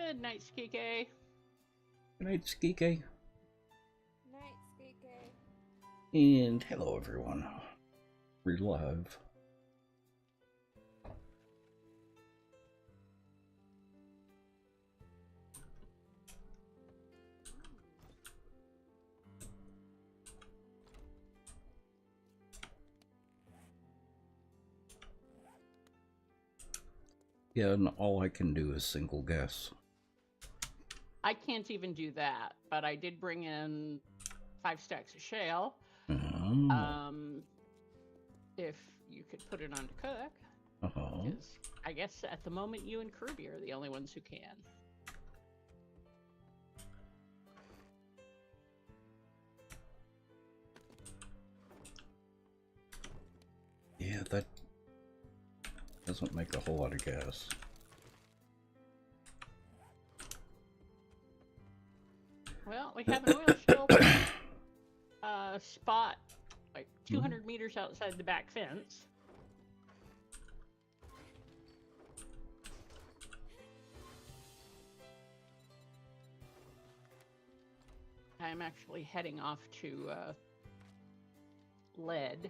Good night, Skike. Good night, Skike. Night, Skike. And hello, everyone. We're live. Yeah, and all I can do is single guess. I can't even do that, but I did bring in 5 stacks of shale. If you could put it on to cook. Because I guess at the moment you and Kirby are the only ones who can. Yeah, that doesn't make a whole lot of gas. Well, we have an oil spill spot like 200 meters outside the back fence. I'm actually heading off to lead.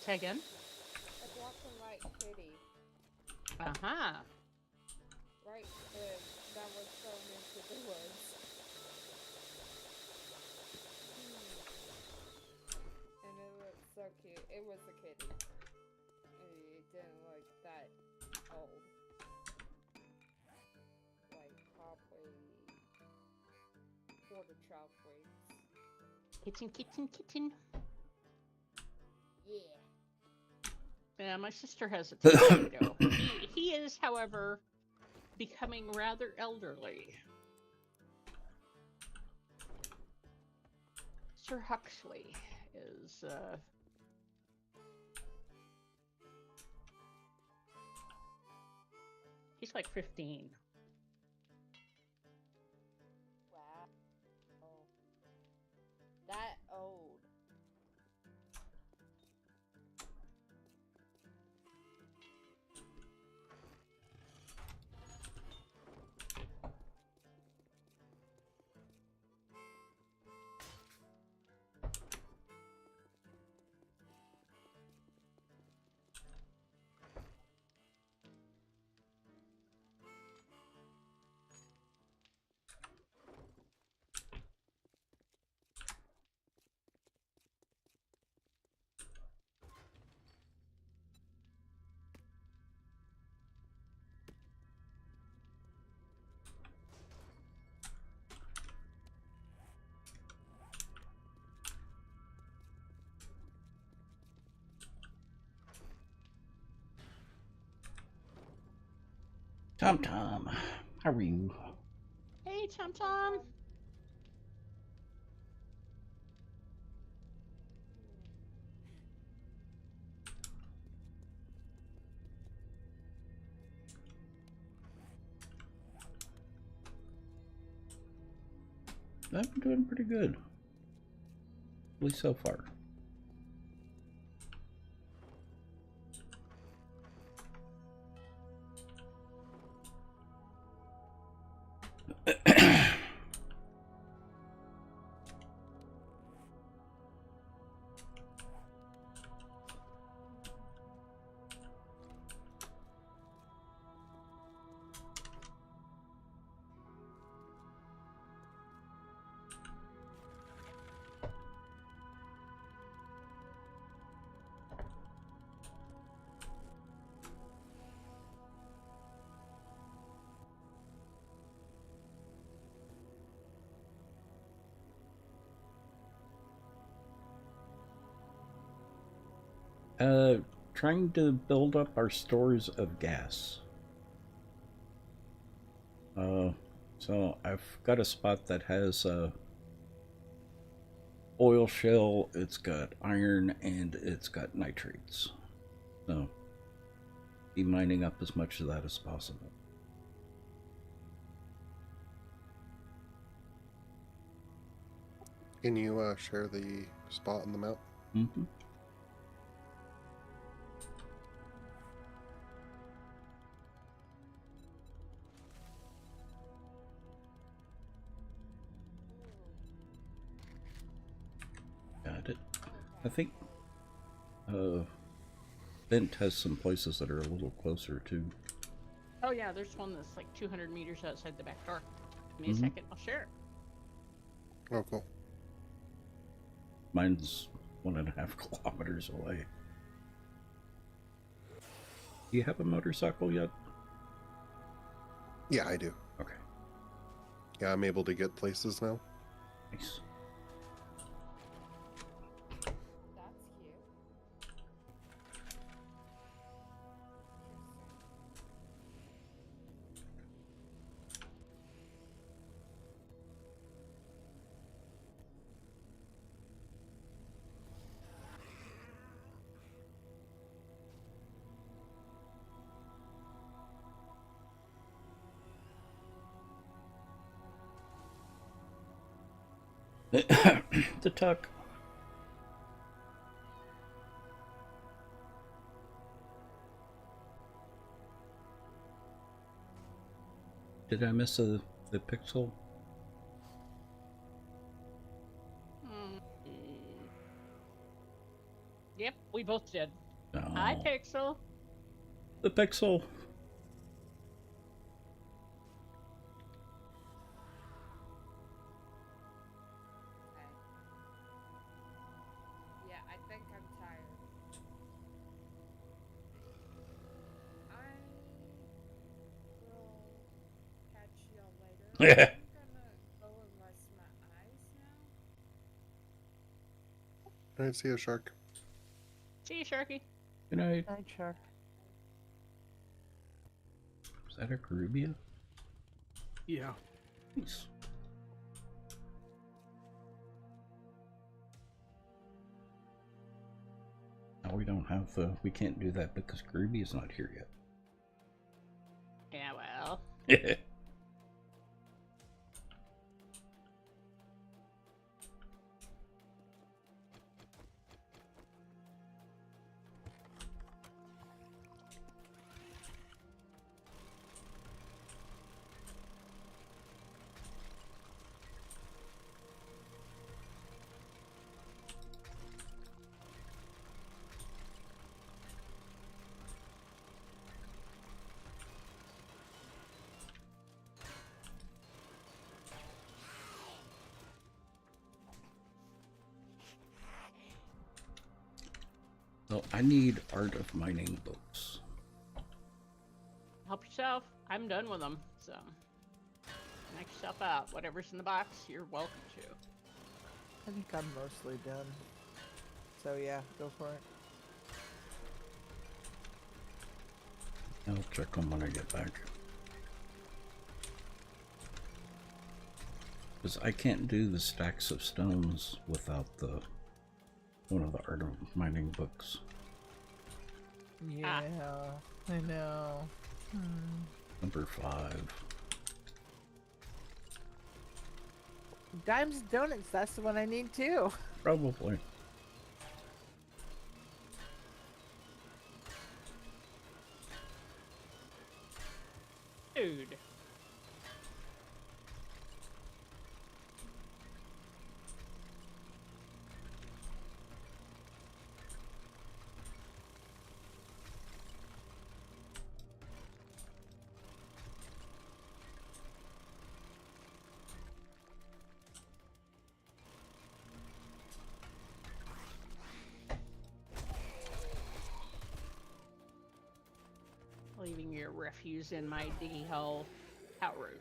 Say again? A black and white kitty. Uh-huh. Right, that was thrown into the woods. And it looked so cute. It was a kitty. It didn't look that old. Like, probably 4 to 12 weeks. Kitten. Yeah. Yeah, my sister has a tornado. he is, however, becoming rather elderly. Sir Huxley is, he's like 15. Wow. Oh. That old. Tom, how are you? Hey, Tom. I've been doing pretty good. At least so far. Trying to build up our stores of gas. So I've got a spot that has oil shell, it's got iron, and it's got nitrates. So be mining up as much of that as possible. Can you share the spot on the map? Mm-hmm. Got it. I think Bent has some places that are a little closer too. Oh yeah, there's one that's like 200 meters outside the back door. Give me a second, I'll share it. Oh, cool. Mine's 1.5 kilometers away. Do you have a motorcycle yet? Yeah, I do. Okay. Yeah, I'm able to get places now. Nice. That's cute. The tuck. Did I miss the pixel? Yep, we both did. No. Hi, Pixel. The pixel. Okay. Yeah, I think I'm tired. I will catch y'all later. Yeah. I'm gonna go and rest my eyes now. I see a shark. See you, Sharky. Good night. Night, Shark. Is that a Caribbean? Yeah. Nice. Now we don't have we can't do that because Caribbean's not here yet. Yeah, well. So I need Art of Mining books. Help yourself. I'm done with them, so knock yourself out. Whatever's in the box, you're welcome to. I think I'm mostly done. So yeah, go for it. I'll check them when I get back. Because I can't do the stacks of stones without one of the Art of Mining books. Yeah, I know. Number 5. Dimes and donuts, that's the one I need too. Probably. Dude. Leaving your refuse in my diggy hole. How rude.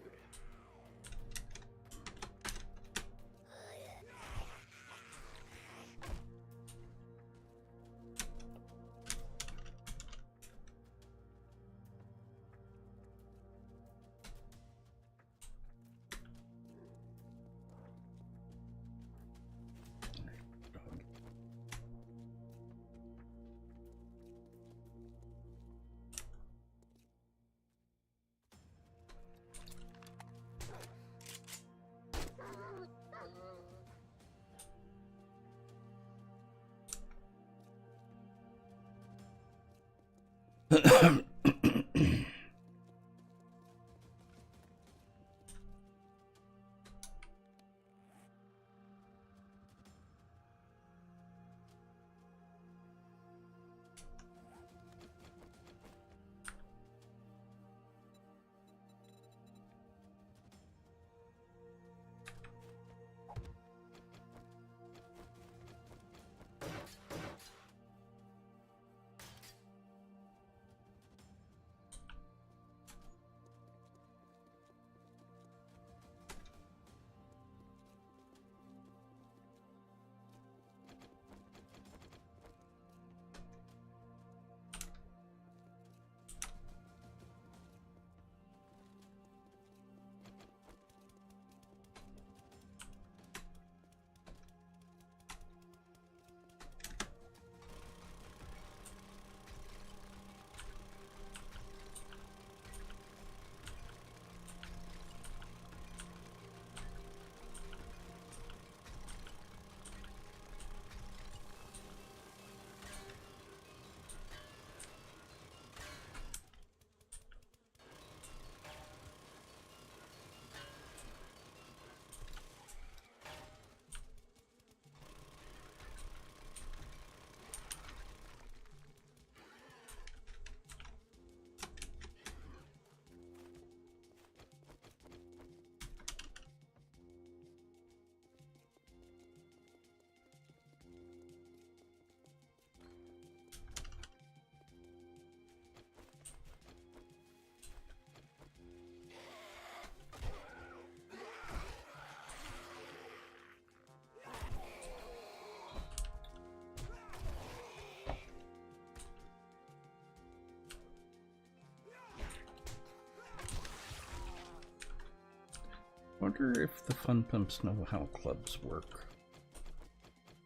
Wonder if the fun pumps know how clubs work.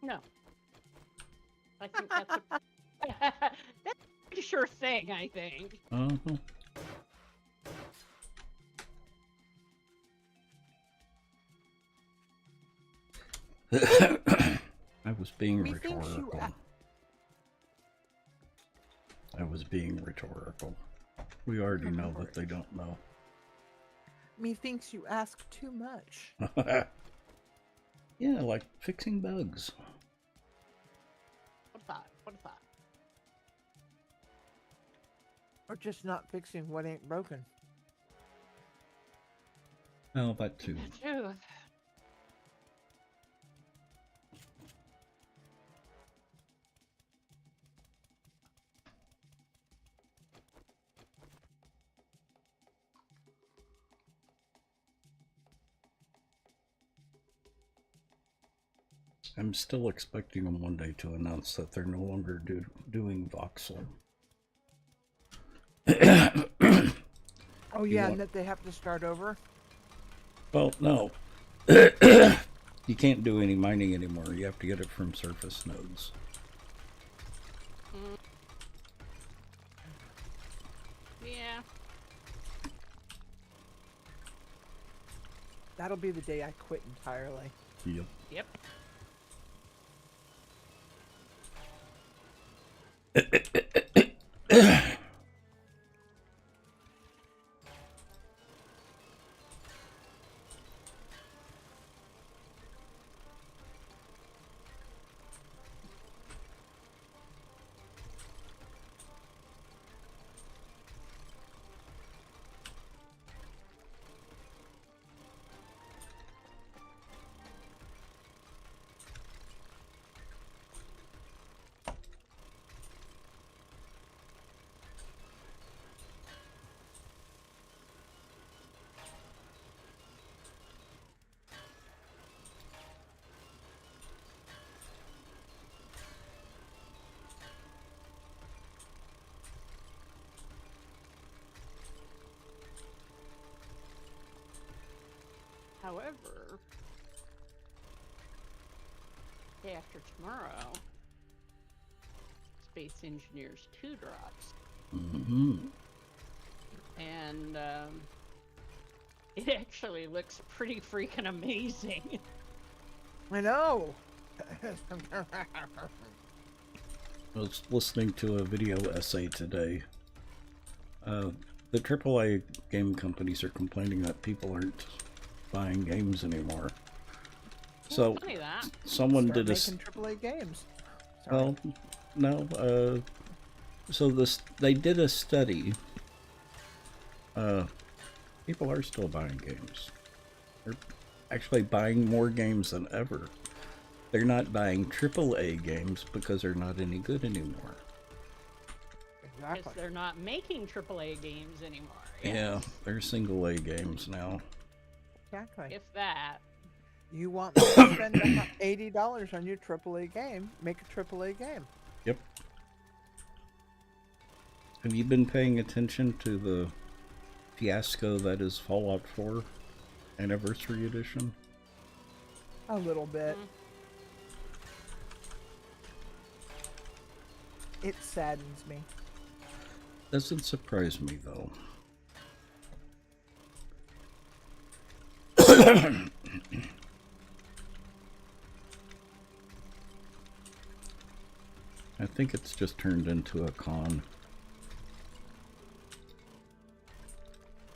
No. I think that's a, that's a sure thing, I think. Uh-huh. I was being Methinks you rhetorical. I was being rhetorical. We already know that they don't know. Methinks you ask too much. Yeah, like fixing bugs. What a thought. What a thought. Or just not fixing what ain't broken. Oh, that too. Phew. I'm still expecting them one day to announce that they're no longer doing voxel. Oh yeah, and that they have to start over? Well, no. You can't do any mining anymore. You have to get it from surface nodes. Yeah. That'll be the day I quit entirely. Yep. Yep. However, day after tomorrow, Space Engineers 2 drops. Mm-hmm. And it actually looks pretty freaking amazing. I know! I was listening to a video essay today The AAA game companies are complaining that people aren't buying games anymore. So Funny that. someone Start did a making AAA games. Sorry. well, no. So they did a study. People are still buying games. They're actually buying more games than ever. They're not buying AAA games because they're not any good anymore. Because Exactly. they're not making AAA games anymore. Yeah, Yes. they're single A games now. Exactly. If that. You want me to spend $80 on your AAA game? Make a AAA game. Yep. Have you been paying attention to the fiasco that is Fallout 4 Anniversary Edition? A little bit. Mm. It saddens me. Doesn't surprise me though. I think it's just turned into a con.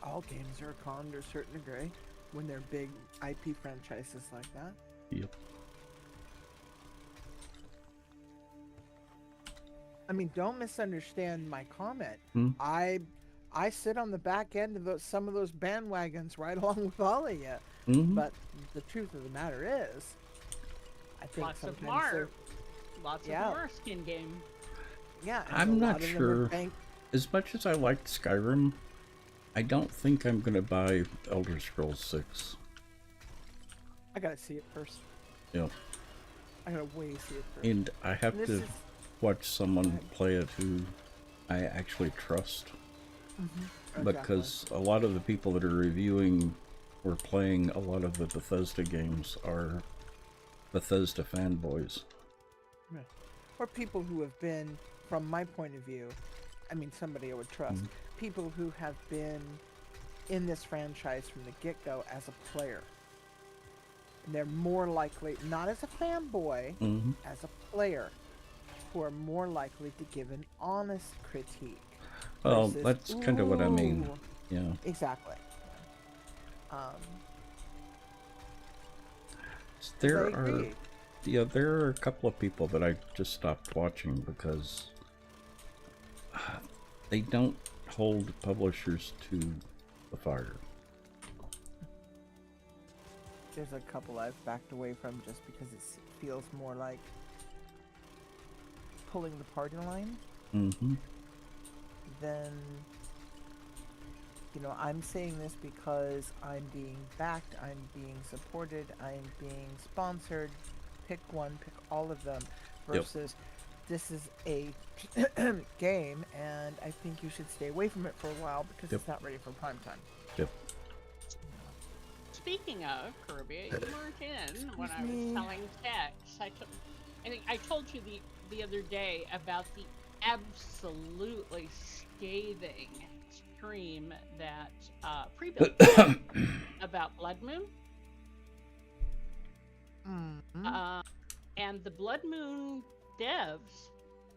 All games are a con to a certain degree when they're big IP franchises like that. Yep. I mean, don't misunderstand my comment. Hmm? I sit on the back end of some of those bandwagons right along with all of you. Mm-hmm. But the truth of the matter is, I think Lots of sometimes they're- Lots Yeah. of more skin game. yeah. and I'm a not lot of them are sure. As much as I liked Skyrim, I don't think I'm gonna buy Elder Scrolls 6. I gotta see it first. Yep. I gotta way see it first. And I have And this to is- watch someone play it who I actually trust. Exactly. Because a lot of the people that are reviewing or playing a lot of the Bethesda games are Bethesda fanboys. Or people who have been, from my point of view, I mean, somebody I would trust. People who have been in this franchise from the get-go as a player. And they're more likely, not as a fanboy, Mm-hmm. as a player, who are more likely to give an honest critique. Well, versus, that's kind of what I mean. "Ooh." Yeah. Exactly. There I are, agree. there are a couple of people that I just stopped watching because they don't hold publishers to the fire. There's a couple I've backed away from just because it feels more like pulling the party line Mm-hmm. than, you know, I'm saying this because I'm being backed, I'm being supported, I'm being sponsored. Pick one, pick all of them. Yep. Versus this is a game and I think you should stay away from it for a while because Yep. it's not ready for prime time. Yep. Speaking of Kirby, you weren't in when I was me. telling Tex. I think I told you the other day about the absolutely scathing stream that Prebuilt did about Blood Moon. Mm-hmm. And the Blood Moon devs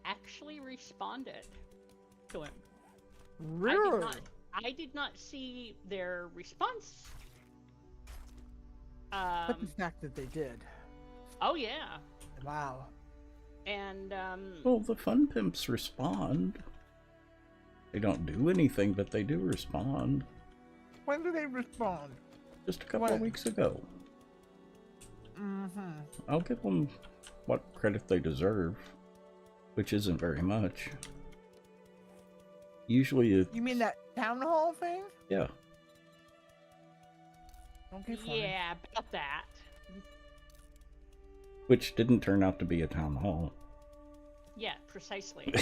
actually responded to him. Really? I did not see their response. But the fact that they did. Oh yeah, Wow. and Well, the Fun Pimps respond. They don't do anything, but they do respond. When do they respond? Just a couple of When? weeks ago. Mm-hmm. I'll give them what credit they deserve, which isn't very much. Usually it's... You mean that town hall thing? Yeah. Okay, fine. yeah, about that. Which didn't turn out to be a town hall. Yeah, precisely.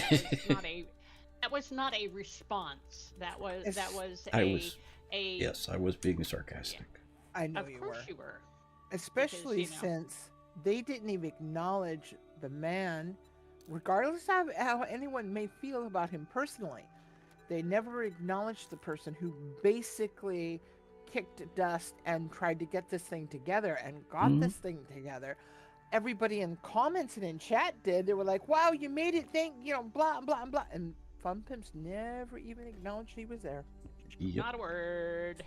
That was not a response. That was Yes, I was being sarcastic. I know Of you course were. you were. Especially you know. since they didn't even acknowledge the man, regardless of how anyone may feel about him personally. They never acknowledged the person who basically kicked dust and tried to get this thing together and got Mhm. this thing together. Everybody in comments and in chat did. They were like, wow, you made it, blah, blah, blah. And Fun Pimps never even acknowledged he was there. Yep. Not a word.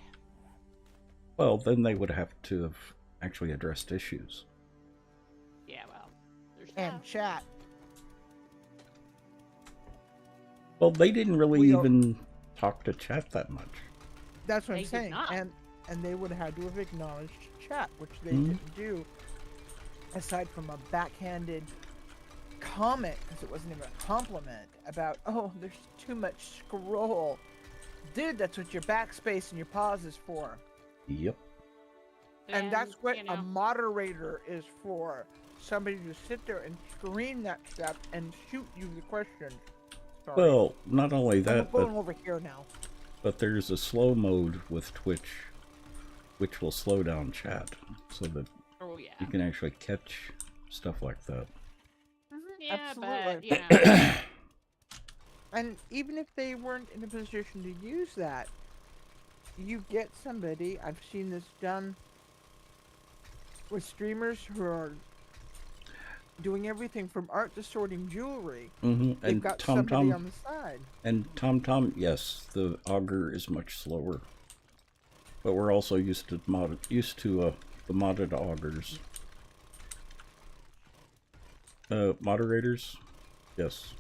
Well, then they would have to have actually addressed issues. Yeah, well, there's And that. chat. Well, they didn't really We are- even talk to chat that much. That's what They I'm did saying. not. And they would have had to have acknowledged chat, which they Mhm. didn't do. Aside from a backhanded comment, because it wasn't even a compliment, about, oh, there's too much scroll. Dude, that's what your backspace and your pause is for. Yep. And that's what you a know, moderator is for. Somebody to sit there and screen that stuff and shoot you the questions. Sorry. Well, not only I'm that, going over here now. but there's a slow mode with Twitch, which will slow down chat so that oh yeah. you can actually catch stuff like that. Yeah, Absolutely. but, you know, And even if they weren't in a position to use that, you get somebody, I've seen this done with streamers who are doing everything from art to sorting jewelry. Mm-hmm. They've And got somebody on TomTom, the side. and TomTom, yes, the auger is much slower, but we're also used to the modded augers. Moderators, yes.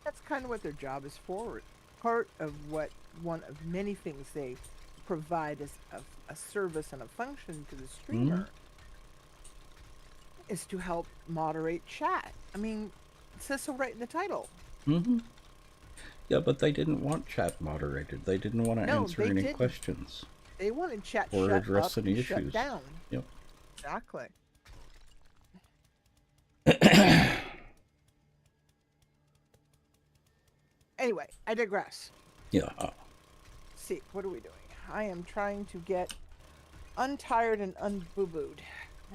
That's kind of what their job is for. Part of what one of many things they provide as a service and a function to the streamer is to help moderate chat. I mean, it says so right in the title. Mm-hmm. Yeah, but they didn't want chat moderated. They didn't want to No, answer they any didn't. questions. They wanted chat Or shut address up any and shut issues. down. Yep. Exactly. Anyway, I digress. Yeah. See, what are we doing? I am trying to get untired and unboo-booed.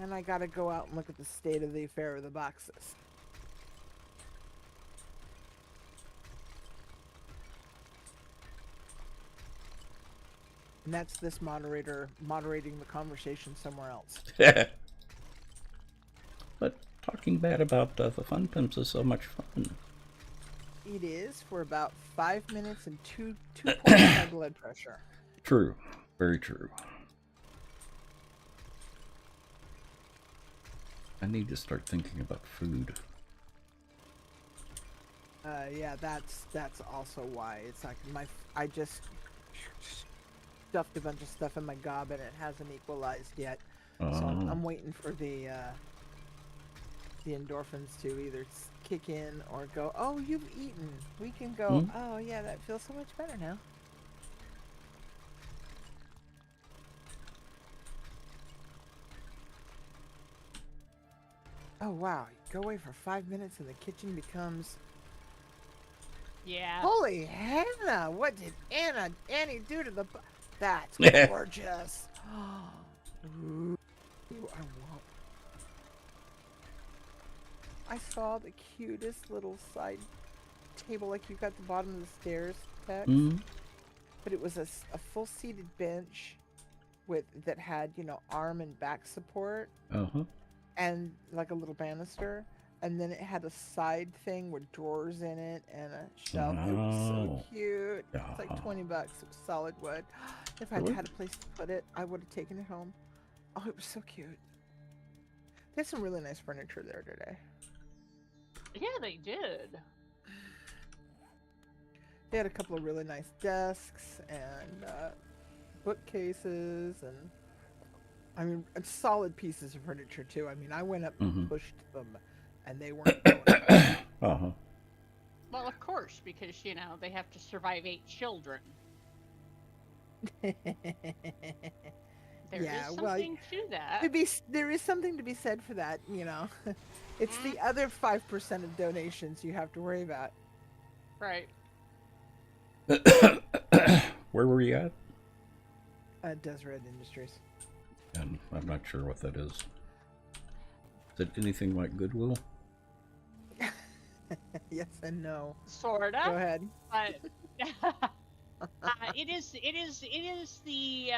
And I gotta go out and look at the state of the affair of the boxes. And that's this moderator moderating the conversation somewhere else. But talking bad about the Fun Pimps is so much fun. It is for about 5 minutes and two points high blood pressure. True. Very true. I need to start thinking about food. Yeah, that's also why it's like I just stuffed a bunch of stuff in my gob and it hasn't equalized yet. So I'm waiting for the endorphins to either kick in or go, oh, you've eaten. We can go, oh yeah, that feels so much better now. Oh wow, go away for 5 minutes and the kitchen becomes... yeah. Holy Hannah, what did Annie do to the... That's gorgeous. Ooh, I want... I saw the cutest little side table like you got at the bottom of the stairs, Tex. But it was a full seated bench that had, you know, arm and back support. And like a little banister, and then it had a side thing with drawers in it and a shelf. It was so cute. It's like $20. It was solid wood. If I'd had a place to put it, I would have taken it home. Oh, it was so cute. There's some really nice furniture there today. Yeah, they did. They had a couple of really nice desks and bookcases and, I mean, solid pieces of furniture too. I mean, I went up and pushed them, and they weren't going. Well, of course, because, you know, they have to survive 8 children. There is something to that. There is something to be said for that, you know. It's the other 5% of donations you have to worry about. Right. Where were you at? Deseret Industries. And I'm not sure what that is. Is it anything like Goodwill? Yes and no. Sorta. Go ahead. But it is the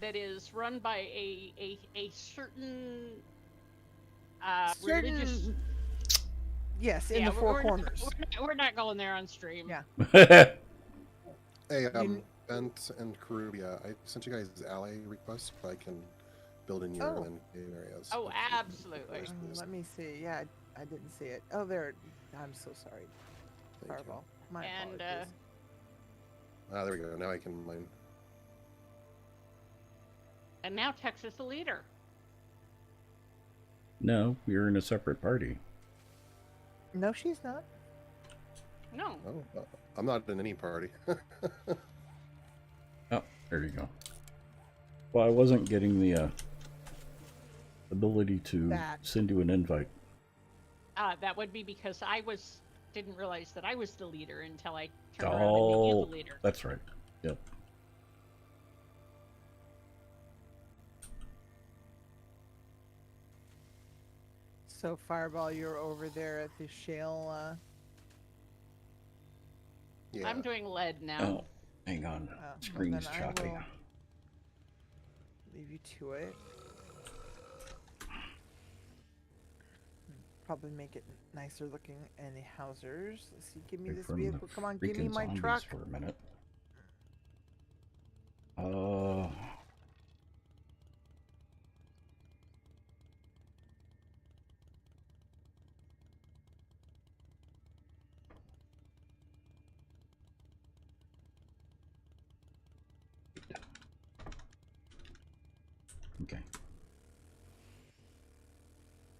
that is run by a certain Certain- religious. Yes, in Yeah, the 4 corners. We're not going there on stream. Yeah. Hey, You- Bent and Karubia, I sent you guys ally requests, but I can build in your Oh. land areas. Oh, if you- absolutely. please. Let me see. Yeah, I didn't see it. Oh, there. I'm so sorry. Thank you. Fireball. My And apologies. Ah, there we go. Now I can mine. and now Texas is the leader. No, you're in a separate party. No, she's not. No. Oh, I'm not in any party. Oh, there you go. Well, I wasn't getting the ability to That. send you an invite. That would be because didn't realize that I was the leader until I turned around and made you Oh, the leader. that's right. Yep. So, Fireball, you're over there at the shale. Yeah. I'm doing lead now. Oh, hang on. well, Screen's then I choppy. will leave you to it. Probably make it nicer looking. Any housers? Let's see. Give me Wait this for 'em to vehicle. Come on, give me freaking my zombies truck. for a minute. Okay.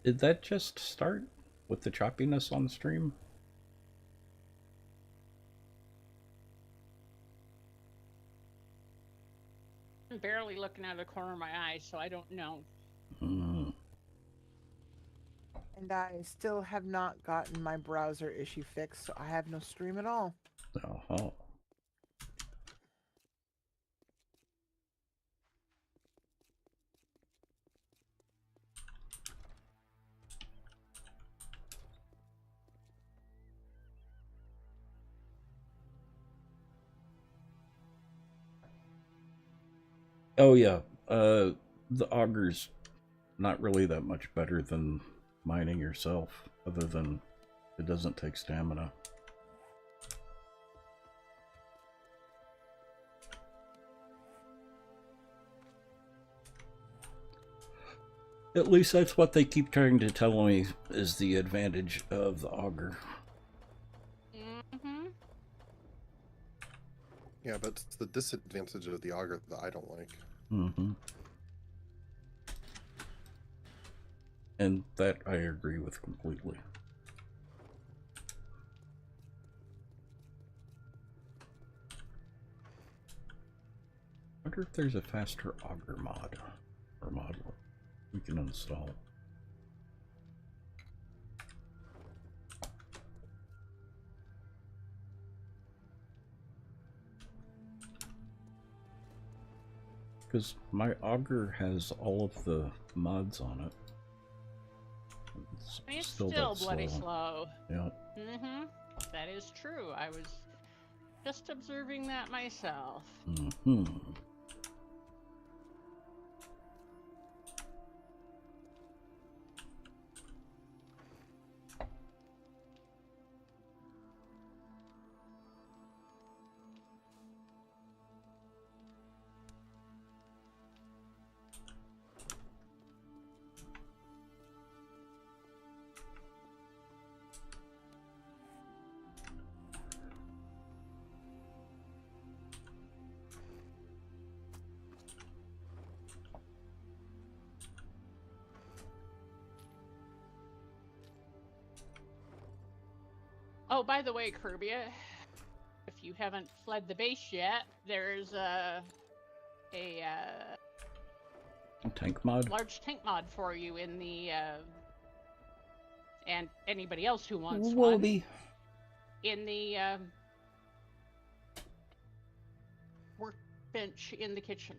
Did that just start with the choppiness on stream? I'm barely looking out of the corner of my eye, so I don't know. Hmm. And I still have not gotten my browser issue fixed, so I have no stream at all. Oh. Oh yeah. The auger's not really that much better than mining yourself, other than it doesn't take stamina. At least that's what they keep trying to tell me is the advantage of the auger. Mm-hmm. Yeah, but it's the disadvantage of the auger that I don't like. Mm-hmm. And that I agree with completely. I wonder if there's a faster auger mod or model we can install. Because my auger has all of the mods on it. It's still still that bloody slow. slow. Yeah. Mm-hmm. That is true. I was just observing that myself. Mm-hmm. Oh, by the way, Kirbia, if you haven't fled the base yet, there's a Tank mod? large tank mod for you in the and anybody else who wants Will one be. in the workbench in the kitchen.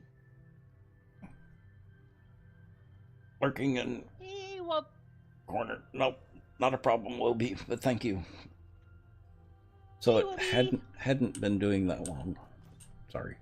Lurking in Well, corner. Nope, not a problem, Wilby, but thank you. So Hey, it Wilby. hadn't been doing that long. Sorry.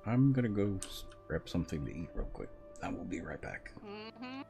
I'm gonna go grab something to eat real quick. I will be right back. Mm-hmm.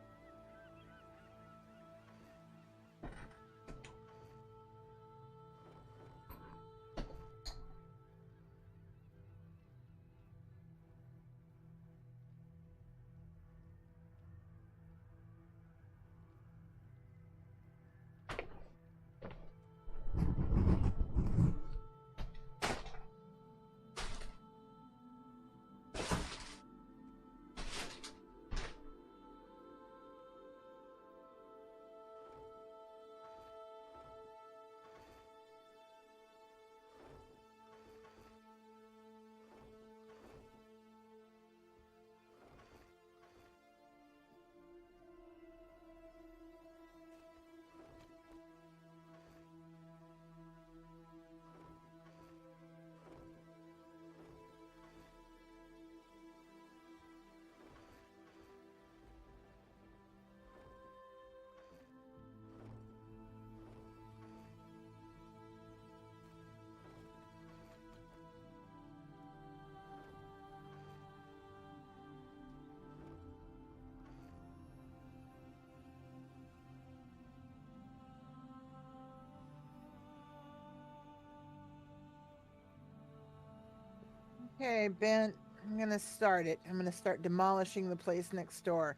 Okay, Ben, I'm gonna start it. I'm gonna start demolishing the place next door.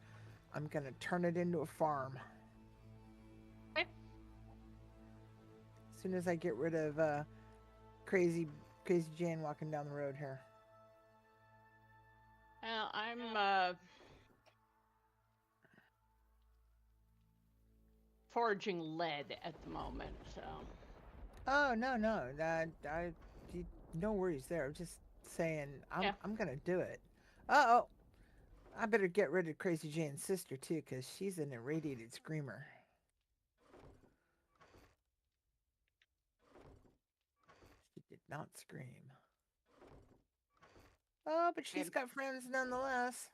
I'm gonna turn it into a farm. Okay. As soon as I get rid of crazy Jane walking down the road here. Well, I'm forging lead at the moment, so. Oh no, no worries there. I'm just saying Yeah. I'm gonna do it. Uh oh, I better get rid of Crazy Jane's sister too, cause she's an irradiated screamer. She did not scream. Oh, but she's got friends nonetheless.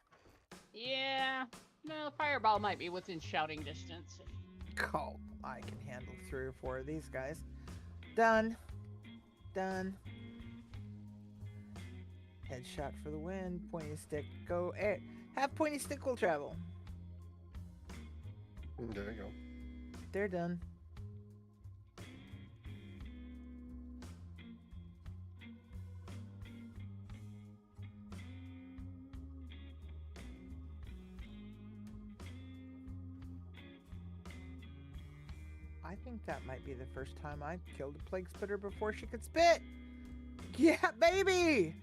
Yeah. No, fireball might be within shouting distance. Oh, I can handle 3 or 4 of these guys. Done. Done. Headshot for the win. Pointy stick. Go. Have pointy stick will travel. There you go. They're done. I think that might be the first time I killed a plague spitter before she could spit. Yeah, baby!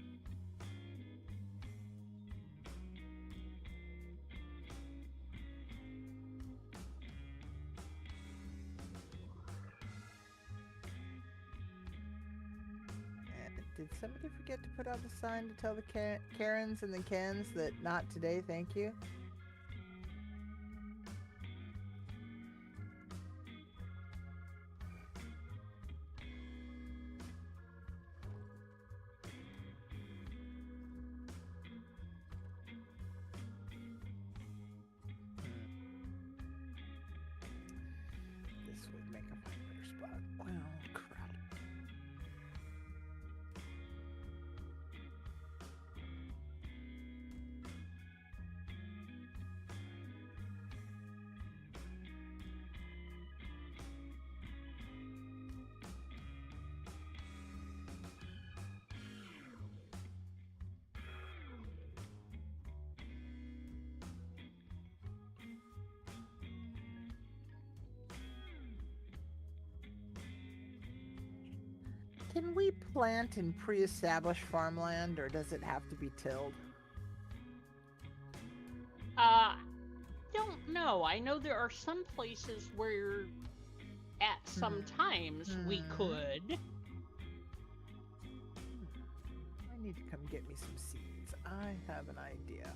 Did somebody forget to put out a sign to tell the Karens and the Kens that not today, thank you? This would make a much better spot. Well, crap. Can we plant in pre-established farmland, or does it have to be tilled? Don't know. I know there are some places where at some times we could. I need to come get me some seeds. I have an idea.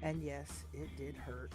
And yes, it did hurt.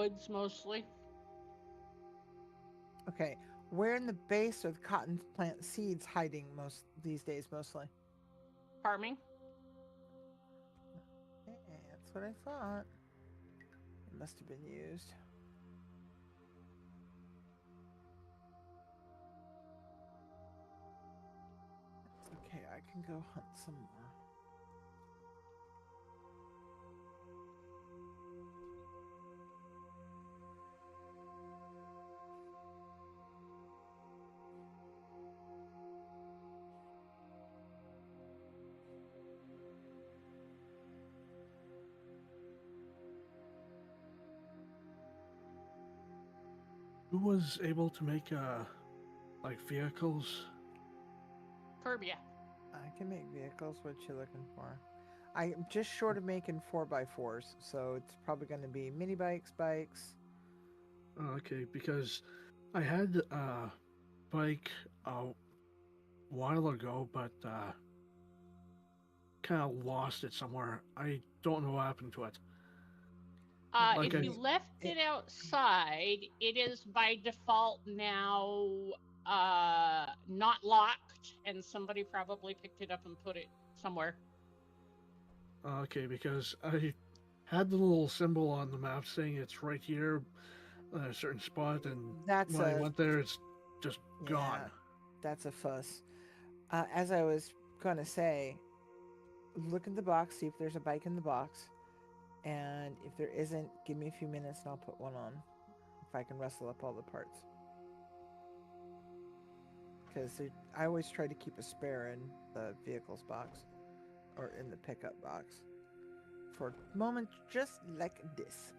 woods mostly. Okay. Where in the base are the cotton plant seeds hiding most these days mostly? Farming. That's what I thought. It must have been used. It's okay, I can go hunt some more. Who was able to make like vehicles? Curbia. I can make vehicles. What you looking for? I'm just short of making 4x4s, so it's probably going to be mini bikes, bikes. Okay, because I had a bike a while ago, but kind of lost it somewhere. I don't know what happened to it. Like If you left it outside, it is by default now not locked, and somebody probably picked it up and put it somewhere. Okay, because I had the little symbol on the map saying it's right here at a certain spot, and That's when I a went there, it's just gone. That's a fuss. As I was going to say, look in the box, see if there's a bike in the box. And if there isn't, give me a few minutes and I'll put one on. If I can rustle up all the parts. Because I always try to keep a spare in the vehicles box. Or in the pickup box. For moments just like this.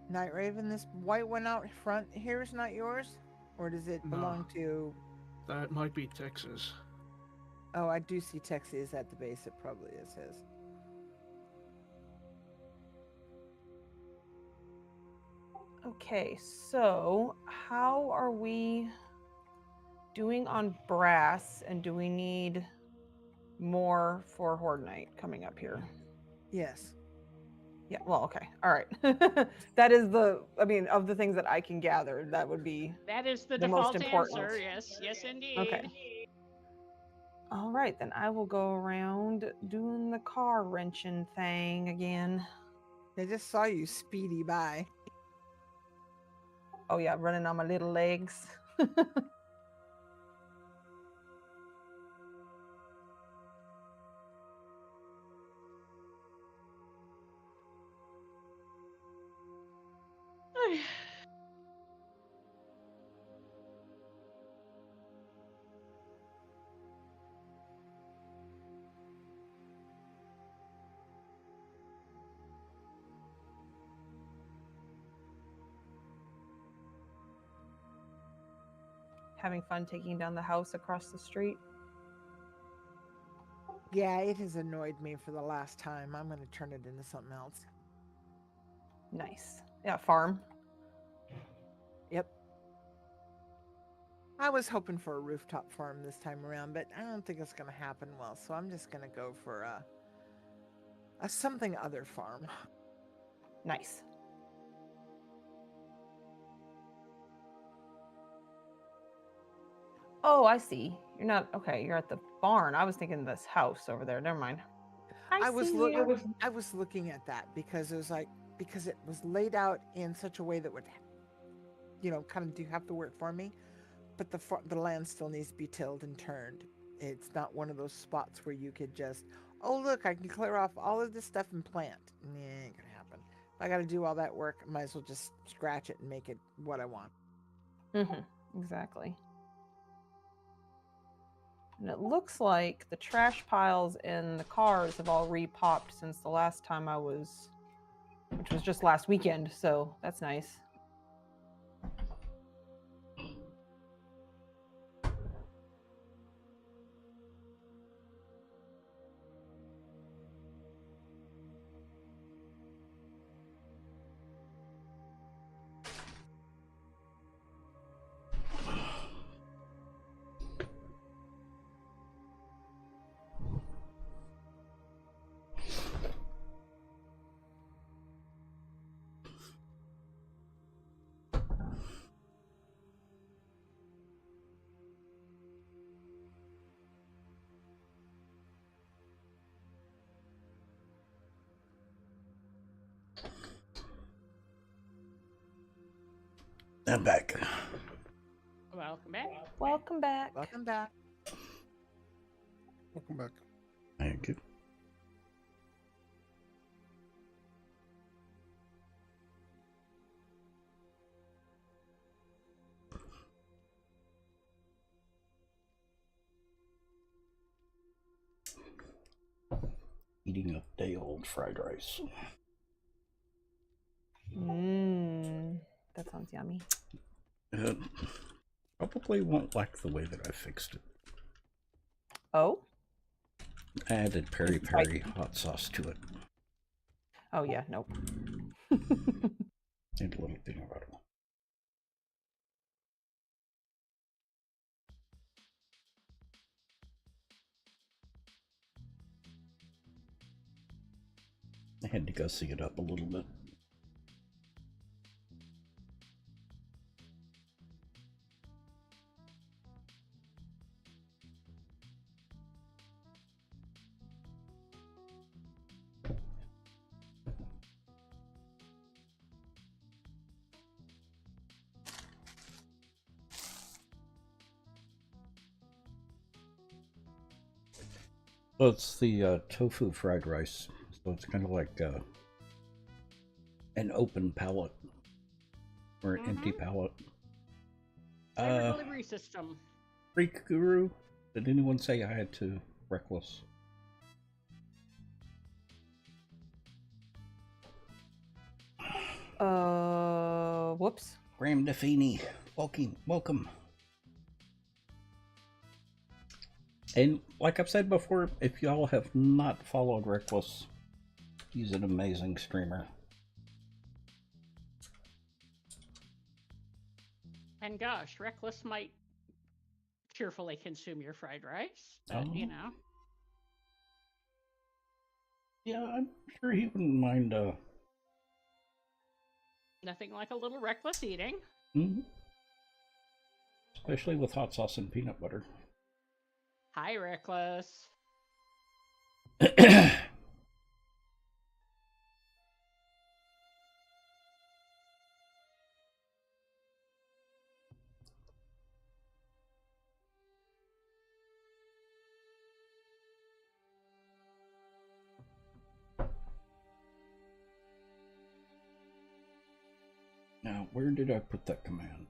Night Raven, this white one out front here is not yours? Or does it belong to... That might be Texas. Oh, I do see Texas at the base. It probably is his. Okay, so how are we doing on brass, and do we need more for Horde Night coming up here? Yes. Yeah, well, okay. All right. That is of the things that I can gather, that would be That is the most default important. answer. Yes, yes, indeed. Okay. All right, then I will go around doing the car wrenching thing again. I just saw you speedy by. Oh yeah, running on my little legs. Having fun taking down the house across the street. Yeah, it has annoyed me for the last time. I'm going to turn it into something else. Nice. Yeah, farm. Yep. I was hoping for a rooftop farm this time around, but I don't think it's going to happen well, so I'm just going to go for a something other farm. Nice. Oh, I see. You're not okay. You're at the barn. I was thinking this house over there. Never mind. I was looking at that because it was like because it was laid out in such a way that would, kind of do half the work for me, but the land still needs to be tilled and turned. It's not one of those spots where you could just, oh look, I can clear off all of this stuff and plant. Nah, ain't gonna happen. If I got to do all that work, I might as well just scratch it and make it what I want. Exactly. And it looks like the trash piles in the cars have all repopped since the last time I was, which was just last weekend. So that's nice. I'm back. Welcome back. Welcome back. Welcome back. Welcome back. Thank you. Eating a day-old fried rice. That sounds yummy. Probably won't like the way that I fixed it. Oh? I added peri-peri hot sauce to it. Oh yeah, nope. And a little peanut butter. I had to gussy it up a little bit. Well, it's the tofu fried rice, so it's kind of like an open palette or an empty palette. Flavor delivery system. Freak Guru, did anyone say I had to reckless? Whoops. Graham Defini, welcome. And like I've said before, if y'all have not followed Reckless, he's an amazing streamer. And gosh, Reckless might cheerfully consume your fried rice, but you know. Yeah, I'm sure he wouldn't mind. Nothing like a little reckless eating. Mm-hmm. Especially with hot sauce and peanut butter. Hi, Reckless. Now, where did I put that command?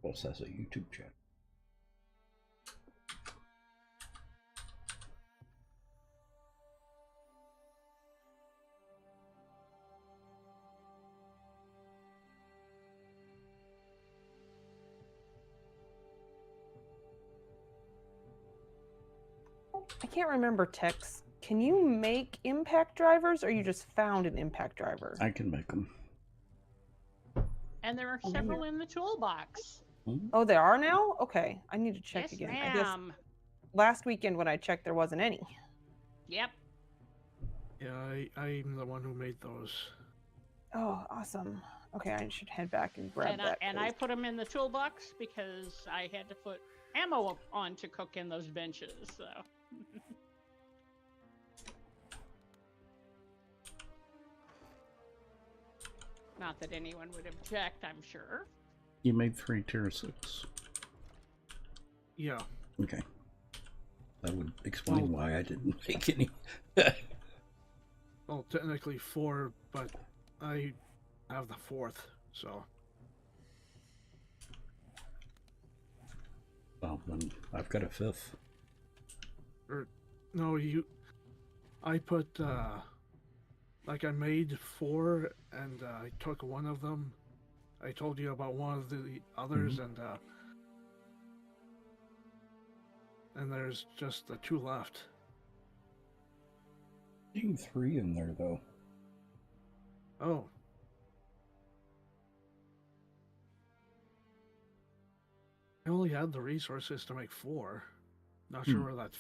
Plus, has a YouTube channel. I can't remember Tech's Can you make impact drivers, or you just found an impact driver? I can make them. And there are several in the toolbox. Oh, there are now? Okay, I need to check Yes, again. I guess ma'am. last weekend when I checked, there wasn't any. Yep. Yeah, I'm the one who made those. Oh, awesome. Okay, I should head back and grab that. And I put them in the toolbox because I had to put ammo on to cook in those benches. So. Not that anyone would object, I'm sure. You made 3 tier 6. Yeah. Okay. That would explain why I didn't make any. Well, technically 4, but I have the 4th, so. Well, then I've got a 5th. No, I put, like I made 4, and I took one of them. I told you about one of the others, and there's just the 2 left. Seeing 3 in there, though. Oh. I only had the resources to make 4. Not sure where that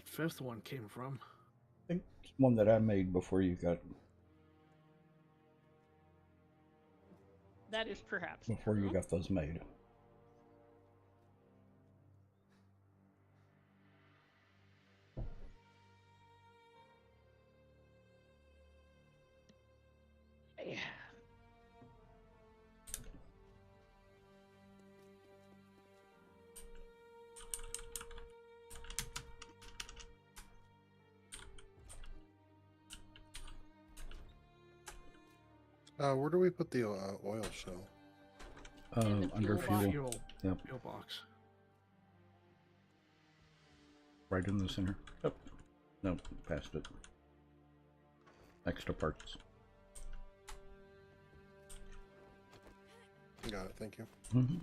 5th one came from. I think it's one that I made before you got. That is perhaps Before true. you got those made. Yeah. Where do we put the oil shell? In the Under fuel fuel. Yep. Fuel box. Right in the center. Oh. No, past it. Next to parts. Got it, thank you. Mm-hmm.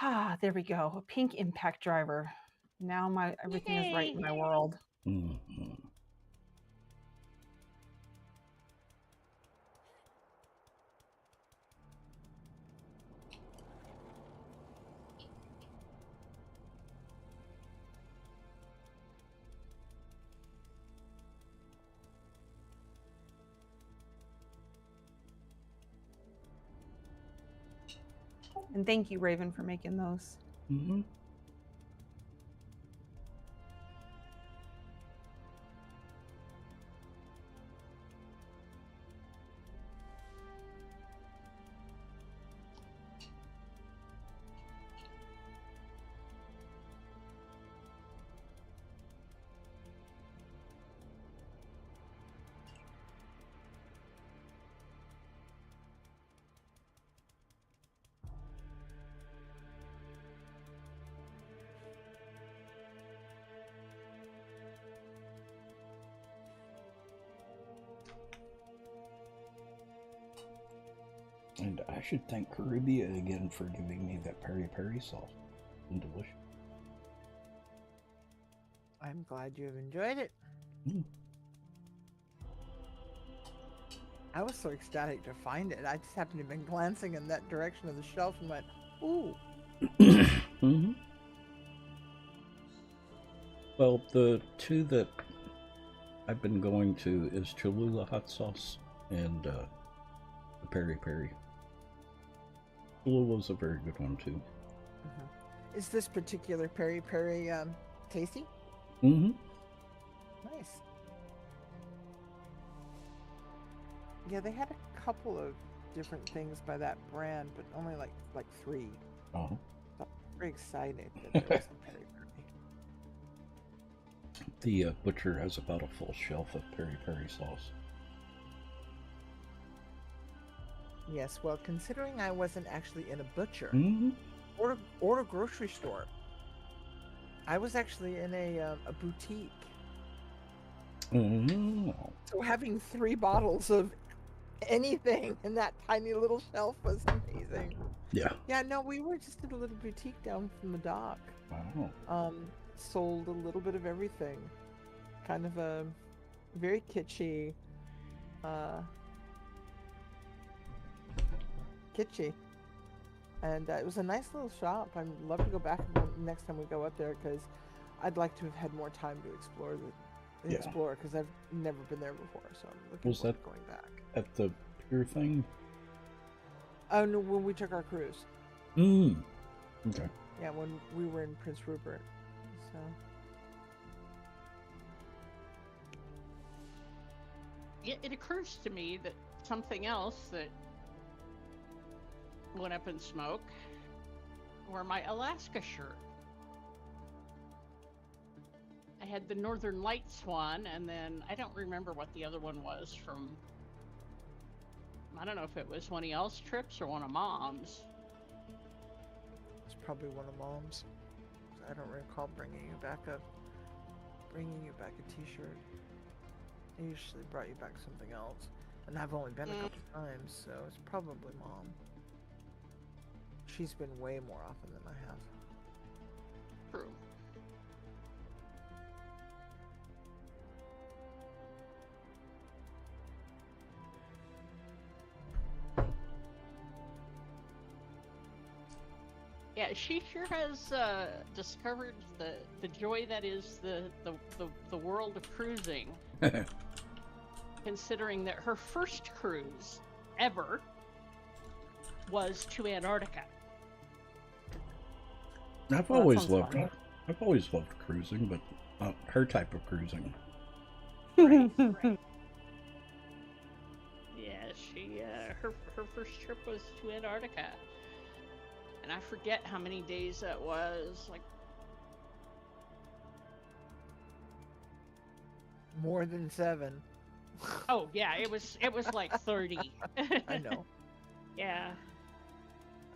Ah, there we go. A pink impact driver. Now everything is right in my world. Mm-hmm. And thank you, Raven, for making those. Mm-hmm. And I should thank Caribia again for giving me that peri-peri sauce. And delicious. I'm glad you have enjoyed it. Mm. I was so ecstatic to find it. I just happened to have been glancing in that direction of the shelf and went, ooh. Mm-hmm. Well, the 2 that I've been going to is Cholula hot sauce and the peri-peri. Cholula's a very good one too. Mm-hmm. Is this particular peri-peri tasty? Mm-hmm. Nice. Yeah, they had a couple of different things by that brand, but only like 3. Oh. I'm very excited that there was a peri-peri. The butcher has about a full shelf of peri-peri sauce. Yes, well, considering I wasn't actually in a butcher Mm-hmm. or a grocery store, I was actually in a boutique. Mm-hmm. So having 3 bottles of anything in that tiny little shelf was amazing. Yeah. Yeah, no, we were just at a little boutique down from the dock. Wow. Sold a little bit of everything. Kind of a very kitschy, and it was a nice little shop. I'd love to go back next time we go up there because I'd like to have had more time to explore Yeah. because I've never been there before, so I'm looking Was forward that- to going back. At the pier thing? Oh no, when we took our cruise. Mm. Okay. Yeah, when we were in Prince Rupert. So It occurs to me that something else that went up in smoke were my Alaska shirt. I had the Northern Lights one, and then I don't remember what the other one was from. I don't know if it was one of y'all's trips or one of Mom's. it's probably one of Mom's. I don't recall bringing you back a T-shirt. I usually brought you back something else, and I've only been a couple times, so it's probably Mom. She's been way more often than I have. True. Yeah, she sure has discovered the joy that is the world of cruising. Considering that her first cruise ever was to Antarctica. I've Well, that always sounds loved fun. I've always loved cruising, but not her type of cruising. Yeah, she her first trip was to Antarctica, and I forget how many days that was. Like, More than 7. oh yeah, it was like 30. I know. Yeah.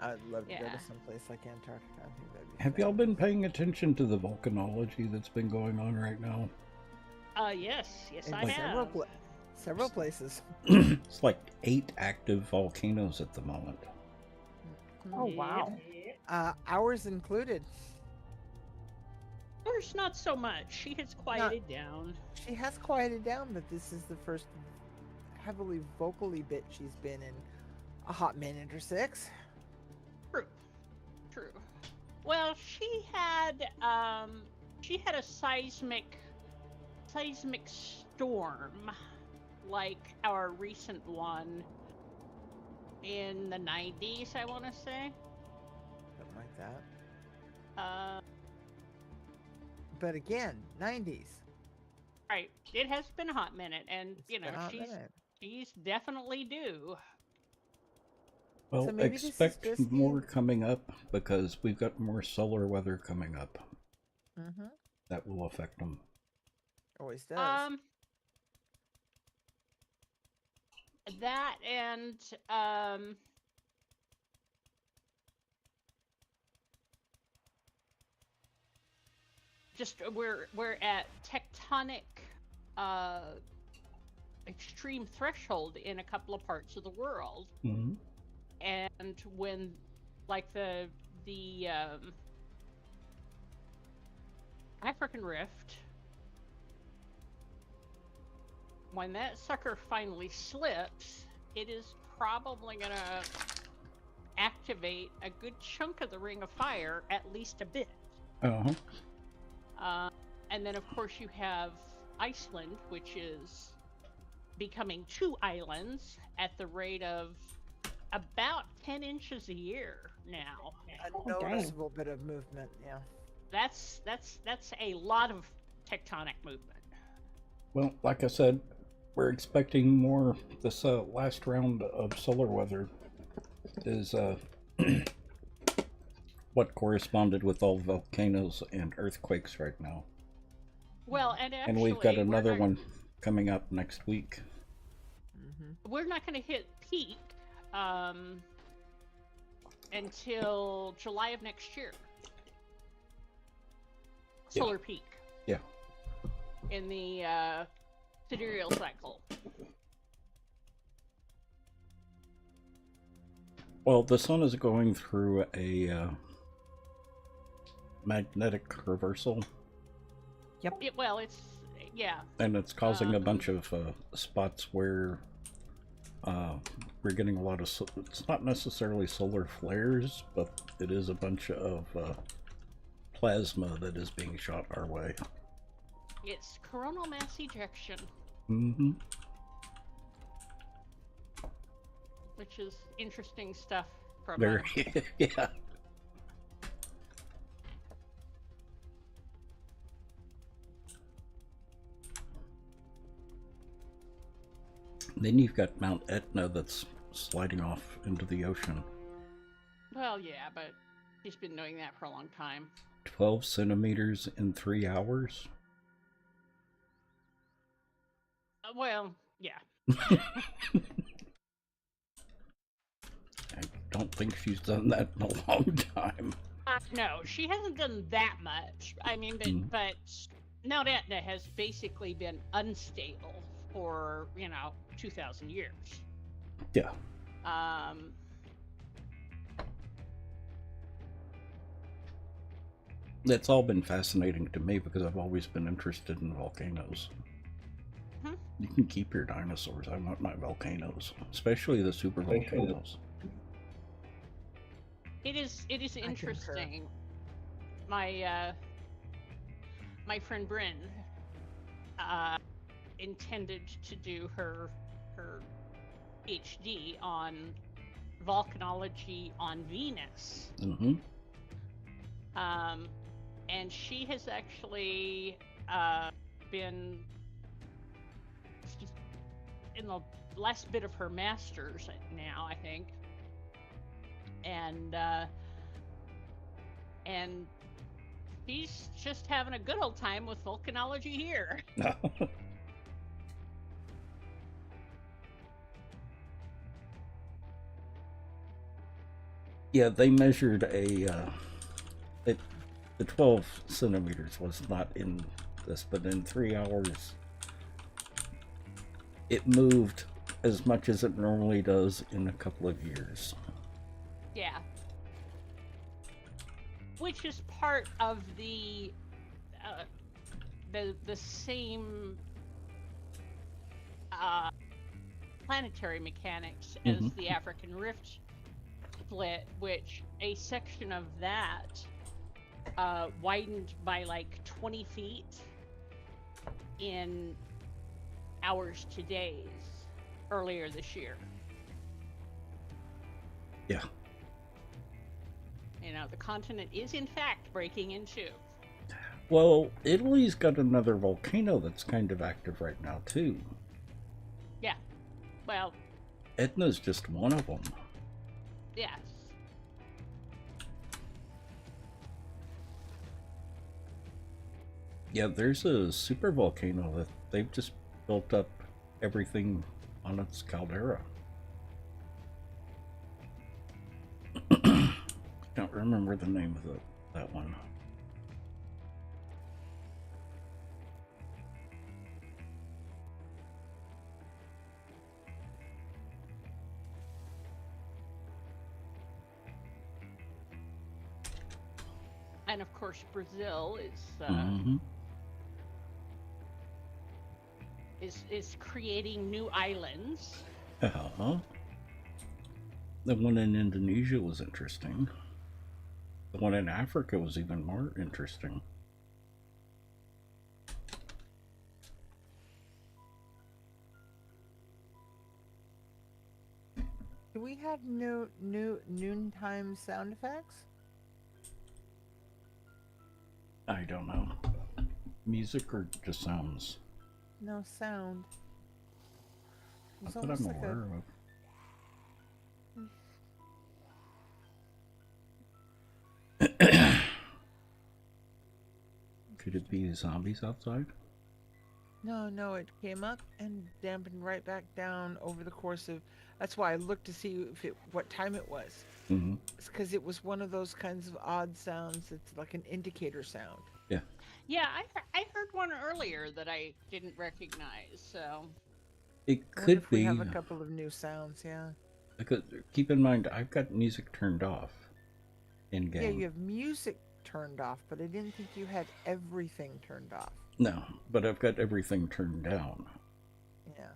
I'd love to go Yeah. to someplace like Antarctica. I think that'd be Have y'all been fabulous. paying attention to the volcanology that's been going on right now? Yes, In I several have. several places. It's like 8 active volcanoes at the moment. Oh, wow. Ours included. Ours not so much. She has quieted down. She has quieted down, but this is the first heavily vocally bit she's been in a hot minute or 6. True. Well, she had a seismic storm, like our recent one in the 90s, I want to say. Something like that. Uh, But again, 90s. right. It has been a hot minute, and It's you know been a hot she's minute. she's definitely due. Well, So maybe this is expect just more the- coming up because we've got more solar weather coming up. Mm-hmm. That will affect them. Always does. That and just we're at tectonic extreme threshold in a couple of parts of the world, Mm-hmm. and when like the African Rift, when that sucker finally slips, it is probably gonna activate a good chunk of the Ring of Fire, at least a bit. Uh-huh. And then, of course, you have Iceland, which is becoming 2 islands at the rate of about 10 inches a year now. A noticeable bit of movement, yeah. That's a lot of tectonic movement. Well, like I said, we're expecting more. This last round of solar weather is what corresponded with all volcanoes and earthquakes right now. Well, and actually, And we've got we're another not- one coming up next week. We're not going to hit peak until July of next year. Yeah. Solar peak Yeah. in the sidereal cycle. Well, the sun is going through a magnetic reversal, Well, it's yeah. and it's causing a bunch of spots where we're getting a lot of. It's not necessarily solar flares, but it is a bunch of plasma that is being shot our way. It's coronal mass ejection, Mm-hmm. which is interesting stuff from Very, yeah. Then you've got Mount Etna that's sliding off into the ocean. Well, yeah, but he's been doing that for a long time. 12 centimeters in 3 hours. Well, yeah. I don't think she's done that in a long time. No, she hasn't done that much. I mean, but Mount Etna has basically been unstable for 2,000 years. Yeah. That's all been fascinating to me because I've always been interested in volcanoes. You can keep your dinosaurs. I want my volcanoes, especially the super volcanoes. It is concur. interesting. My friend Bryn intended to do her PhD on volcanology on Venus. Mm-hmm. And she has actually been in the last bit of her master's now, I think, and she's just having a good old time with volcanology here. Yeah, they measured the 12 centimeters was not in this, but in 3 hours it moved as much as it normally does in a couple of years. Yeah. Which is part of the same planetary mechanics as the African Rift split, which a section of that widened by like 20 feet in hours to days earlier this year. Yeah. The continent is in fact breaking in two. Well, Italy's got another volcano that's kind of active right now too. Yeah. Well, Etna's just one of them. yes. Yeah, there's a super volcano that they've just built up everything on its caldera. Don't remember the name of that one. And of course, Brazil is creating new islands. Uh-huh. The one in Indonesia was interesting. The one in Africa was even more interesting. Do we have new noontime sound effects? I don't know. Music or just sounds? No sound. It's Not that almost I'm like aware of. Could it be zombies outside? No, it came up and dampened right back down over the course of. That's why I looked to see what time it was. Mm-hmm. It's because it was one of those kinds of odd sounds. It's like an indicator sound. Yeah. Yeah, I heard one earlier that I didn't recognize. So It I wonder could if we be. have a couple of new sounds. Yeah. Because keep in mind, I've got music turned off in game. Yeah, you have music turned off, but I didn't think you had everything turned off. No, but I've got everything turned down. Yeah,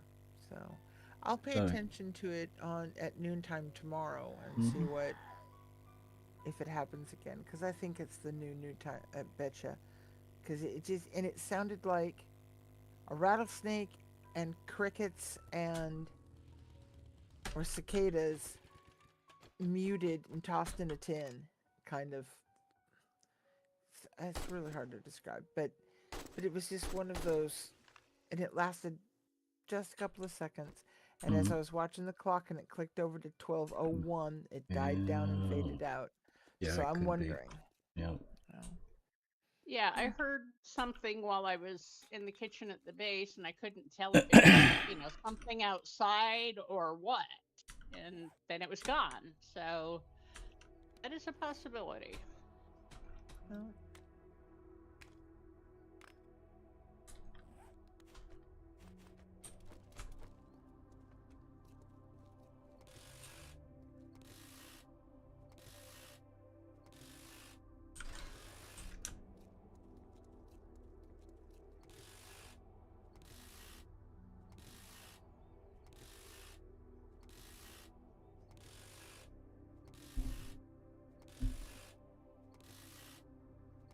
so I'll pay attention to it at noontime tomorrow and see what if it happens again, because I think it's the new time. I betcha, because it sounded like a rattlesnake and crickets or cicadas muted and tossed in a tin, kind of. It's really hard to describe, but it was just one of those, and it lasted just a couple of seconds. And as I was watching the clock and it clicked over to 12:01, it died down and faded out. Yeah, so it I'm could wondering. be. Yeah. yeah, I heard something while I was in the kitchen at the base, and I couldn't tell if it was, something outside or what. And then it was gone. So that is a possibility. Well,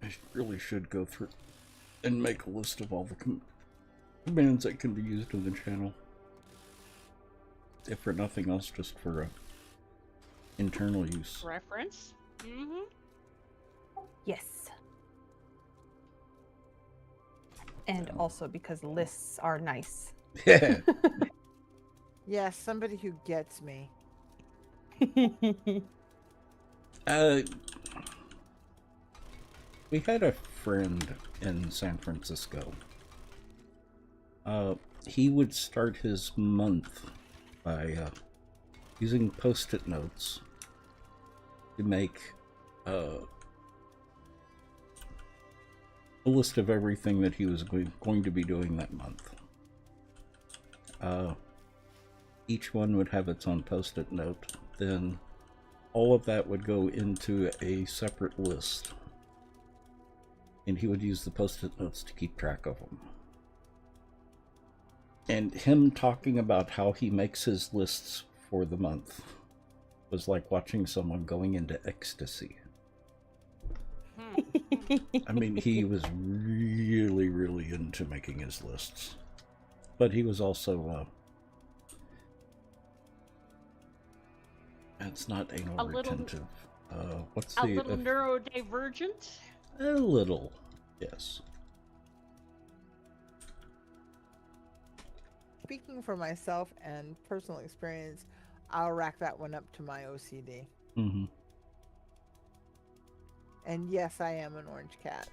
I really should go through and make a list of all the commands that can be used in the channel. If for nothing else, just for internal use. Reference? Mm-hmm. Yes. And also because lists are nice. Yeah. yeah, somebody who gets me. We had a friend in San Francisco. He would start his month by using post-it notes to make a list of everything that he was going to be doing that month. Each one would have its own post-it note. Then all of that would go into a separate list. And he would use the post-it notes to keep track of them. And him talking about how he makes his lists for the month was like watching someone going into ecstasy. I mean, he was really, really into making his lists. But he was also, it's not anal retentive. What's the... A little neurodivergent? A little, yes. Speaking for myself and personal experience, I'll rack that one up to my OCD. Mm-hmm. And yes, I am an orange cat.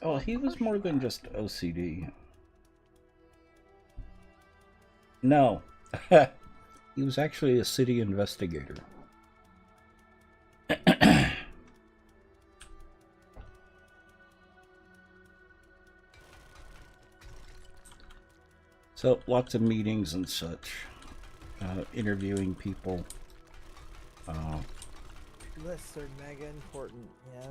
Oh, he was more than just OCD. No. He was actually a city investigator. So, lots of meetings and such. Interviewing people. Lists are mega important, yeah.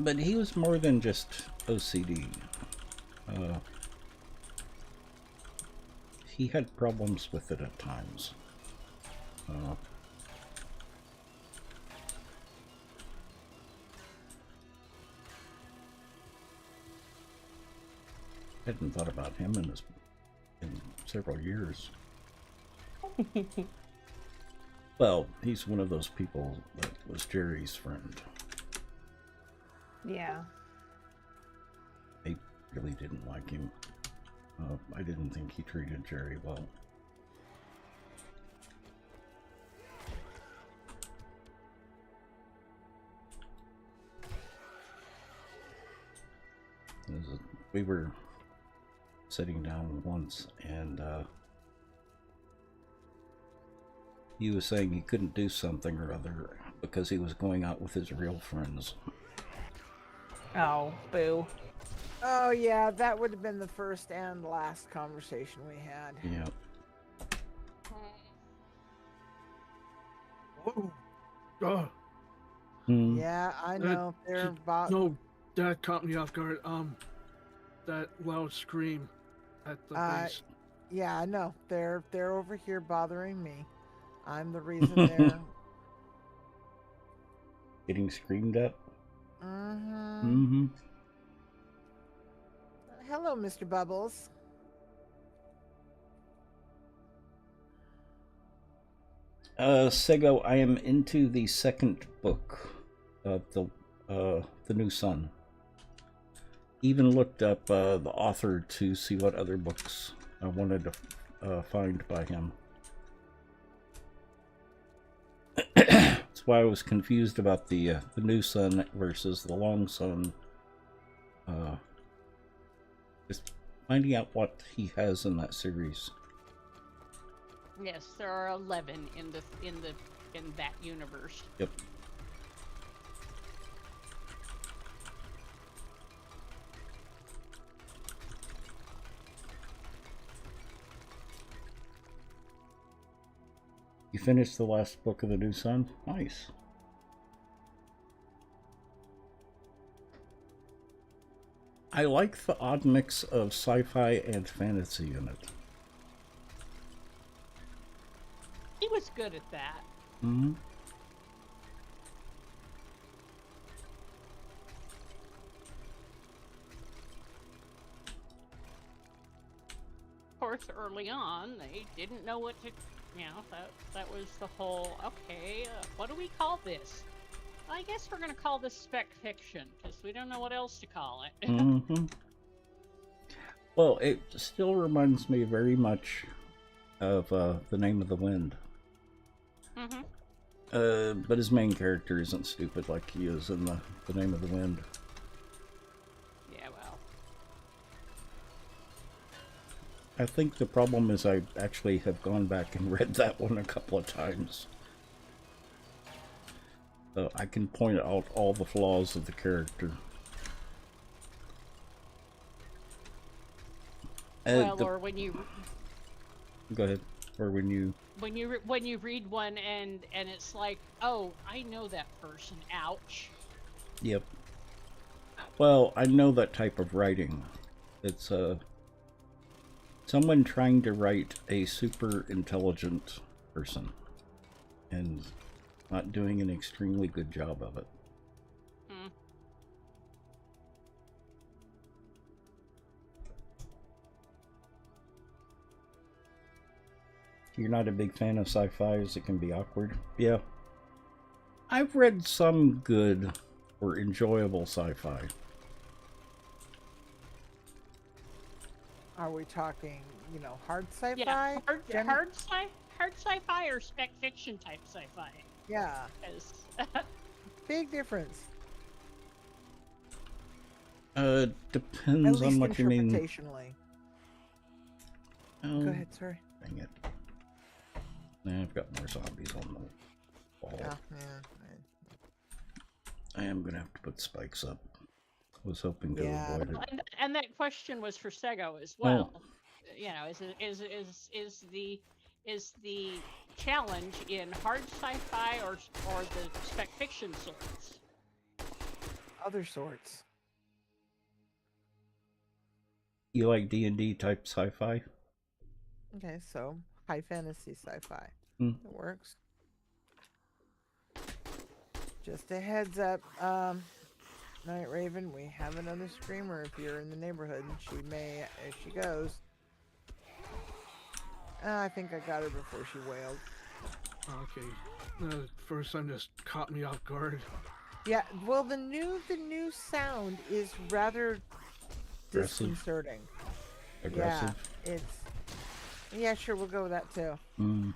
But he was more than just OCD. He had problems with it at times. I hadn't thought about him in several years. Well, he's one of those people that was Jerry's friend. Yeah. I really didn't like him. I didn't think he treated Jerry well. We were sitting down once, and he was saying he couldn't do something or other because he was going out with his real friends. Oh, boo. Oh yeah, that would have been the first and last conversation we had. Yeah. Whoa. Oh, Hmm. Yeah, I know. They're j- about. no, that caught me off guard. That loud scream at the base. Yeah, I know. They're over here bothering me. I'm the reason they're. Getting screamed at. Mm-hmm. Mm-hmm. Hello, Mr. Bubbles. Sego, I am into the second book of the New Sun. Even looked up the author to see what other books I wanted to find by him. That's why I was confused about the New Sun versus the Long Sun. Just finding out what he has in that series. Yes, there are 11 in that universe. Yep. You finished the last book of the New Sun? Nice. I like the odd mix of sci-fi and fantasy in it. He was good at that. Mm-hmm. Of course, early on, they didn't know what to, that was the whole, okay, what do we call this? I guess we're going to call this spec fiction, because we don't know what else to call it. Mm-hmm. Well, it still reminds me very much of The Name of the Wind. Mm-hmm. But his main character isn't stupid like he is in the Name of the Wind. Yeah, well. I think the problem is I actually have gone back and read that one a couple of times. So I can point out all the flaws of the character. Well, or when you... Go ahead. Or when you read one and it's like, oh, I know that person. Ouch. Yep. Well, I know that type of writing. It's someone trying to write a super intelligent person and not doing an extremely good job of it. You're not a big fan of sci-fi as it can be awkward? Yeah. I've read some good or enjoyable sci-fi. Are we talking, hard sci-fi? Yeah, hard sci-fi or spec fiction type sci-fi? Yeah. Big difference. Depends on what you mean. Interpretationally. Go ahead, sorry. Dang it. Nah, I've got more zombies on the wall. Yeah. I am gonna have to put spikes up. I was hoping to avoid it. And that question was for Sego as well. Is the challenge in hard sci-fi or the spec fiction sorts? Other sorts. You like D&D type sci-fi? Okay, so high fantasy sci-fi. It works. Just a heads up, Night Raven, we have another screamer if you're in the neighborhood. She may, if she goes. I think I got her before she wailed. Okay. The first time just caught me off guard. Yeah, well, the new sound is rather Aggressive. disconcerting. Aggressive? Yeah, sure, we'll go with that too. And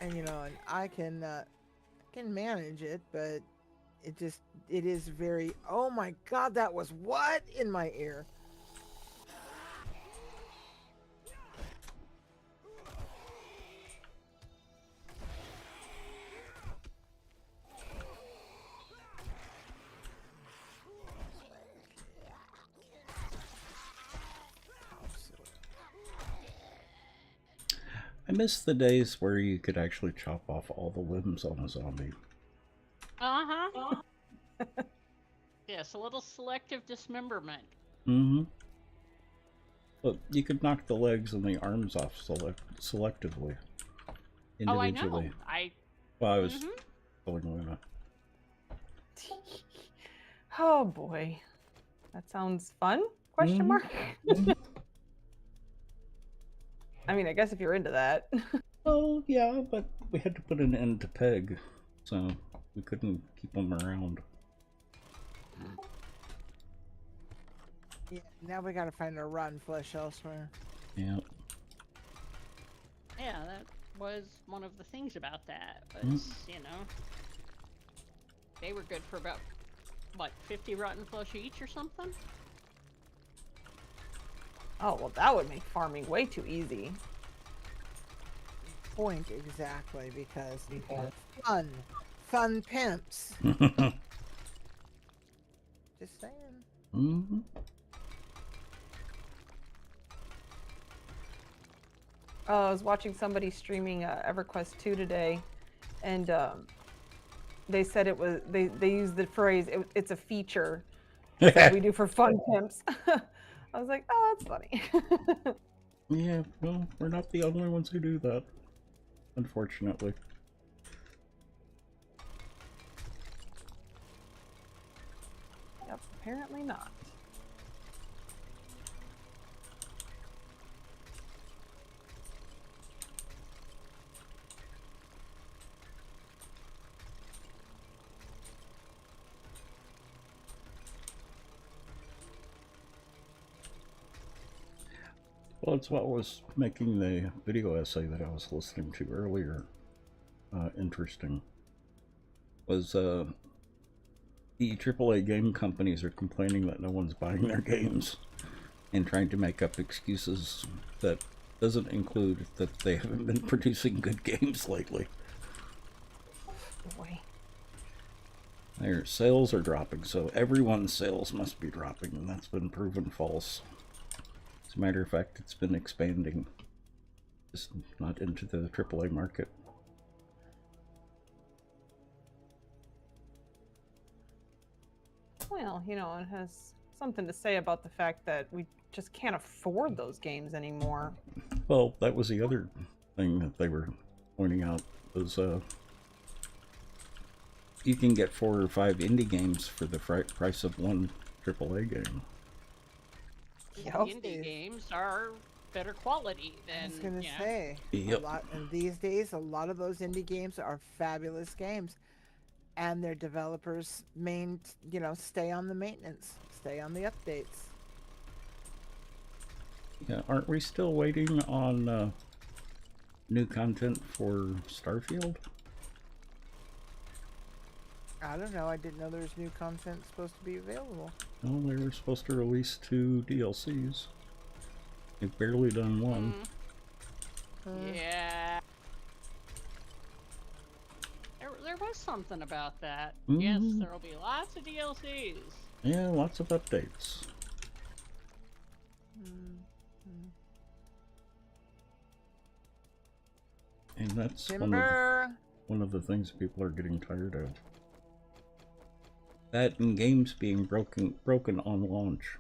and I can manage it, but it is very, oh my god, that was what in my ear. I miss the days where you could actually chop off all the limbs on a zombie. Uh-huh. Yes, a little selective dismemberment. Mm-hmm. But you could knock the legs and the arms off selectively. Oh, I know. Individually. I Well, I was telling Luna. Oh boy, that sounds fun? Question mark. I mean, I guess if you're into that. Oh, yeah, but we had to put an end to Peg, so we couldn't keep them around. Yeah, now we gotta find a rotten flesh elsewhere. Yeah. Yeah, that was one of the things about that was, you know, they were good for about, what, 50 rotten flesh each or something? Oh, well, that would make farming way too easy. Point exactly, because fun pimps. Just saying. Mm-hmm. I was watching somebody streaming EverQuest 2 today, and they said it was they used the phrase it's a feature that we do for fun pimps. I was like, oh, that's funny. Yeah, well, we're not the only ones who do that, unfortunately. Yep, apparently not. Well, it's what was making the video essay that I was listening to earlier interesting. Was the AAA game companies are complaining that no one's buying their games and trying to make up excuses that doesn't include that they haven't been producing good games lately. Boy. Their sales are dropping, so everyone's sales must be dropping, and that's been proven false. As a matter of fact, it's been expanding, just not into the AAA market. Well, you know, it has something to say about the fact that we just can't afford those games anymore. Well, that was the other thing that they were pointing out, was you can get 4 or 5 indie games for the price of one AAA game. The indie games are better quality than. I was gonna you know. say, Yep. and these days, a lot of those indie games are fabulous games, and their developers stay on the maintenance, stay on the updates. Yeah, aren't we still waiting on new content for Starfield? I don't know. I didn't know there was new content supposed to be available. Well, they were supposed to release 2 DLCs. They've barely done one. Yeah. There was something about that. Mm-hmm. Yes, there will be lots of DLCs. Yeah, lots of updates. And that's one of the things people are getting tired of. That and games being broken on launch.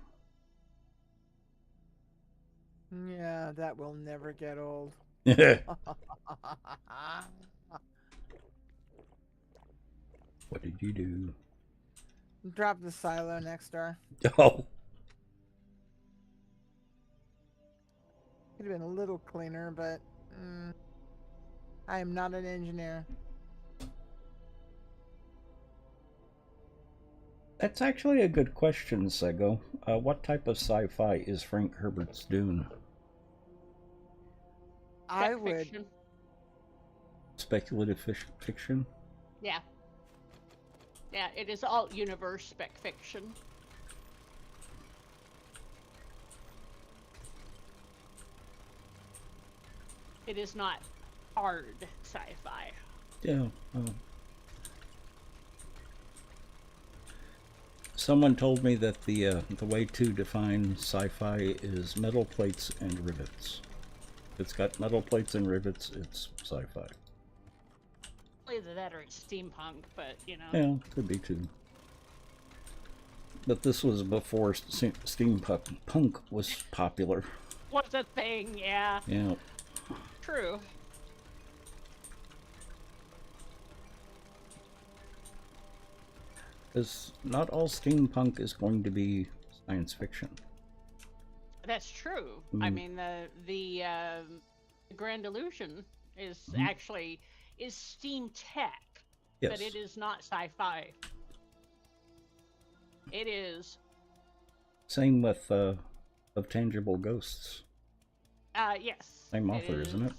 Yeah, that will never get old. What did you do? Drop the silo next door. Oh. Could have been a little cleaner, but I am not an engineer. That's actually a good question, Sego. What type of sci-fi is Frank Herbert's Dune? I would. Speculative fiction? Yeah. Yeah, it is all universe spec fiction. It is not hard sci-fi. Yeah. Someone told me that the way to define sci-fi is metal plates and rivets. If it's got metal plates and rivets, it's sci-fi. Either that or it's steampunk, but you know. Yeah, could be too. But this was before steampunk was popular. What's a thing? Yeah. Yeah. True. Because not all steampunk is going to be science fiction. That's true. I mean, the Grand Illusion is actually is steam tech, Yes. but it is not sci-fi. It is. Same with of Tangible Ghosts. Yes. Same author, isn't it?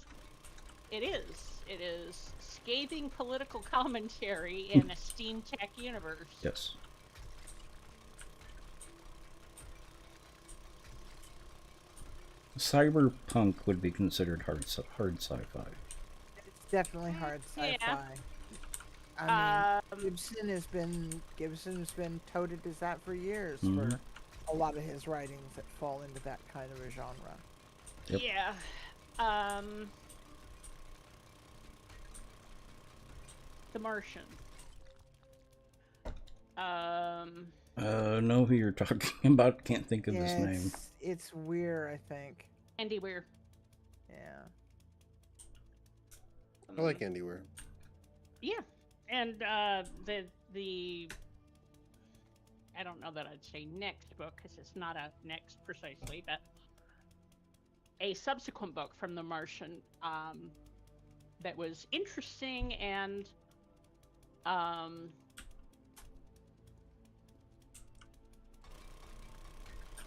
It is. It is scathing political commentary in a steam tech universe. Yes. Cyberpunk would be considered hard sci-fi. It's definitely hard Yeah. sci-fi. I mean, Gibson's been touted as that for years for a lot of his writings that fall into that kind of a genre. Yep. Yeah. The Martian. Know who you're talking about. Can't think of his name. It's Weir, I think. Andy Weir. Yeah. I like Andy Weir. Yeah, and the I don't know that I'd say next book because it's not a next precisely, but a subsequent book from The Martian that was interesting and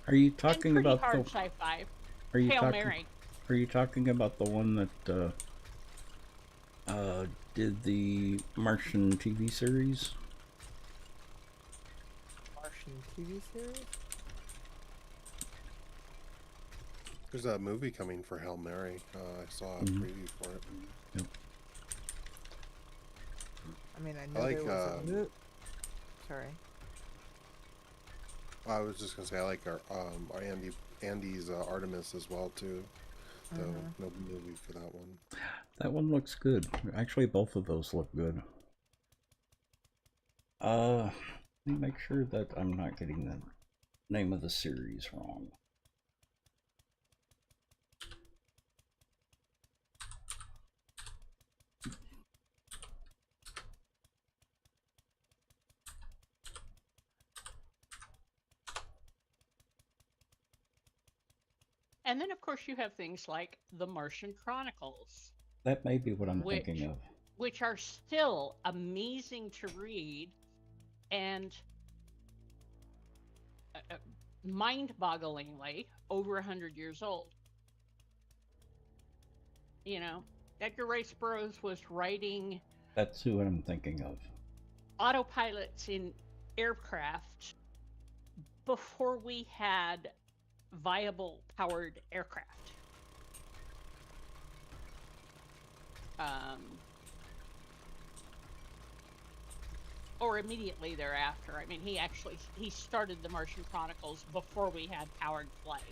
Are you talking and pretty about hard the? sci-fi. Are you Hail talking? Mary. Are you talking about the one that did the Martian TV series? Martian TV series? There's a movie coming for Hail Mary. I saw a preview for it. Yep. I mean, I know like, there was a movie. Sorry. I was just gonna say I like our Andy's Artemis as well too. Though no movie for that one. That one looks good. Actually, both of those look good. Let me make sure that I'm not getting the name of the series wrong. And then, of course, you have things like The Martian Chronicles, That may be what I'm thinking of. which are still amazing to read and mind-bogglingly over 100 years old. You know, Edgar Rice Burroughs was writing That's who I'm thinking of. autopilots in aircraft before we had viable powered aircraft. Or immediately thereafter. I mean, he started the Martian Chronicles before we had powered flight.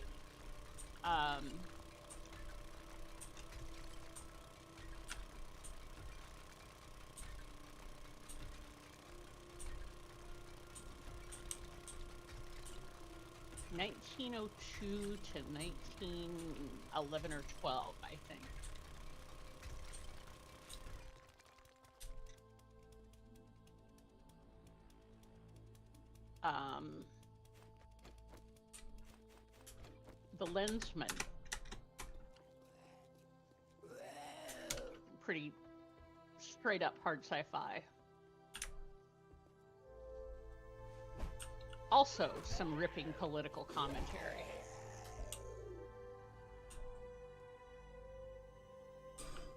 1902 to 1911 or 12, I think. The Lensman. Pretty straight up hard sci-fi. Also, some ripping political commentary.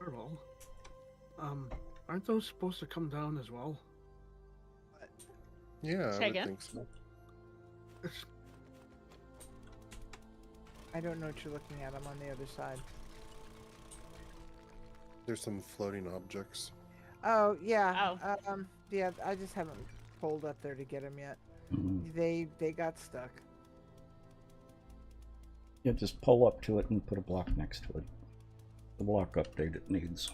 Earl, aren't those supposed to come down as well? Yeah, Say I would again? think so. I don't know what you're looking at. I'm on the other side. There's some floating objects. Oh yeah. Oh. Yeah. I just haven't pulled up there to get them yet. Mhm. They got stuck. Yeah, just pull up to it and put a block next to it. The block update it needs.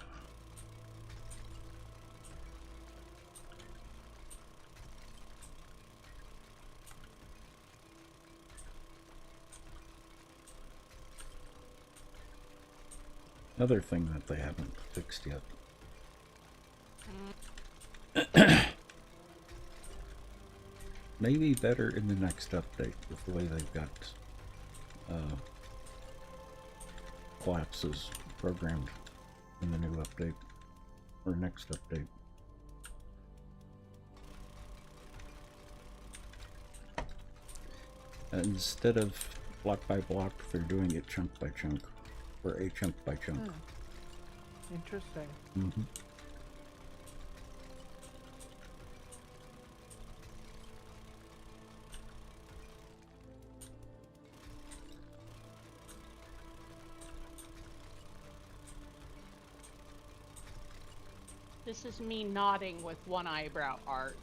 Another thing that they haven't fixed yet. Maybe better in the next update with the way they've got collapses programmed in the new update or next update. Instead of block by block, they're doing it chunk by chunk, or a chunk by chunk. Interesting. Mm-hmm. This is me nodding with one eyebrow arch.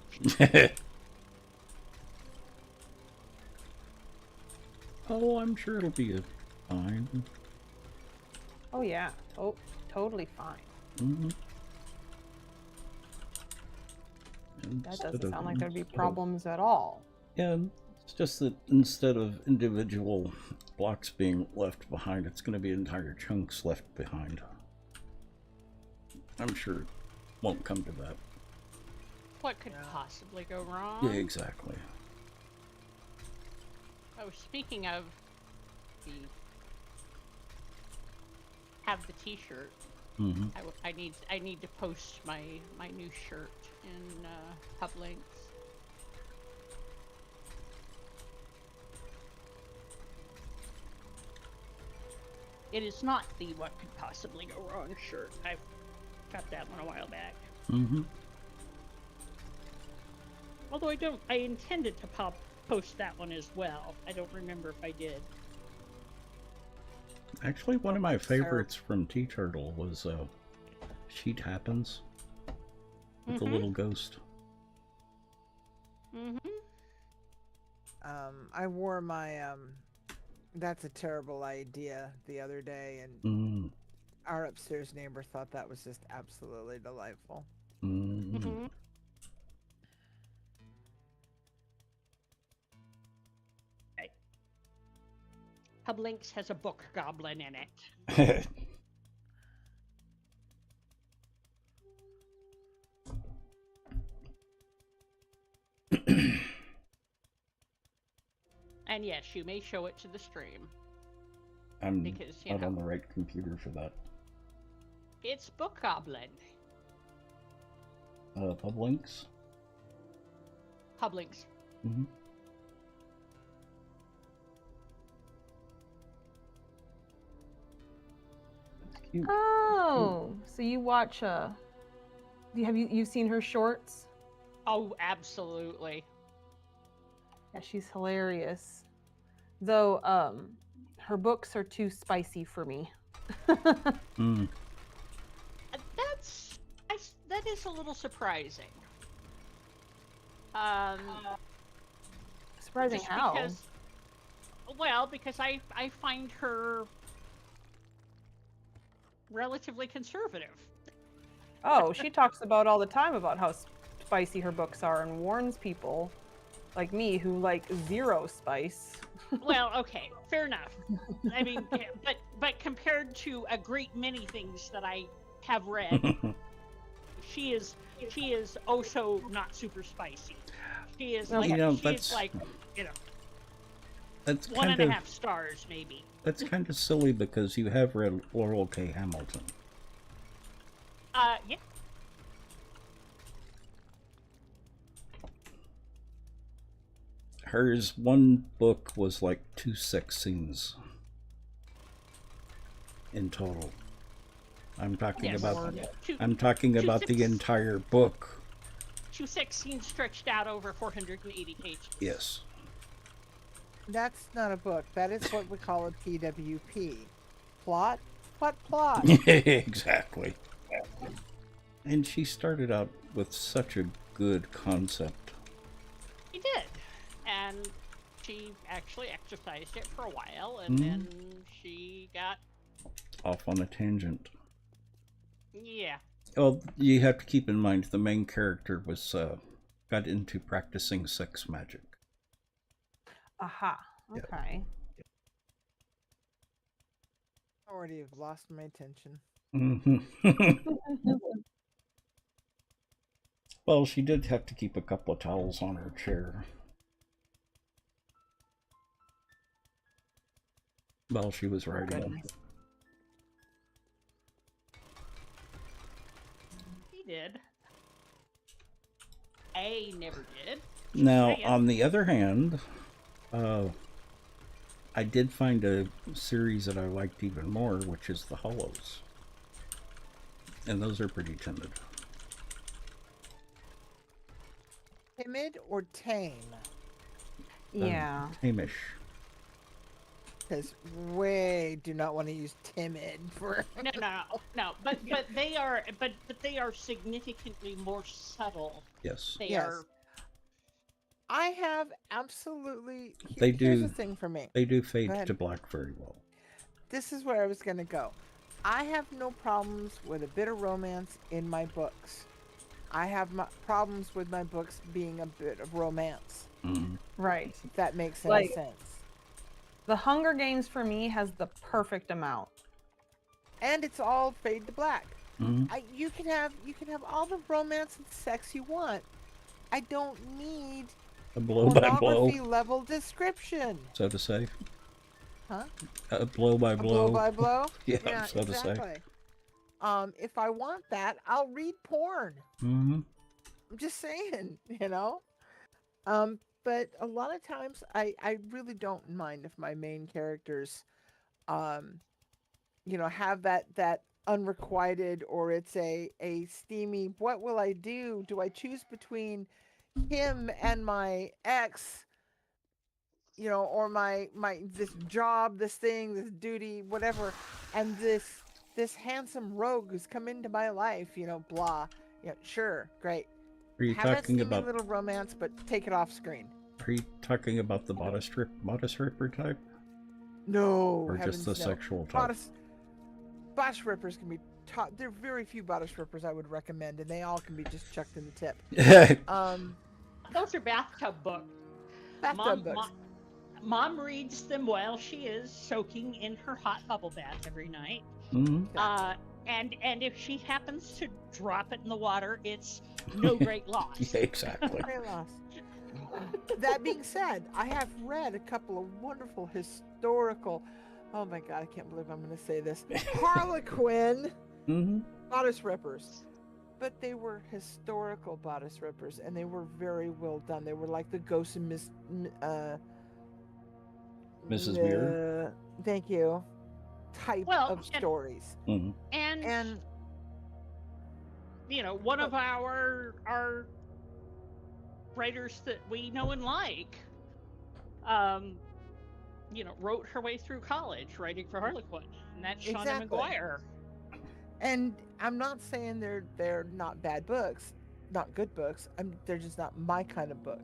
Oh, I'm sure it'll be fine. Oh yeah. Oh, totally fine. Mm-hmm. That doesn't sound like there'd be problems at all. Yeah, it's just that instead of individual blocks being left behind, it's going to be entire chunks left behind. I'm sure it won't come to that. What could possibly go wrong? Yeah, exactly. Oh, speaking of the have the T-shirt. Mm-hmm. I need to post my new shirt in Pub Links. It is not the what could possibly go wrong shirt. I've got that one a while back. Mm-hmm. Although I intended to post that one as well. I don't remember if I did. Actually, one of my favorites from T-Turtle was Sheet Happens with the little ghost. Mm-hmm. I wore my That's a Terrible Idea the other day, and our upstairs neighbor thought that was just absolutely delightful. Mm-hmm. Okay. Pub Links has a book goblin in it. And yes, you may show it to the stream. I'm because, not on the right computer for that. It's Book Goblin. Pub Links? Pub Links. Mm-hmm. That's cute. Oh, so you watch you've seen her shorts? Oh, absolutely. Yeah, she's hilarious. Though her books are too spicy for me. That is a little surprising. Surprising how? Because I find her relatively conservative. Oh, she talks about all the time about how spicy her books are and warns people like me who like zero spice. Well, okay, fair enough. I mean, but compared to a great many things that I have read, she is oh so not super spicy. She is like that's 1.5 stars maybe. That's kind of silly because you have read Laurel K. Hamilton. Yeah. Hers one book was like 2 sex scenes in total. I'm talking about the entire book. issue 16 stretched out over 480 pages. Yes. That's not a book. That is what we call a PWP. Plot? What plot? Exactly. And she started out with such a good concept. She did. And she actually exercised it for a while, and then she got... Off on a tangent. Yeah. Well, you have to keep in mind the main character was got into practicing sex magic. Aha. Yeah. Okay. Already have lost my attention. Well, she did have to keep a couple of towels on her chair. While she was writing. He did. I never did. Now, Saying. on the other hand, I did find a series that I liked even more, which is The Hollows. And those are pretty timid. Timid or tame? Yeah. Tamish. Because we do not want to use timid for. No. But they are significantly more subtle. Yes. They Yes. are. I have absolutely. They Here's do. the thing for me. They do Go fade ahead. to black very well. This is where I was going to go. I have no problems with a bit of romance in my books. I have problems with my books being a bit of romance. Right. If that makes any Like- sense. The Hunger Games for me has the perfect amount. And it's all fade to black. Mhm. You can have all the romance and sex you want. I don't need A blow by pornography blow, level description. so to say. Huh? A blow by A blow. blow by blow? Yeah, so to say. exactly. If I want that, I'll read porn. Mm-hmm. I'm just saying, you know. But a lot of times I really don't mind if my main characters have that unrequited, or it's a steamy, what will I do? Do I choose between him and my ex, or my this job, this thing, this duty, whatever, and this handsome rogue who's come into my life, blah. Yeah, sure, great. Are you Have that talking steamy about? little romance, but take it off screen. Are you talking about the bodice ripper type, No, or just the heavens, no. sexual type? Bodice rippers can be taught. There are very few bodice rippers I would recommend, and they all can be just chucked in the tip. Those are bathtub books. Bathtub books. Mom reads them while she is soaking in her hot bubble bath every night. Mhm. And if she happens to drop it in the water, it's no great loss. Yeah, exactly. Very lost. That being said, I have read a couple of wonderful historical. Oh my God, I can't believe I'm going to say this. Harlequin Mm-hmm. bodice rippers. But they were historical bodice rippers, and they were very well done. They were like the Ghost of Mrs. Muir. Thank you. Type of and- stories. Mm-hmm. And one of our writers that we know and like, wrote her way through college writing for Harlequin, and that's Shauna Exactly. McGuire. And I'm not saying they're not bad books, not good books. They're just not my kind of book.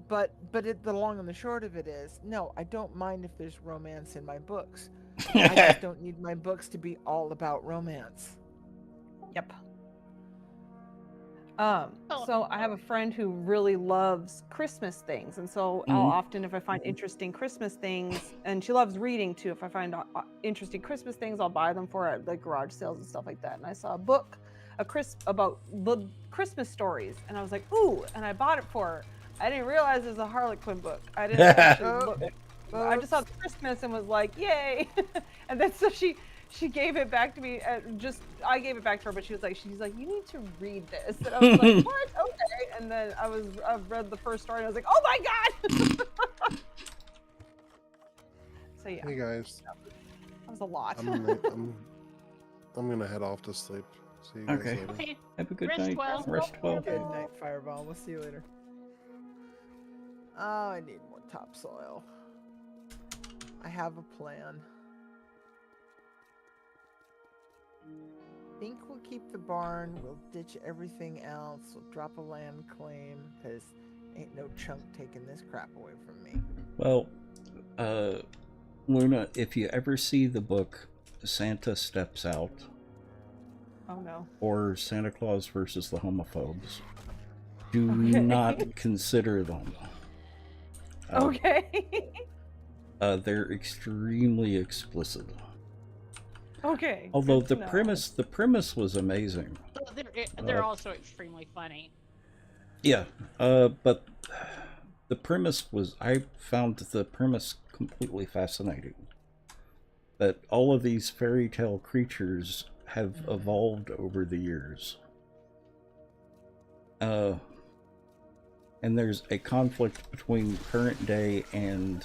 But the long and the short of it is, no, I don't mind if there's romance in my books. I just don't need my books to be all about romance. Yep. So I have a friend who really loves Christmas things, and so I'll often, if I find interesting Christmas things, and she loves reading too, if I find interesting Christmas things, I'll buy them for her at like garage sales and stuff like that. And I saw a book, about the Christmas stories, and I was like, ooh, and I bought it for her. I didn't realize it was a Harlequin book. I didn't actually look. I just saw Christmas and was like, yay! And then so she gave it back to me. I gave it back to her, but she's like, you need to read this. And I was like, what? Okay. And then I read the first story and I was like, oh my God! So yeah. Hey guys, That was a lot. I'm gonna head off to sleep. See you guys Okay. later. Okay. Have a good Rest night. well. Rest well. Good night, Fireball. We'll see you later. Oh, I need more topsoil. I have a plan. Think we'll keep the barn. We'll ditch everything else. We'll drop a land claim because ain't no chunk taking this crap away from me. Well, Luna, if you ever see the book Santa Steps Out Oh no. or Santa Claus versus the Homophobes, do Okay. not consider them. Okay. They're extremely explicit. Okay. Although good the to know. premise was amazing. So they're also extremely funny. Yeah, but the premise was, I found the premise completely fascinating. That all of these fairy tale creatures have evolved over the years. And there's a conflict between current day and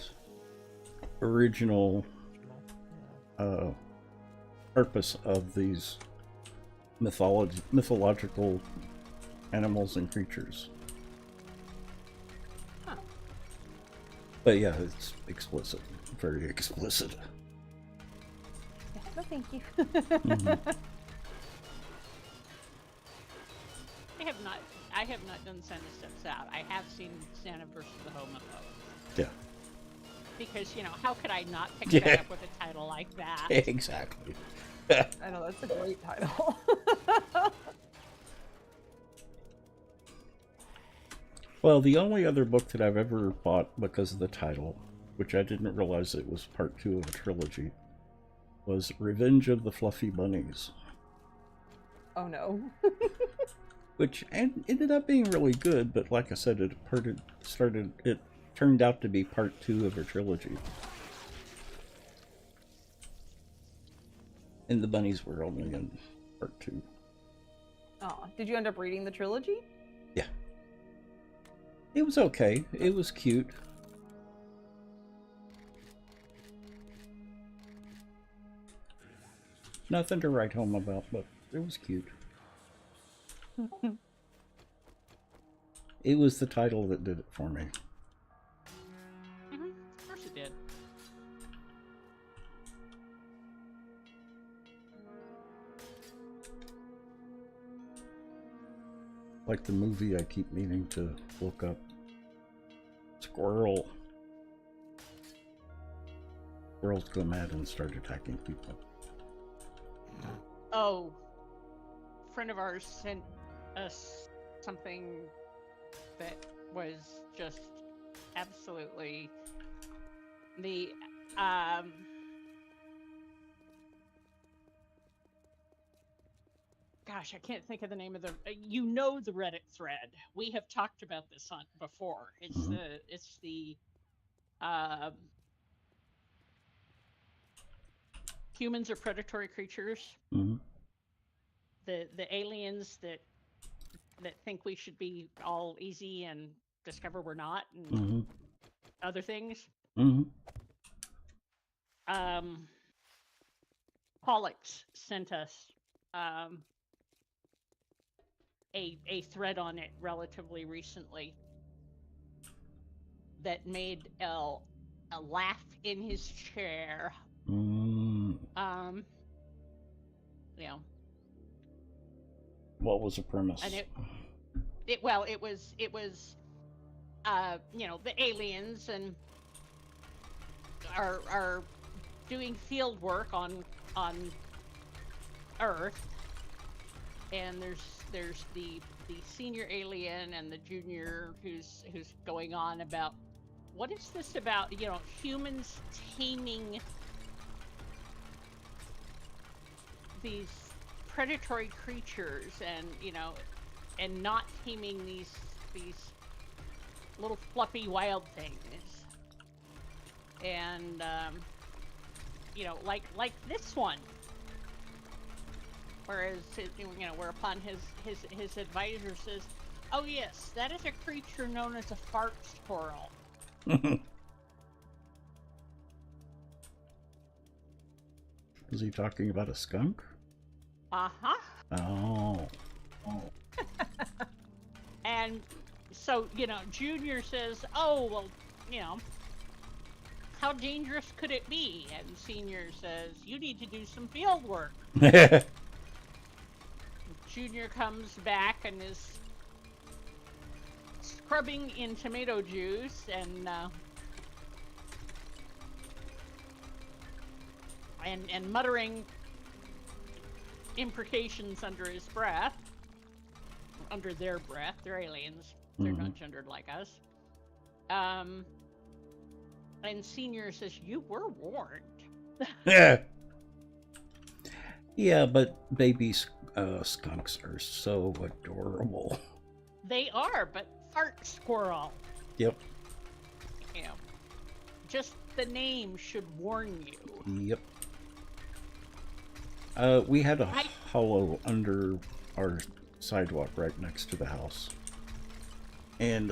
original purpose of these mythological animals and creatures. Huh. But yeah, it's explicit, very explicit. No, thank you. I have not done Santa Steps Out. I have seen Santa versus the Homophobes. Yeah. Because, how could I not pick Yeah. that up with a title like that? Exactly. I know, that's a great title. Well, the only other book that I've ever bought because of the title, which I didn't realize it was part 2 of a trilogy, was Revenge of the Fluffy Bunnies, Oh no. which ended up being really good, but like I said, it turned out to be part 2 of a trilogy. And the bunnies were only in part 2. Oh, did you end up reading the trilogy? Yeah. It was okay. It was cute. Nothing to write home about, but it was cute. It was the title that did it for me. Of course it did. Like the movie I keep meaning to look up. Squirrel. Squirrels go mad and start attacking people. Oh, a friend of ours sent us something that was just absolutely the gosh, I can't think of the name of the the Reddit thread. We have talked about this on before. It's the humans are predatory creatures. Mm-hmm. The aliens that think we should be all easy and discover we're not, and other things. Pollux sent us a thread on it relatively recently that made El laugh in his chair. What was the premise? And it was the aliens and are doing field work on Earth, and there's the senior alien and the junior who's going on about what is this about humans taming these predatory creatures and not taming these little fluffy wild things, and like this one, whereas whereupon his advisor says, oh yes, that is a creature known as a fart squirrel. Was he talking about a skunk? Uh-huh. Oh. And so, Junior says, oh, well, how dangerous could it be? And Senior says, you need to do some field work. Junior comes back and is scrubbing in tomato juice and muttering imprecations under his breath. Under their breath. They're aliens. They're not gendered like us. And Senior says, you were warned. Yeah, but baby skunks are so adorable. They are, but fart squirrel. Yep. Just the name should warn you. Yep. We had a hollow under our sidewalk right next to the house. And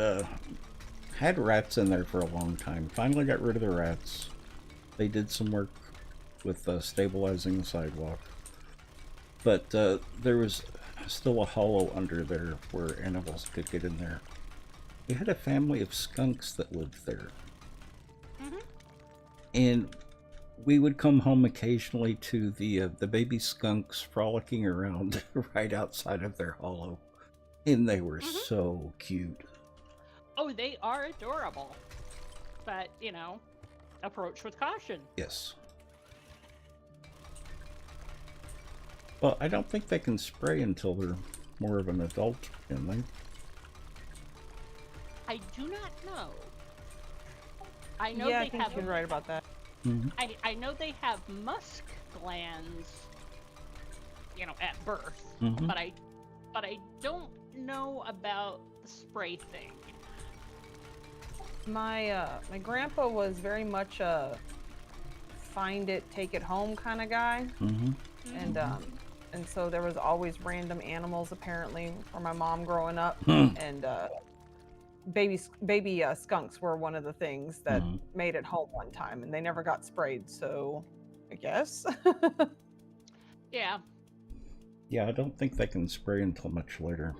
had rats in there for a long time. Finally got rid of the rats. They did some work with stabilizing the sidewalk. But there was still a hollow under there where animals could get in there. We had a family of skunks that lived there. And we would come home occasionally to the baby skunks frolicking around right outside of their hollow. And they were so cute. Oh, they are adorable. But, approach with caution. Yes. Well, I don't think they can spray until they're more of an adult, can they? I do not know. I know Yeah, they I think have. you're right about that. I know they have musk glands, at birth, but I don't know about the spray thing. My grandpa was very much a find it, take it home kind of guy, and so there was always random animals apparently for my mom growing up, and baby skunks were one of the things that made it home one time, and they never got sprayed, so I guess. Yeah. Yeah, I don't think they can spray until much later.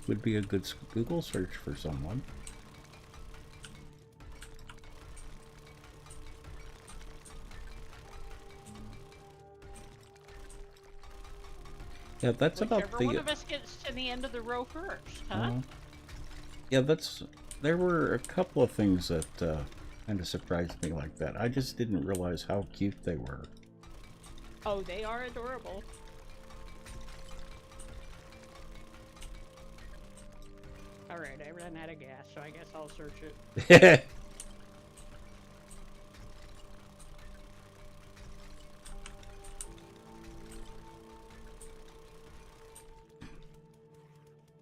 Would be a good Google search for someone. Yeah, that's Whichever about the... one of us gets to the end of the row first, huh? Yeah, there were a couple of things that kind of surprised me like that. I just didn't realize how cute they were. Oh, they are adorable. Alright, I ran out of gas, so I guess I'll search it.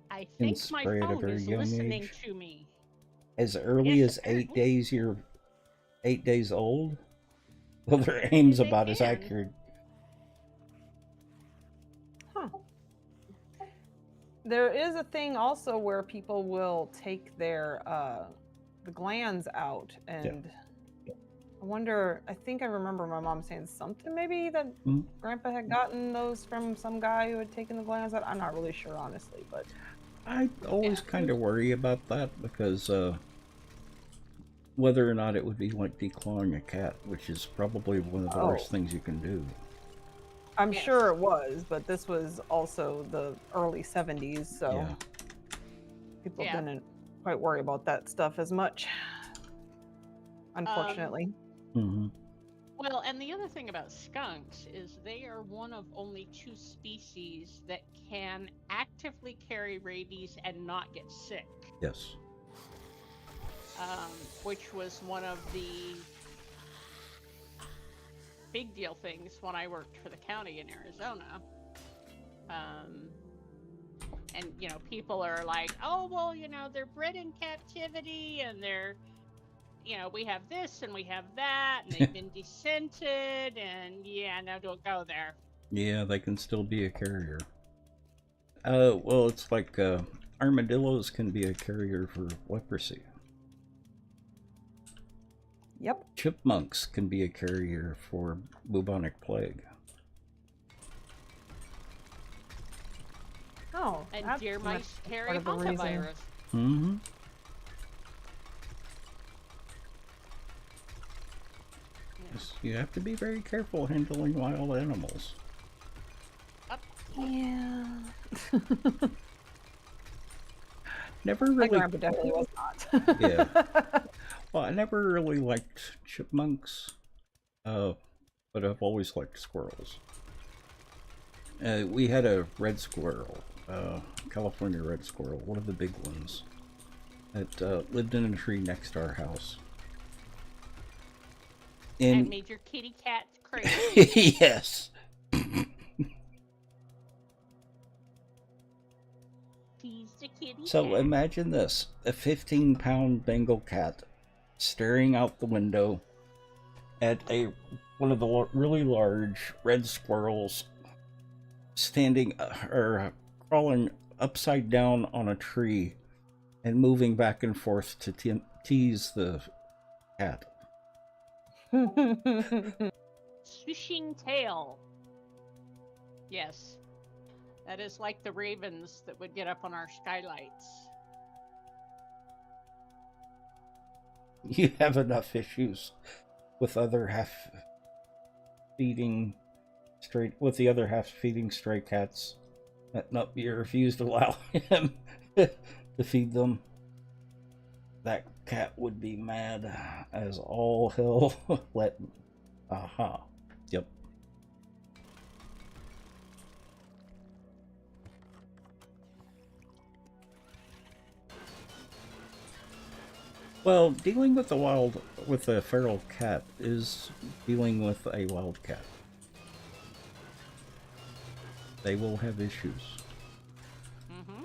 I think my sprayed at a phone very is young listening age. to me. As early Yes, as 8 apparently. days, you're 8 days old? Well, their aim's They about as can. accurate. There is a thing also where people will take their the glands out, and I wonder, I think I remember my mom saying something maybe that Grandpa had gotten those from some guy who had taken the glands out. I'm not really sure, honestly, but I always kind of worry about that because whether or not it would be like declawing a cat, which is probably one of the worst things you can do. I'm sure it was, but this was also the early 70s, so people didn't quite worry about that stuff as much, unfortunately. Well, and the other thing about skunks is they are one of only 2 species that can actively carry rabies and not get sick. Yes. Which was one of the big deal things when I worked for the county in Arizona. And, people are like, oh, well, they're bred in captivity and they're, we have this and we have that and they've been descented and no, don't go there. Yeah, they can still be a carrier. Well, it's like armadillos can be a carrier for leprosy. Yep. Chipmunks can be a carrier for bubonic plague. Oh, And that's deer part mice carry of the reason. hantavirus. Mm-hmm. Yes, you have to be very careful handling wild animals. Yeah. Never My really. grandpa definitely was not. Yeah. Well, I never really liked chipmunks, but I've always liked squirrels. We had a red squirrel, California red squirrel, one of the big ones, that lived in a tree next to our house. And made your kitty cats crazy. Yes. Tease the kitty So cat. imagine this, a 15-pound Bengal cat staring out the window at one of the really large red squirrels standing or crawling upside down on a tree and moving back and forth to tease the cat. Swishing tail. Yes. That is like the ravens that would get up on our skylights. You have enough issues with the other half feeding stray cats that you refuse to allow him to feed them. That cat would be mad as all hell. Aha. Yep. Well, dealing with a feral cat is dealing with a wild cat. They will have issues. Mm-hmm.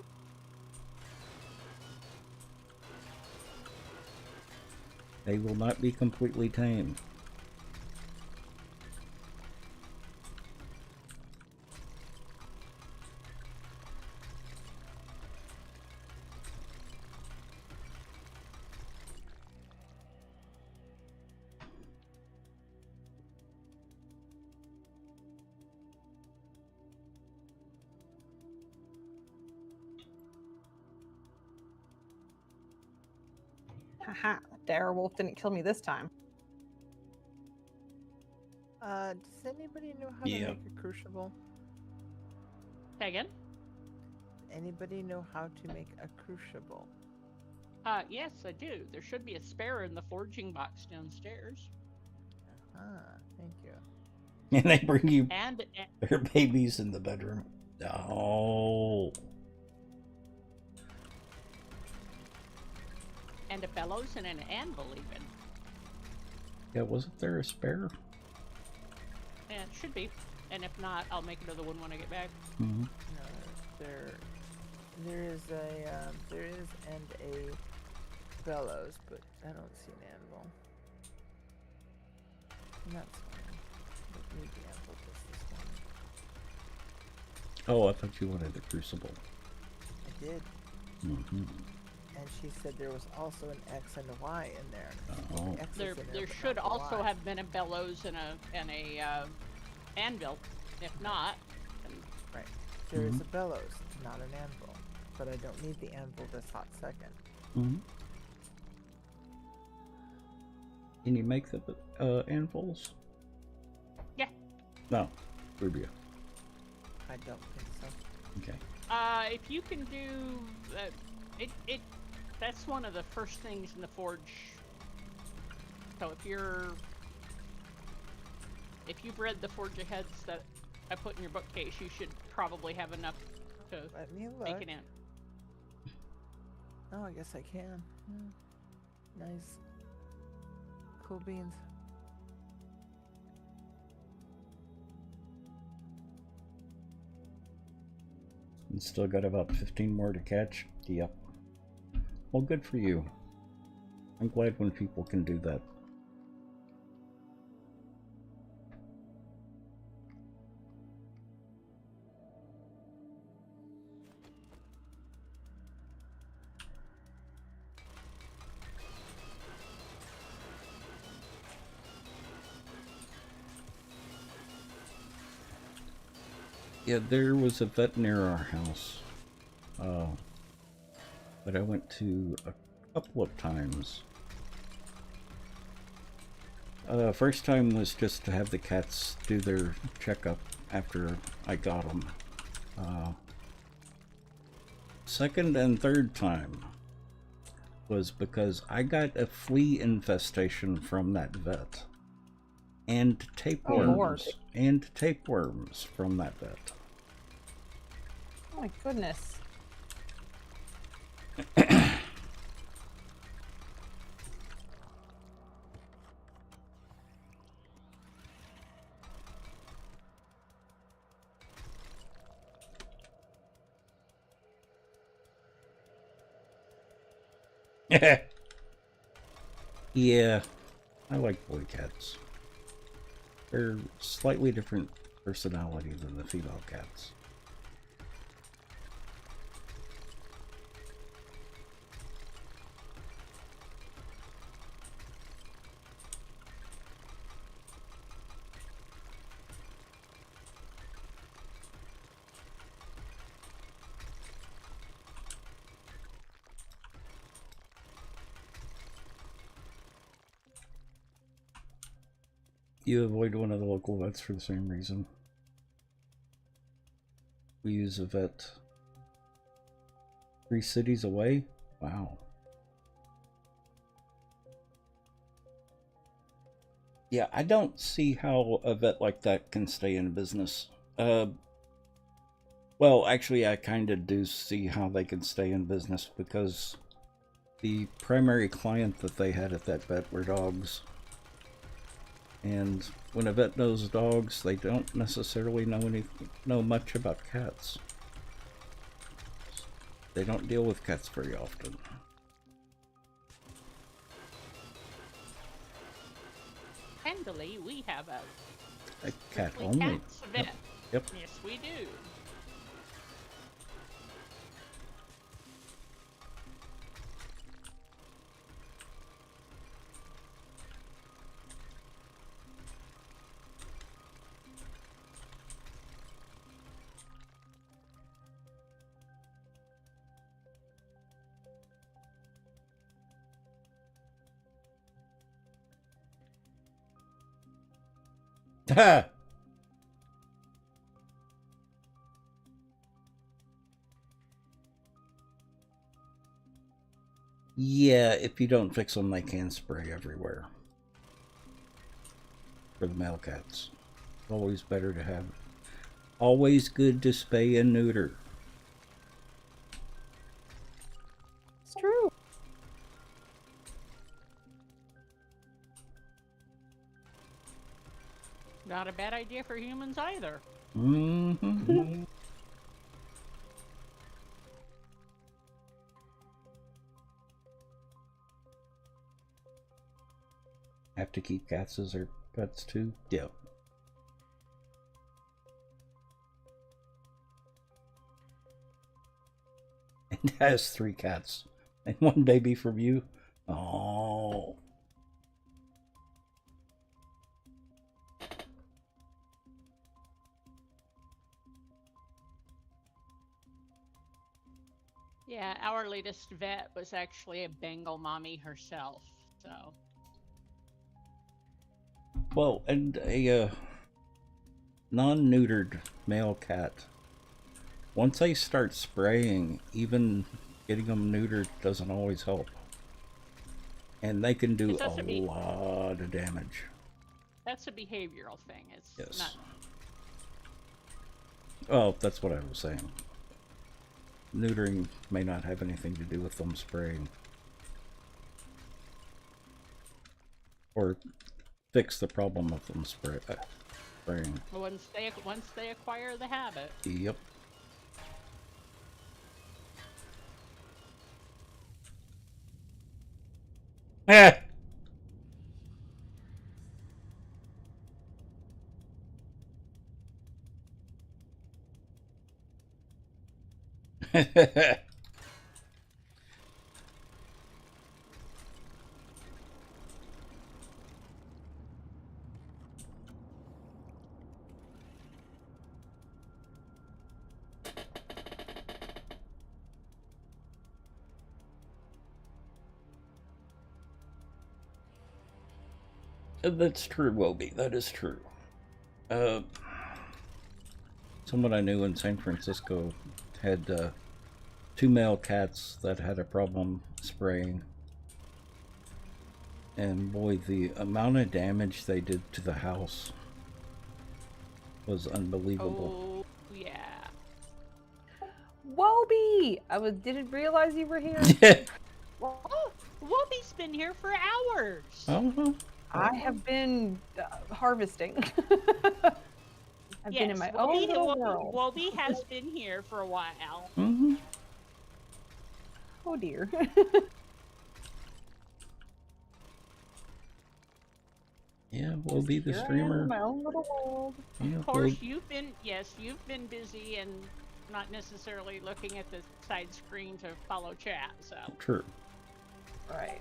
They will not be completely tame. Haha, Direwolf didn't kill me this time. Does anybody know how Yeah. to make a crucible? Say again? Anybody know how to make a crucible? Yes, I do. There should be a spare in the forging box downstairs. Thank you. And they bring you And their babies in the bedroom. Oh. a bellows and an anvil even. Yeah, wasn't there a spare? Yeah, it should be. And if not, I'll make another one when I get back. Mm-hmm. There is a bellows, but I don't see an anvil. And that's fine. Don't need the anvil just this one. Oh, I thought you wanted the crucible. I did. Mm-hmm. And she said there was also an X and a Y in there. Oh. The X is There in there but should not the also Y. have been a bellows and a anvil. If not, then Right. There is a bellows, not an anvil. But I don't need the anvil this hot second. Mm-hmm. Can you make the anvils? yeah. No. Rubia. I don't think so. Okay. If you can do that's one of the first things in the forge. So if you've read the forge aheads that I put in your bookcase, you should probably have enough to Let me look. make it in. Oh, I guess I can. Nice. Cool beans. And still got about 15 more to catch? Yep. Well, good for you. I'm glad when people can do that. Yeah, there was a vet near our house but I went to a couple of times. First time was just to have the cats do their checkup after I got them. Second and third time was because I got a flea infestation from that vet. And Lord. tapeworms from that vet. Oh my goodness. Yeah, I like boy cats. They're slightly different personality than the female cats. You avoid one of the local vets for the same reason. We use a vet 3 cities away? Wow. Yeah, I don't see how a vet like that can stay in business. Well, actually, I kind of do see how they can stay in business because the primary client that they had at that vet were dogs. And when a vet knows dogs, they don't necessarily know much about cats. They don't deal with cats very often. Handily, we have a cat strictly only. cats vet. Yep. Yes, we do. Ha! Yeah, if you don't fix them, they can spray everywhere. For the male cats. Always better to have. Always good to spay and neuter. It's true. Not a bad idea for humans either. Mm-hmm. Have to keep cats as their pets too? Yep. And has 3 cats. And 1 baby from you? Oh. Yeah, our latest vet was actually a Bengal mommy herself, so. Well, and a non-neutered male cat, once they start spraying, even getting them neutered doesn't always help. And they can do a lot of damage. That's a behavioral thing. It's Yes. not. Oh, that's what I was saying. Neutering may not have anything to do with them spraying. Or fix the problem of them spraying. Once they acquire the habit. Yep. Ah! That's true, Wobie. That is true. Someone I knew in San Francisco had 2 male cats that had a problem spraying. And boy, the amount of damage they did to the house was unbelievable. Oh, yeah. Wobie! Didn't realize you were here. Well, Whoopi's been here for hours. Uh-huh. I have been harvesting. I've been in my own little world. Whoopi has been here for a while. Mm-hmm. Oh dear. Yeah, Wobie the Here I am streamer. in my own little world. Yeah, Of course, Wob- you've been busy and not necessarily looking at the side screen to follow chat. So True. Right.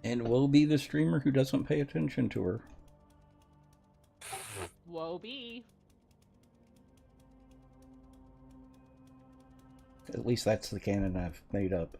And Wobie the streamer who doesn't pay attention to her. Whoopi. At least that's the canon I've made up.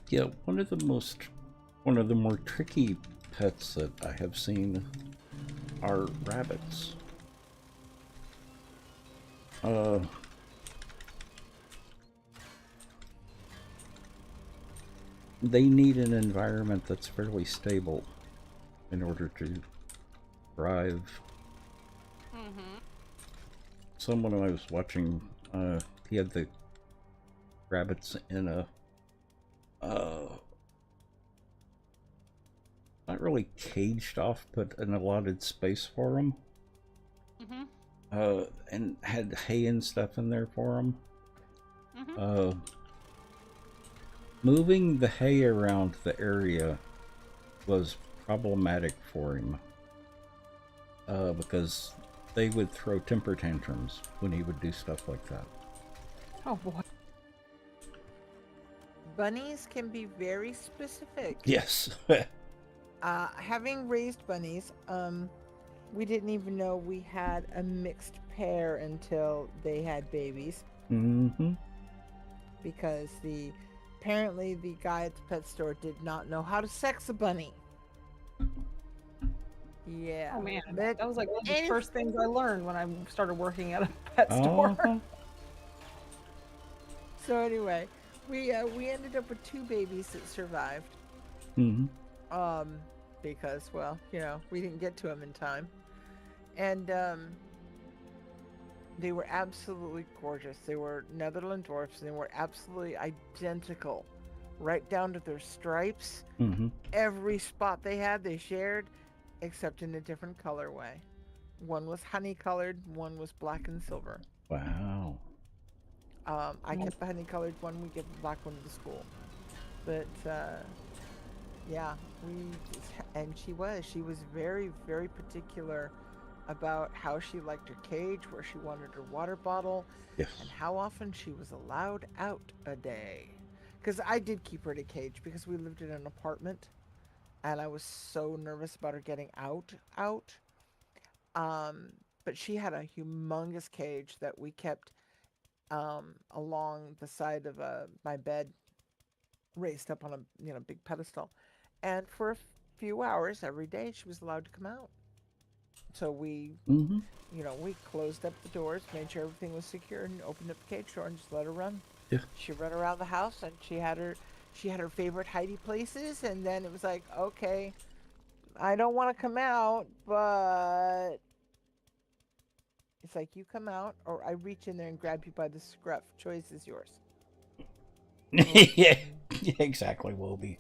Yeah, one of the more tricky pets that I have seen are rabbits. They need an environment that's fairly stable in order to thrive. Mm-hmm. Someone I was watching, he had the rabbits in a not really caged off, but an allotted space for them. Mm-hmm. And had hay and stuff in there for them. Mm-hmm. Moving the hay around the area was problematic for him. Because they would throw temper tantrums when he would do stuff like that. Oh boy. Bunnies can be very specific. Yes. Having raised bunnies, we didn't even know we had a mixed pair until they had babies. Mm-hmm. Because apparently the guy at the pet store did not know how to sex a bunny. Yeah. Oh man, But that was like one of the first things I learned when I started working at a pet store. So anyway, we ended up with 2 babies that survived. Mm-hmm. Because, well, we didn't get to them in time. And they were absolutely gorgeous. They were Netherland dwarfs, and they were absolutely identical, right down to their stripes. Mm-hmm. Every spot they had, they shared, except in a different colorway. One was honey colored, one was black and silver. Wow. I kept the honey colored one, we gave the black one to the school. But yeah, she was very, very particular about how she liked her cage, where she wanted her water bottle, Yes. and how often she was allowed out a day. Because I did keep her in a cage because we lived in an apartment, and I was so nervous about her getting out. But she had a humongous cage that we kept along the side of my bed, raised up on a big pedestal, and for a few hours every day she was allowed to come out. So we Mm-hmm. we closed up the doors, made sure everything was secure, and opened up the cage door and just let her run. Yeah. She ran around the house, and she had her favorite hidey places, and then it was like, okay, I don't want to come out, but it's like, you come out, or I reach in there and grab you by the scruff. Choice is yours. Yeah, exactly, Wilby.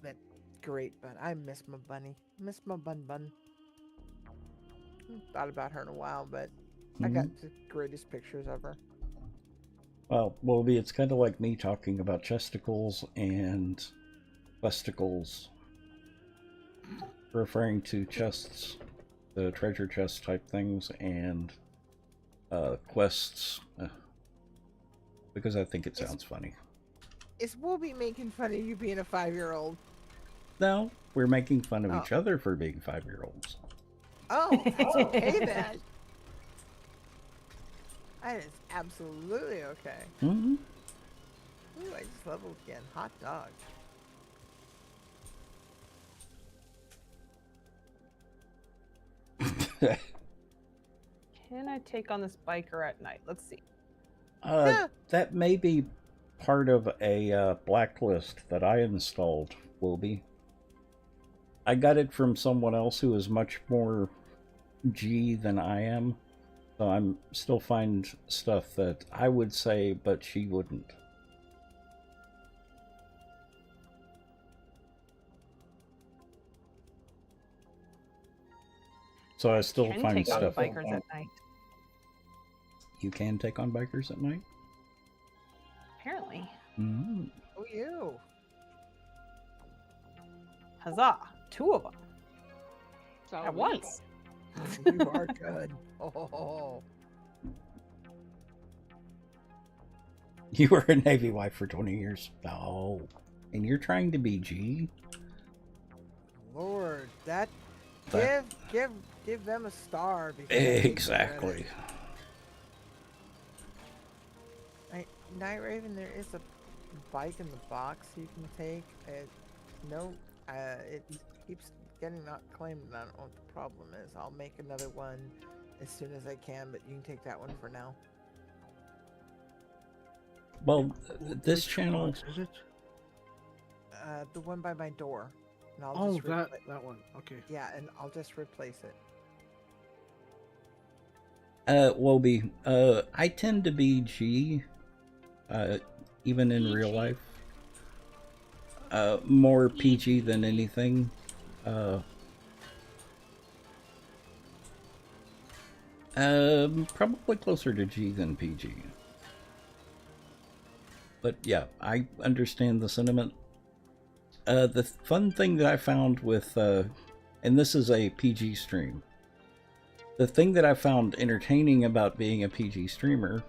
But great, but I miss my bunny. Miss my bun. Thought about her in a while, but I got the greatest pictures of her. Well, Wilby, it's kind of like me talking about chesticles and questicles, referring to chests, the treasure chest type things, and quests, because I think it sounds funny. Is Wolby making fun of you being a 5-year-old? No, we're making fun of each other for being 5-year-olds. Oh, that's okay then. That is absolutely okay. Mm-hmm. Ooh, I just leveled again. Hot dog. Can I take on this biker at night? Let's see. That may be part of a blacklist that I installed, Wilby. I got it from someone else who is much more G than I am, so I'm still find stuff that I would say, but she wouldn't. So I still Can find take on stuff. bikers at night. You can take on bikers at night? Apparently. Mm-hmm. Oh, you. Huzzah! 2 of them So at once. You are good. Oh. You were a Navy wife for 20 years. Oh. And you're trying to be G? Lord, that That- give them a star. Because they take Exactly. credit. Night Raven, there is a bike in the box you can take. It keeps getting not claimed, and I don't know what the problem is. I'll make another one as soon as I can, but you can take that one for now. Well, this Which channel... box is it? The one by my door. And I'll Oh, just that one. Okay. Yeah, and I'll just replace it. Wolby, I tend to be G, even in real life. More PG than anything. Probably closer to G than PG. But yeah, I understand the sentiment. The fun thing that I found with, and this is a PG stream, the thing that I found entertaining about being a PG streamer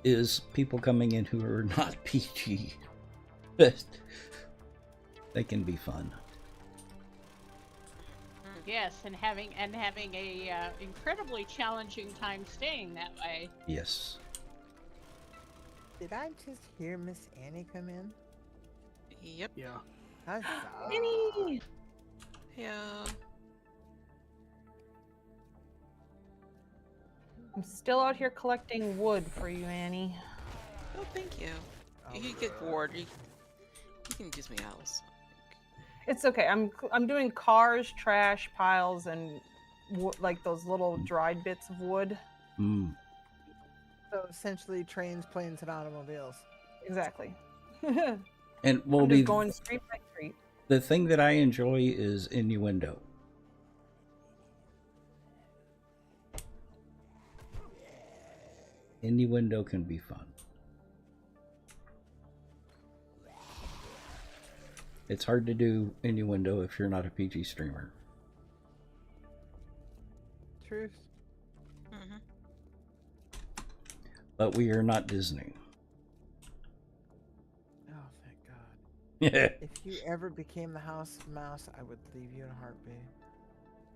is people coming in who are not PG. They can be fun. Yes, and having a incredibly challenging time staying that way. Yes. Did I just hear Miss Annie come in? Yep. Yeah. Huzzah. Annie! Yeah. I'm still out here collecting wood for you, Annie. Oh, thank you. You get bored. You can use my house. It's okay. I'm doing cars, trash piles, and like those little dried bits of wood. Mm. So essentially, trains, planes, and automobiles. Exactly. And I'm will just be going street by street. the thing that I enjoy is innuendo. Innuendo can be fun. It's hard to do innuendo if you're not a PG streamer. truth. Mm-hmm. But we are not Disney. Oh, thank God. Yeah. If you ever became the House Mouse, I would leave you in a heartbeat.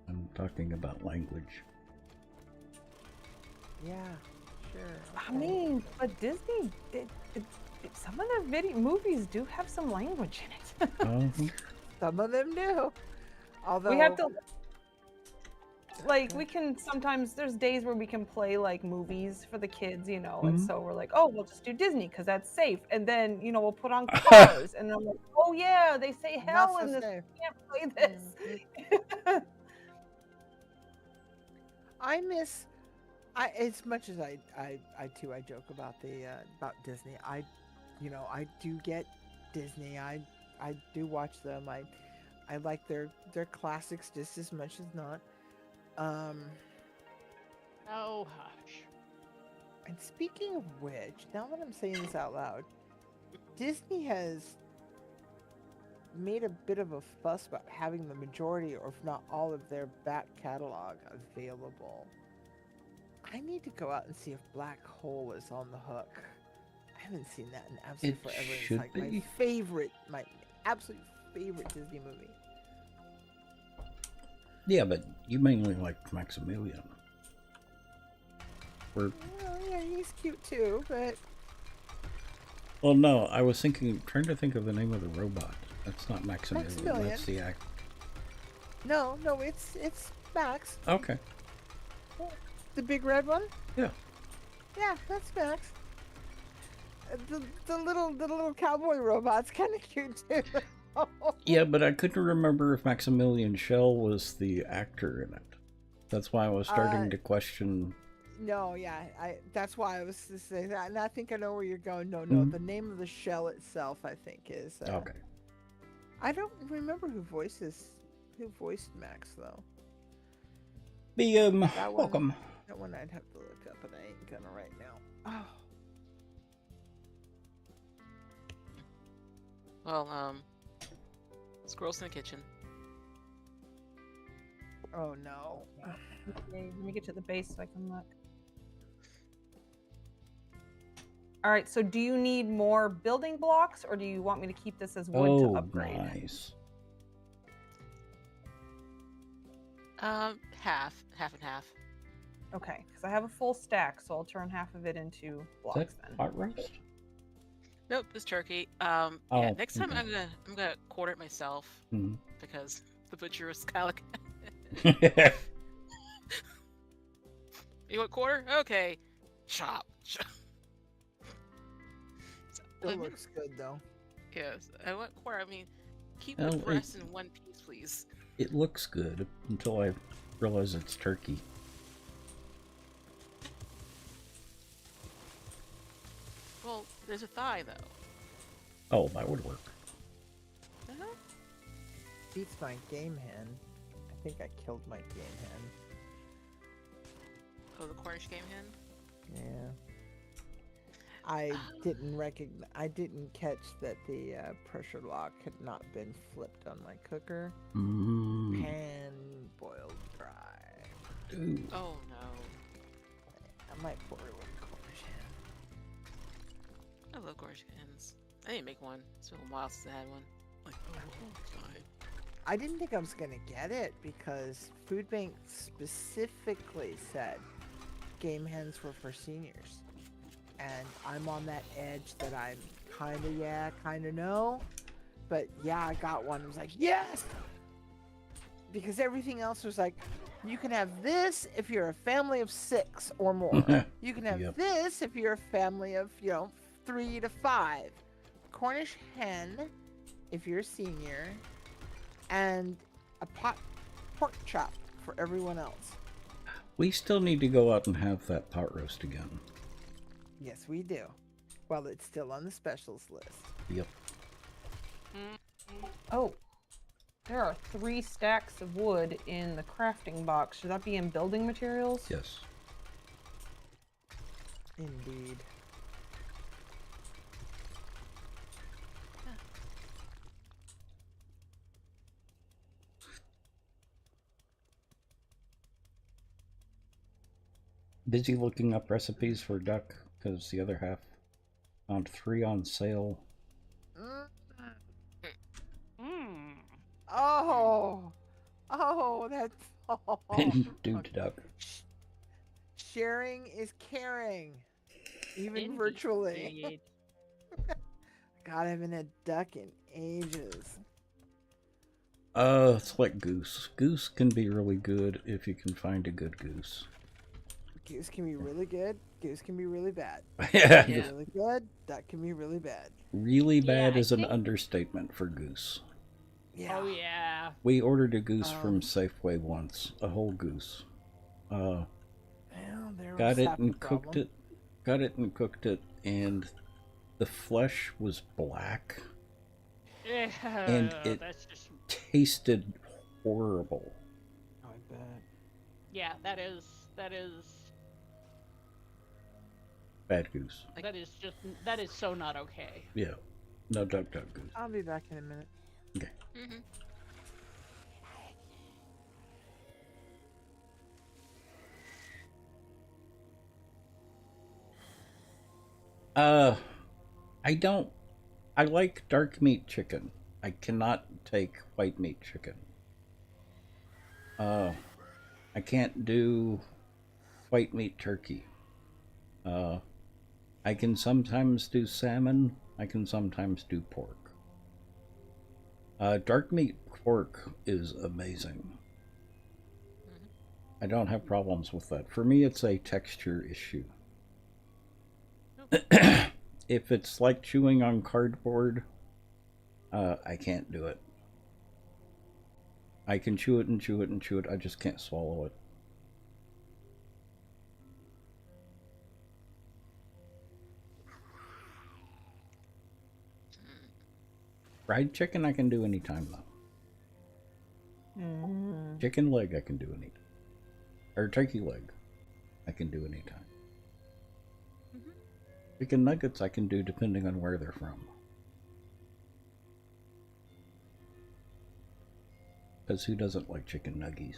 I'm talking about language. Yeah, sure. I okay. mean, but Disney, some of their movies do have some language in it. Uh-huh. Some of them do. Although We have to, like, we can sometimes, there's days where we can play, like, movies for the kids, you know, and Mhm. so we're like, oh, we'll just do Disney because that's safe. And then, you know, we'll put on Cars, and I'm like, oh, yeah, they say hell Not so in this. safe. We can't play this. I miss. As much as I joke about about Disney. I do get Disney. I do watch them. I like their classics just as much as not. Oh, hush. And speaking of which, now that I'm saying this out loud, Disney has made a bit of a fuss about having the majority, or if not all, of their back catalog available. I need to go out and see if Black Hole is on the hook. I haven't seen that in absolutely It forever. It's should like be. my absolute favorite Disney movie. Yeah, but you mainly like Maximilian. We're... Well, yeah, he's cute too, but Well, no, I was trying to think of the name of the robot. That's not Maximilian. Maximilian. That's the act. no, it's Max, Okay. the big red one. Yeah. Yeah, that's Max. The little cowboy robot's kind of cute too. Yeah, but I couldn't remember if Maximilian Schell was the actor in it. That's why I was starting to question. No, yeah, that's why I was to say that, and I think I know where you're going. No, Mhm. the name of the shell itself, I think, is. Okay. I don't remember who voiced Max though. That one- Welcome. That one I'd have to look up, and I ain't gonna right now. Oh, Well, squirrels in the kitchen. oh no. Okay, let me get to the base so I can look. All right, so do you need more building blocks, or do you want me to keep this as wood to upgrade? Nice. Half and half. Okay, because I have a full stack, so I'll turn half of it into Is blocks that then. pot roast? Nope, it's turkey. Oh, Yeah, next time okay. I'm gonna quarter it myself Mhm. because the butcher was kind of You want quarter? Okay. Chop. So, It looks good though. yes, I want quarter. I mean, keep Well, the breast in one piece, please. It looks good until I realize it's turkey. Well, there's a thigh though. Oh, that would work. Uh-huh. Beats my game hen. I think I killed my game hen. Oh, the Cornish game hen. Yeah. I didn't catch that the pressure lock had not been flipped on my cooker. Mm. Pan boiled dry. Ooh. Oh no. I might pour it with Cornish hen. I love Cornish hens. I didn't make one. It's been a while since I had one. Like, oh, fine. I didn't think I was gonna get it because Food Bank specifically said game hens were for seniors. And I'm on that edge that I'm kinda no. But yeah, I got one. I was like, yes! Because everything else was like, you can have this if you're a family of 6 or more. You can have Yep. this if you're a family of, 3 to 5. Cornish hen if you're a senior. And a pork chop for everyone else. We still need to go out and have that pot roast again. Yes, we do. Well, it's still on the specials list. Yep. Oh, there are 3 stacks of wood in the crafting box. Should that be in building materials? Yes. Indeed. Busy looking up recipes for duck, because the other half found 3 on sale. Mm. Oh, that's And dude duck. Sharing is caring, even virtually. Indeed. God, I haven't had duck in ages. It's like goose. Goose can be really good if you can find a good goose. Goose can be really good. Goose can be really bad. Yeah. Yeah. Really good. Duck can be really bad. Really bad I is an think- understatement for goose. Yeah. Oh yeah. We ordered a goose from Safeway once, a whole goose. Well, there Got was it half the and cooked problem. it. Got it and cooked it, and the flesh was black. And it that's just tasted horrible. Oh, I bet. yeah. That is Bad goose. that is so not okay. Yeah. No duck goose. I'll be back in a minute. Okay. Mm-hmm. I like dark meat chicken. I cannot take white meat chicken. I can't do white meat turkey. I can sometimes do salmon. I can sometimes do pork. Dark meat pork is amazing. I don't have problems with that. For me, it's a texture issue. If it's like chewing on cardboard, I can't do it. I can chew it and chew it and chew it. I just can't swallow it. Fried chicken I can do anytime though. Chicken leg I can do anytime. Or turkey leg I can do anytime. Chicken nuggets I can do depending on where they're from. Because who doesn't like chicken nuggies?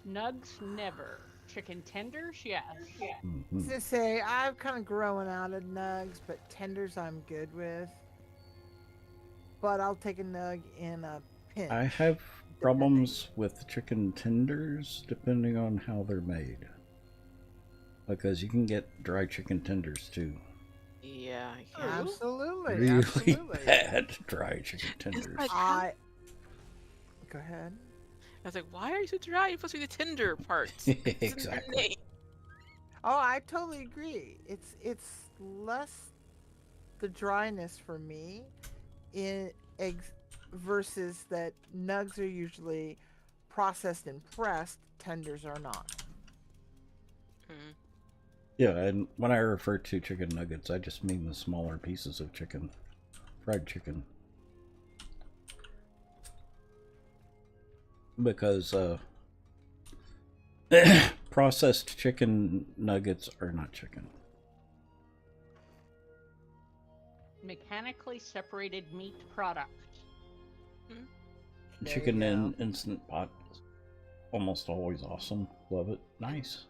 Nugs never. Chicken tenders, yes. Mhm. To say, I'm kind of growing out of nugs, but tenders I'm good with. But I'll take a nug in a pinch. I have problems with chicken tenders depending on how they're made. Because you can get dry chicken tenders too. Yeah, I can. Absolutely. Really absolutely. bad dry chicken tenders. like- Go ahead. I was like, why are you so dry? You're supposed to be the tender parts. It's in the Exactly. name. Oh, I totally agree. It's less the dryness for me in eggs versus that nugs are usually processed and pressed, tenders are not. Mhm. Yeah, and when I refer to chicken nuggets, I just mean the smaller pieces of chicken. Fried chicken. Because, processed chicken nuggets are not chicken. Mechanically separated meat product. There Chicken you in go. Instant Pot is almost always awesome. Love it. Nice.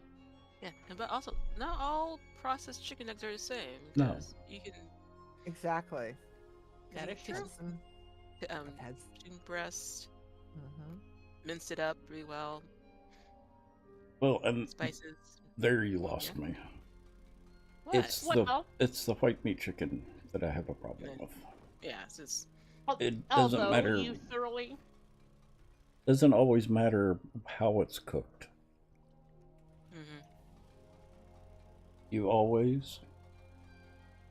Yeah, but also, not all processed chicken nuggets are the same. No. because you can Exactly. That is true. Has, chicken breast, mhm. minced it up really well, Well, and spices. there you lost me. What? It's the white meat chicken that I have a problem Yeah. with. Yeah, it's just It doesn't Although matter. you thoroughly Doesn't always matter how it's cooked. mhm. You always.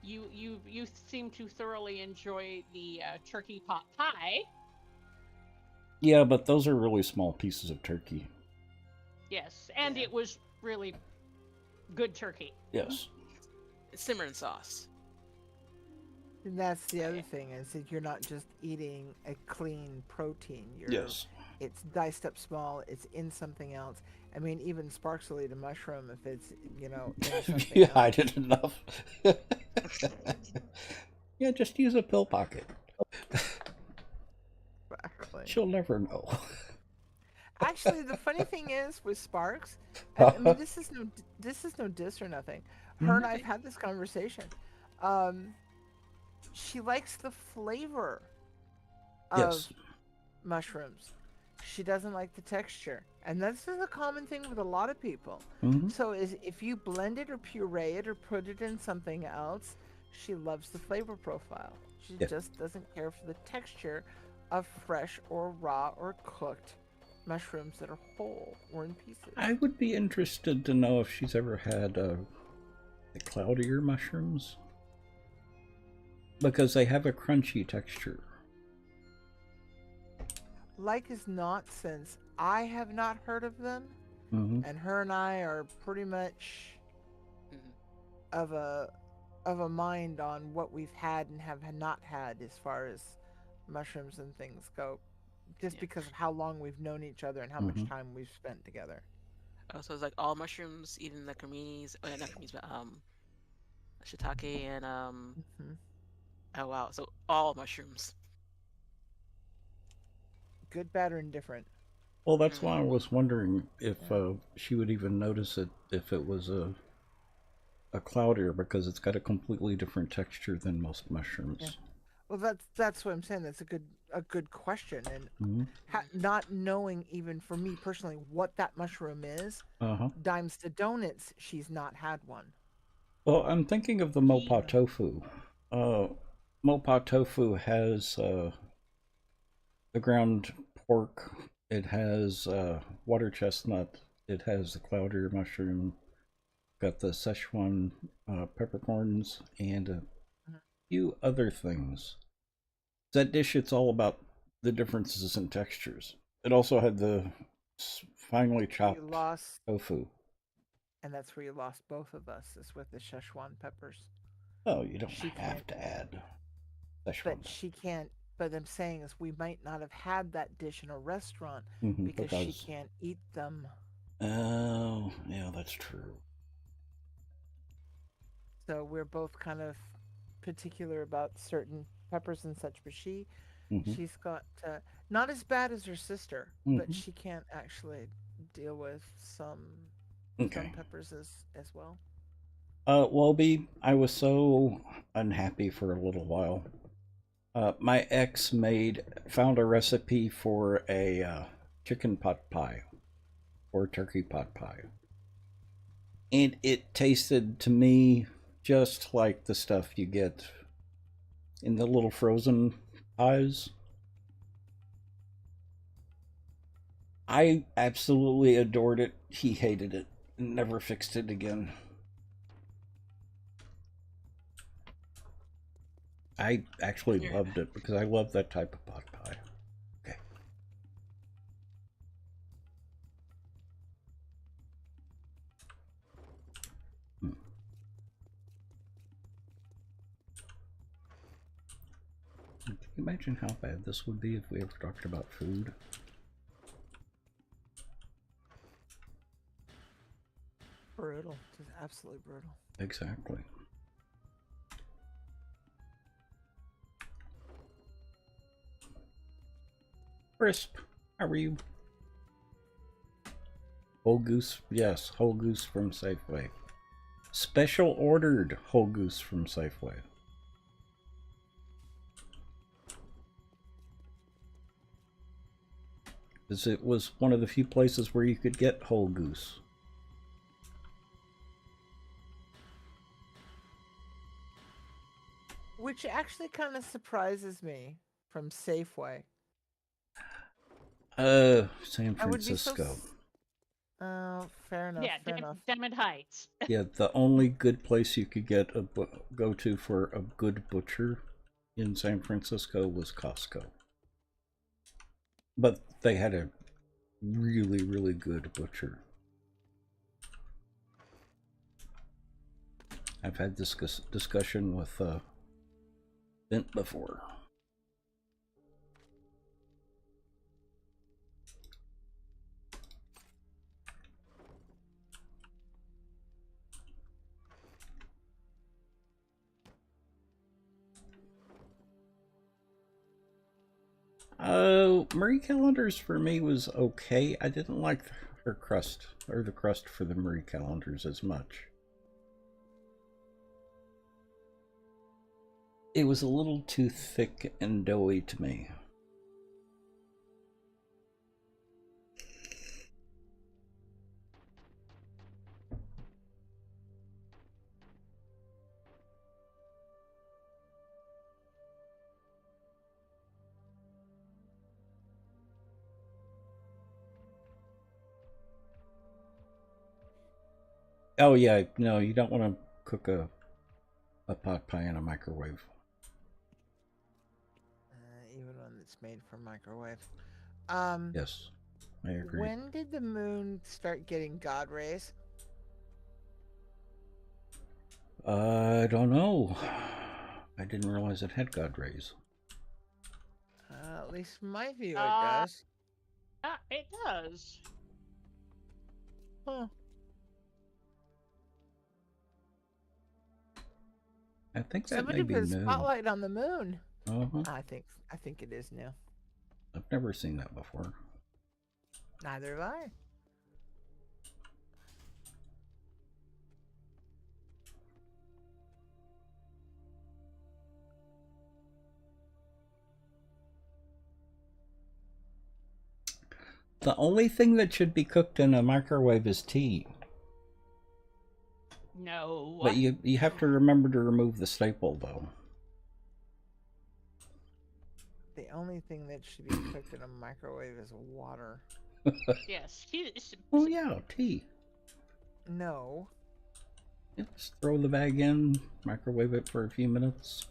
you seem to thoroughly enjoy the turkey pot pie. Yeah, but those are really small pieces of turkey. Yes, and Yeah. it was really good turkey. Yes. It's simmering sauce. And that's the other thing is that you're not just eating a clean protein. You're, Yes. It's diced up small. It's in something else. I mean, even Sparks will eat a mushroom if it's, in something You else. hide it enough. Yeah, just use a pill pocket. Exactly. She'll never know. Actually, the funny thing is with Sparks, I mean, this is no diss or nothing. Her and I've Okay. had this conversation. She likes the flavor of Yes. mushrooms. She doesn't like the texture, and this is a common thing with a lot of people. Hmm. So, if you blend it or puree it or put it in something else, she loves the flavor profile. She Yeah. just doesn't care for the texture of fresh or raw or cooked mushrooms that are whole or in pieces. I would be interested to know if she's ever had the cloudier mushrooms, because they have a crunchy texture. Like as not, since I have not heard of them, Hmm. and her and I are pretty much Mhm. of a mind on what we've had and have not had as far as mushrooms and things go, just Yeah. because of how long we've known each other and how much Hmm. time we've spent together. Oh, so it's like all mushrooms, even the creminis. Oh, yeah, not creminis, but shiitake and Hmm. Oh wow, so all mushrooms. Good, bad, or indifferent. Well, that's Mm. why I was wondering if Yeah. she would even notice it if it was a cloudier, because it's got a completely different texture than most mushrooms. Well, that's what I'm saying. That's a good question, and Hmm. not knowing even for me personally what that mushroom is, Uh-huh. dimes to donuts, she's not had one. Well, I'm thinking of the Ye- mopa tofu. Uh, mopa tofu has the ground pork. It has water chestnut. It has the cloudier mushroom. Got the Szechuan peppercorns and a Mhm. few other things. That dish, it's all about the differences in textures. It also had the finely You chopped lost, tofu. and that's where you lost both of us, is with the Szechuan peppers. Oh, you don't She have can't, to add but Szechuan. she can't. But I'm saying is we might not have had that dish in a restaurant because she Because, can't eat them. oh, yeah, that's true. So we're both kind of particular about certain peppers and such. But Hmm. she's got not as bad as her sister, but Hmm. she can't actually deal with some Okay. peppers as well. Wolby, I was so unhappy for a little while. My ex found a recipe for a chicken pot pie or turkey pot pie, and it tasted to me just like the stuff you get in the little frozen pies. I absolutely adored it. He hated it and never fixed it again. I actually Yeah. loved it because I love that type of pot pie. Okay. Hmm. Can you imagine how bad this would be if we ever talked about food? Brutal, just absolutely brutal. Exactly. Crisp, how are you? Whole goose, yes, whole goose from Safeway. Special ordered whole goose from Safeway. Because it was one of the few places where you could get whole goose. Which actually kind of surprises me from Safeway. San I would be so. Francisco. Fair enough. Yeah, Fair enough. Diamond Heights. Yeah, the only good place you could get go to for a good butcher in San Francisco was Costco. But they had a really, really good butcher. I've had this discussion with Bent before. Marie calendars for me was okay. I didn't like her crust, or the crust for the Marie calendars as much. It was a little too thick and doughy to me. Oh yeah, no, you don't want to cook a pot pie in a microwave. Even one that's made for microwave. Yes, I agree. When did the moon start getting God rays? I don't know. I didn't realize it had God rays. At least in my view, it does. It does. Huh. I think that Somebody may be put a new. spotlight on the moon. Uh-huh. I think it is new. I've never seen that before. Neither have I. The only thing that should be cooked in a microwave is tea. No. But you have to remember to remove the staple, though. The only thing that should be cooked in a microwave is water. Yes. Oh yeah, tea. No. Yeah, just throw the bag in, microwave it for a few minutes.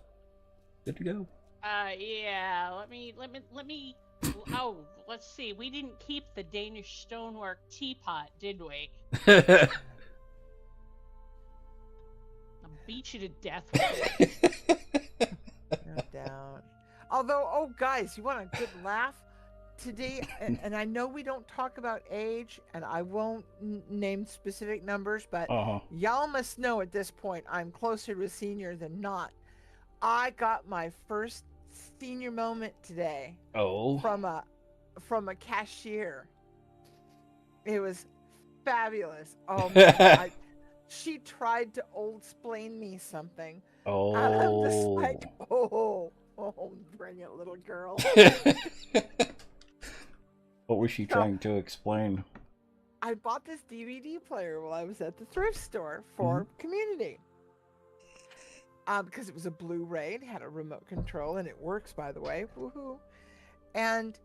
Good to go. Yeah. Let me. Oh, let's see. We didn't keep the Danish stonework teapot, did we? I'll beat you to death with it. No doubt. Although, oh guys, you want a good laugh? Today, and I know we don't talk about age, and I won't name specific numbers, but y'all must know at this point I'm closer to a senior than not. I got my first senior moment today. Oh. From a cashier. It was fabulous. Oh my God. She tried to old-splain me something. Oh. And I'm just like, oh, bring it, little girl. What was she trying to explain? I bought this DVD player while I was at the thrift store for community. Because it was a Blu-ray, it had a remote control, and it works, by the way. Woohoo! And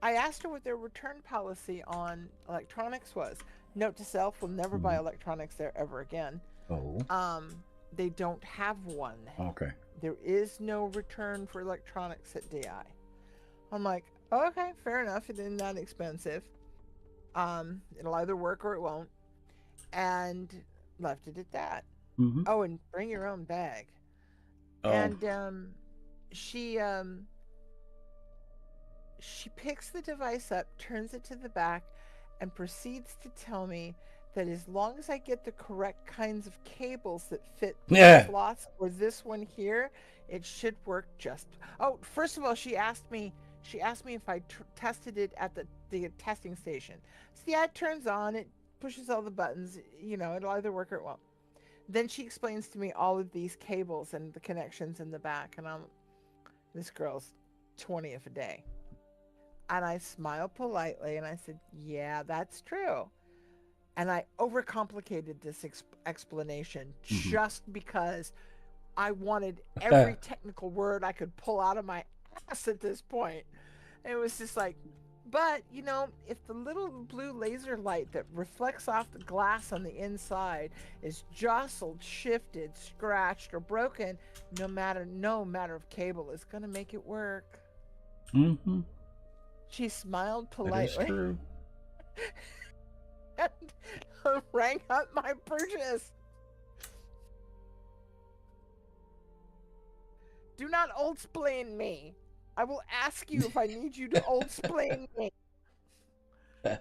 I asked her what their return policy on electronics was. Note to self: will never buy electronics there ever again. Oh. They don't have one. Okay. There is no return for electronics at DI. I'm like, okay, fair enough. It isn't that expensive. It'll either work or it won't. And left it at that. Mm-hmm. Oh, and bring your own bag. Oh. And she picks the device up, turns it to the back, and proceeds to tell me that as long as I get the correct kinds of cables that fit the slots or this one here, it should work just. Oh, first of all, she asked me if I tested it at the testing station. So yeah, it turns on, it pushes all the buttons, it'll either work or it won't. Then she explains to me all of these cables and the connections in the back, and this girl's 20th a day. And I smiled politely and I said, yeah, that's true. And I overcomplicated this explanation just because I wanted every technical word I could pull out of my ass at this point. And it was just like, but, if the little blue laser light that reflects off the glass on the inside is jostled, shifted, scratched, or broken, no matter of cable is going to make it work. Mm-hmm. She smiled politely. That is true. And rang up my purchase. Do not old-splain me. I will ask you if I need you to old-splain me. But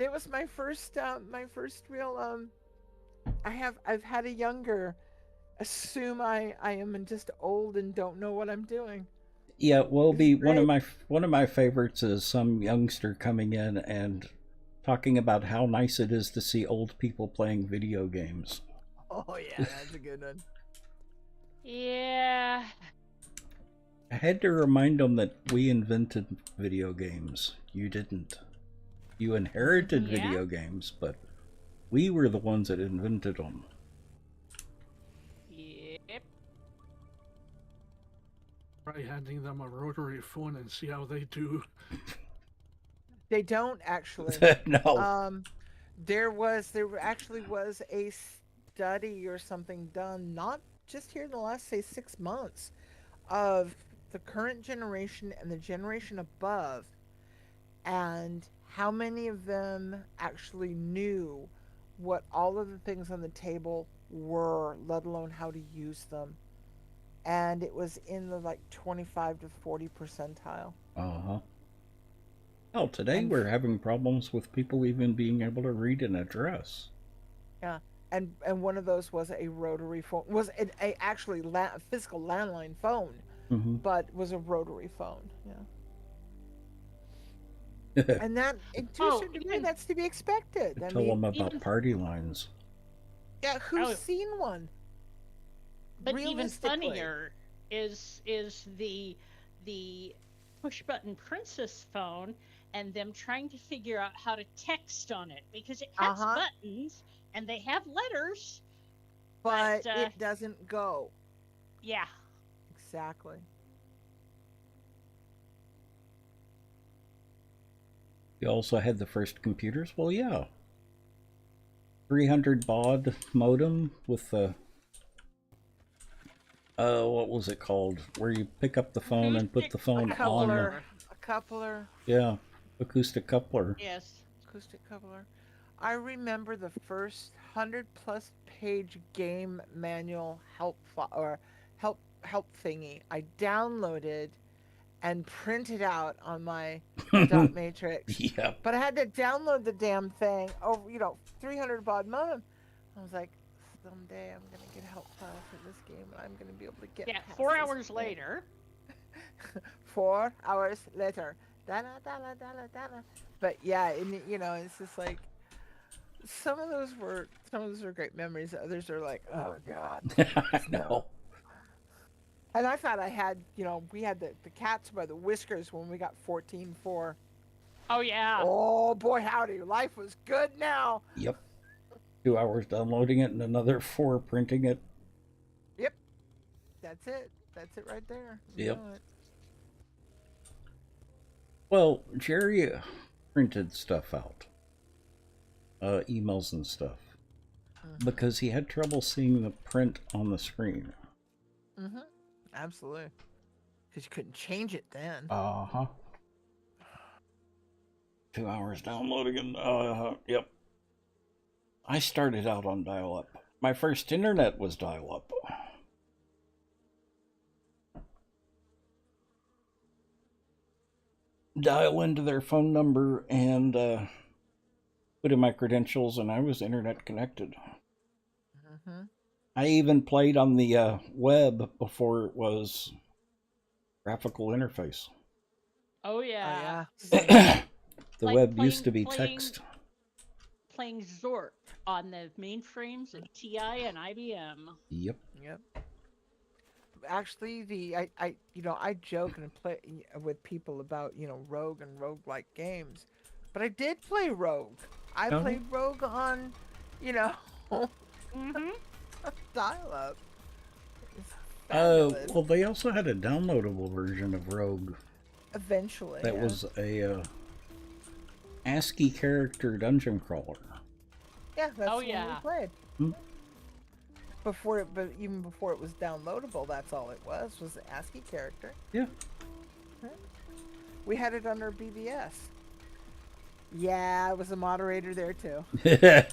it was my first real. I've had a younger assume I am just old and don't know what I'm doing. Yeah, will It's be great. one of my favorites is some youngster coming in and talking about how nice it is to see old people playing video games. Oh yeah, that's a good one. Yeah. I had to remind them that we invented video games. You didn't. You inherited Yeah. video games, but we were the ones that invented them. Yep. Try handing them a rotary phone and see how they do. They don't actually. No. There actually was a study or something done, not just here in the last, say, 6 months, of the current generation and the generation above, and how many of them actually knew what all of the things on the table were, let alone how to use them. And it was in the like 25 to 40 percentile. Uh-huh. Well, today And we're having problems with people even being able to read an address. yeah, and one of those was a rotary phone, was a actually physical landline phone, Mm-hmm. but was a rotary phone. Yeah, and that, to a Oh, certain degree, even- that's to be expected. I Tell mean, them about even- party lines. yeah, who's Oh. seen one? But even Realistically. funnier is the push button princess phone and them trying to figure out how to text on it because it has Uh-huh. buttons and they have letters. But But, it doesn't go. Yeah. Exactly. You also had the first computers? Well, yeah. 300 baud modem with the... what was it called? Where you pick up the phone and put the phone A on the... coupler. A coupler. Yeah, acoustic coupler. Yes. Acoustic coupler. I remember the first 100+ page game manual help thingy I downloaded and printed out on my dot matrix. Yep. But I had to download the damn thing over, 300 baud modem. I was like, someday I'm gonna get help file for this game and I'm gonna be able to get Yeah. past 4 this hours thing. later. 4 hours later. Da-da-da-da-da-da-da. But yeah, and, it's just like some of those were great memories. Others are like, oh god. I know. And I thought I had, we had the cats by the whiskers when we got 14.4. Oh yeah. Oh boy, howdy, life was good now. Yep. 2 hours downloading it and another 4 printing it. Yep. That's it right there. You Yep. know it. Well, Jerry printed stuff out. Emails and stuff. Because he had trouble seeing the print on the screen. Mm-hmm. Absolutely. Because you couldn't change it then. Uh-huh. 2 hours downloading it. Yep. I started out on dial-up. My first internet was dial-up. Dial into their phone number and put in my credentials, and I was internet connected. Mm-hmm. I even played on the web before it was graphical interface. Oh yeah. Yeah. The Like web used to be playing- text. Playing Zork on the mainframes at TI and IBM. Yep. Yep. Actually, I joke and play with people about, Rogue and roguelike games, but I did play Rogue. I Oh. played Rogue on, Mm-hmm. dial-up. Oh, Fabulous. well, they also had a downloadable version of Rogue Eventually. that yeah. was a ASCII character dungeon crawler. Yeah, that's Oh, what yeah. we played. Hmm. But even before it was downloadable, that's all it was the ASCII character. Yeah. We had it under BBS. Yeah, I was a moderator there too. Okay.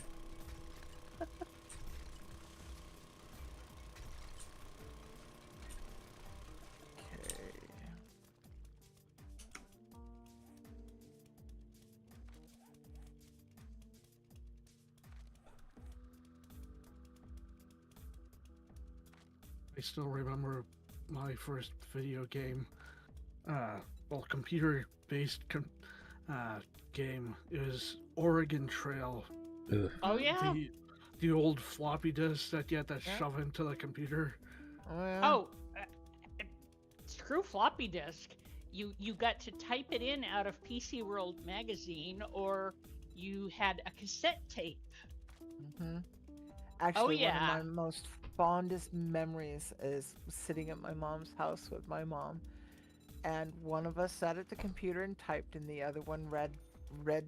I still remember my first video game. well, computer-based game is Oregon Trail. Ugh. Oh yeah. The old floppy disk that you had to Yeah. shove into the computer. Oh, yeah. Oh, screw floppy disk. You got to type it in out of PC World magazine, or you had a cassette tape. hmm Actually, yeah. one of my most fondest memories is sitting at my mom's house with my mom, and one of us sat at the computer and typed, and the other one read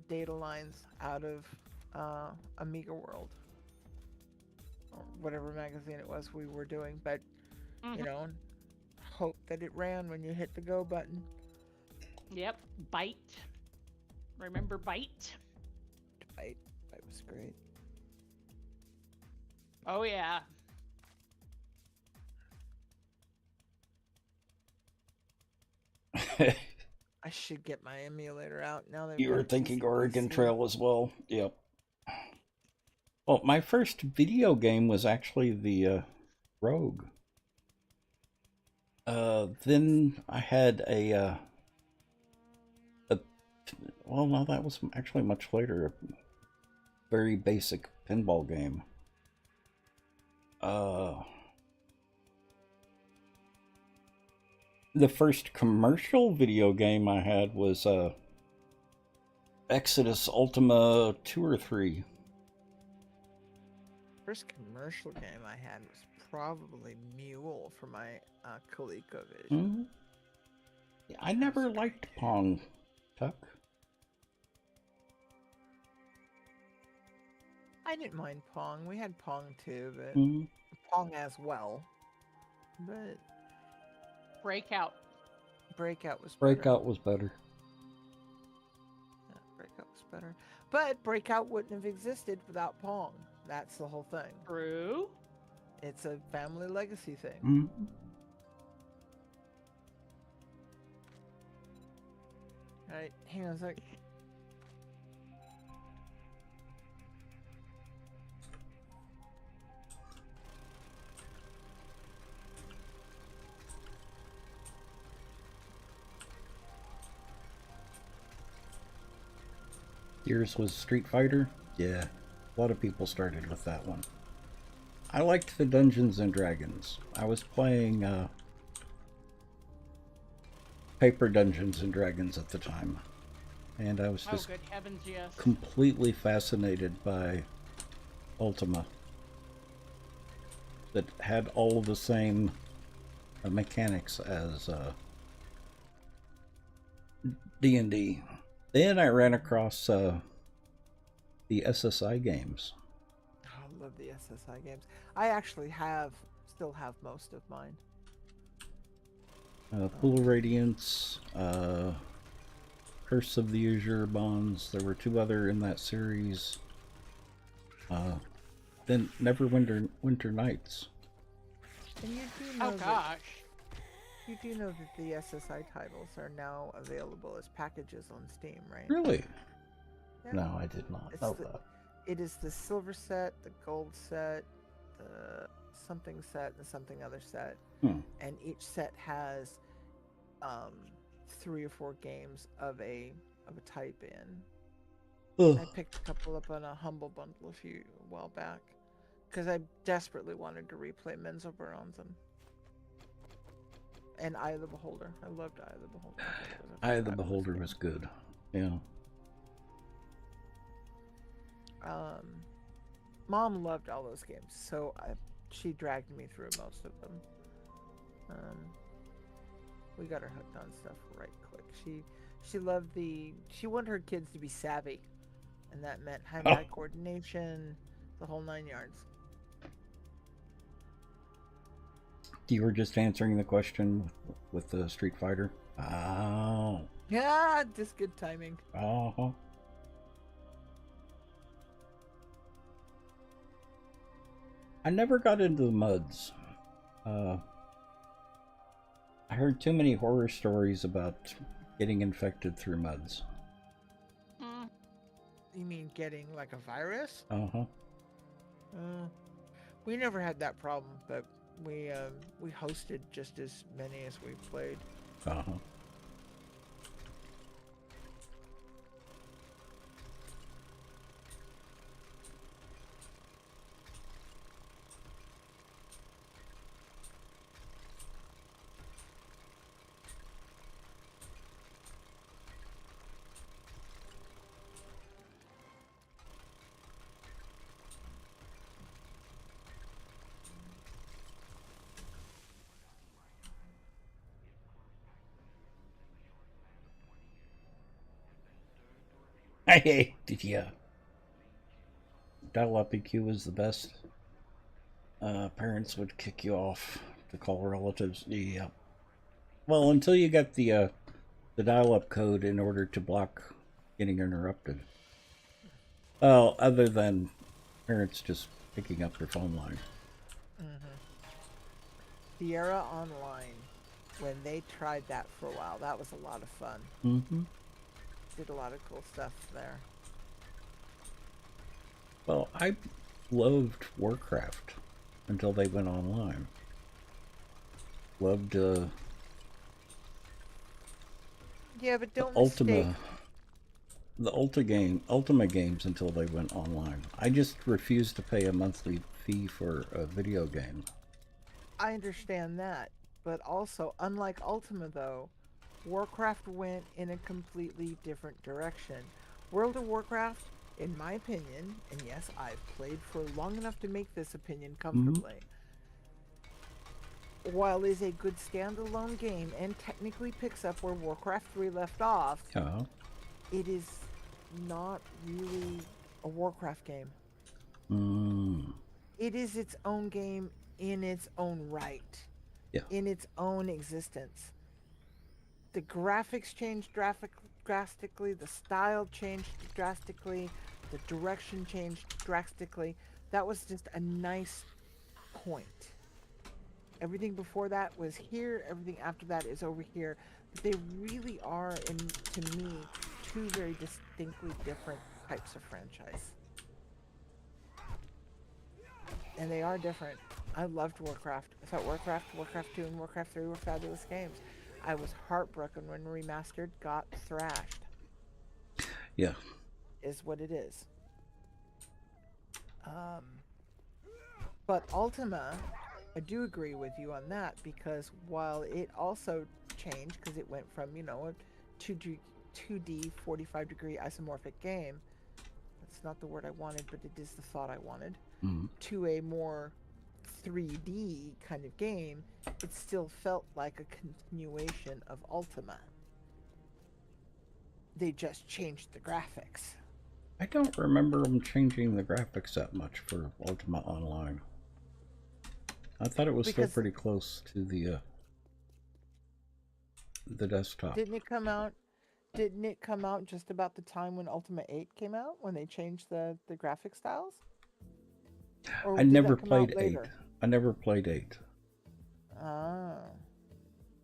data lines out of Amiga World, or whatever magazine it was we were doing. But you Mhm. know, hope that it ran when you hit the go button. Yep. Byte. Remember Byte? It was great. Oh yeah. I should get my emulator out now that You were thinking Oregon Trail as well. Yep. Well, my first video game was actually the Rogue. Then I had a well, no, that was actually much later. A very basic pinball game. The first commercial video game I had was Exodus Ultima 2 or 3. First commercial game I had was probably Mule for my ColecoVision. Hmm? Yeah, I never liked Pong, Tuck. I didn't mind Pong. We had Pong too, but Mhm. Pong as well. But Breakout. Breakout was better. Breakout was better. Yeah, Breakout was better. But Breakout wouldn't have existed without Pong. That's the whole thing. True. It's a family legacy thing. Mhm. Alright, hang on a sec. Yours was Street Fighter? Yeah, a lot of people started with that one. I liked the Dungeons and Dragons. I was playing Paper Dungeons and Dragons at the time. And I was Oh, just good heavens, yes. completely fascinated by Ultima. That had all of the same mechanics as D&D. Then I ran across the SSI games. Oh, I love the SSI games. I actually still have most of mine. Pool of Radiance, Curse of the Azure Bonds. There were 2 other in that series. Then Winter Nights. And you do know Oh gosh. you do know that the SSI titles are now available as packages on Steam, right? Really? Yeah. No, I did not know that. It is the silver set, the gold set, the something set, and something other set. And each set has 3 or 4 games of a type in. Ugh. I picked a couple up on a Humble Bundle a while back because I desperately wanted to replay Menzo Baronzen and Eye of the Beholder. I loved Eye of the Beholder. Eye of the Beholder was good. Yeah. Mom loved all those games, so she dragged me through most of them. We got her hooked on stuff right quick. She loved she wanted her kids to be savvy, and that meant hand-eye coordination, the whole 9 yards. You were just answering the question with the Street Fighter. Oh. Yeah, just good timing. Uh-huh. I never got into the MUDs. I heard too many horror stories about getting infected through MUDs. You mean getting like a virus? Uh-huh. We never had that problem, but we hosted just as many as we played. Uh-huh. Yeah. Dial-up EQ is the best. Parents would kick you off to call relatives. Yeah. Well, until you get the dial-up code in order to block getting interrupted. Well, other than parents just picking up their phone line. Sierra Online, when they tried that for a while, that was a lot of fun. Mm-hmm. Did a lot of cool stuff there. Well, I loved Warcraft until they went online. Loved Yeah, but don't Ultima. mistake. The Ultima games until they went online. I just refused to pay a monthly fee for a video game. I understand that, but also, unlike Ultima though, Warcraft went in a completely different direction. World of Warcraft, in my opinion, and yes, I've played for long enough to make this opinion comfortably, while is a good standalone game and technically picks up where Warcraft 3 left off, it is not really a Warcraft game. It is its own game in its own right, in its own existence. The graphics changed drastically, the style changed drastically, the direction changed drastically. That was just a nice point. Everything before that was here, everything after that is over here. But they really are, to me, two very distinctly different types of franchise. And they are different. I loved Warcraft. I thought Warcraft 2, and Warcraft 3 were fabulous games. I was heartbroken when Remastered got thrashed. Yeah. Is what it is. But Ultima, I do agree with you on that, because while it also changed, because it went from, a 2D 45-degree isomorphic game, that's not the word I wanted, but it is the thought I wanted, to a more 3D kind of game, it still felt like a continuation of Ultima. They just changed the graphics. I don't remember them changing the graphics that much for Ultima Online. I thought it was still pretty close to the desktop. Didn't it come out just about the time when Ultima 8 came out, when they changed the graphic styles? Or I never played 8. I never played 8. Ah.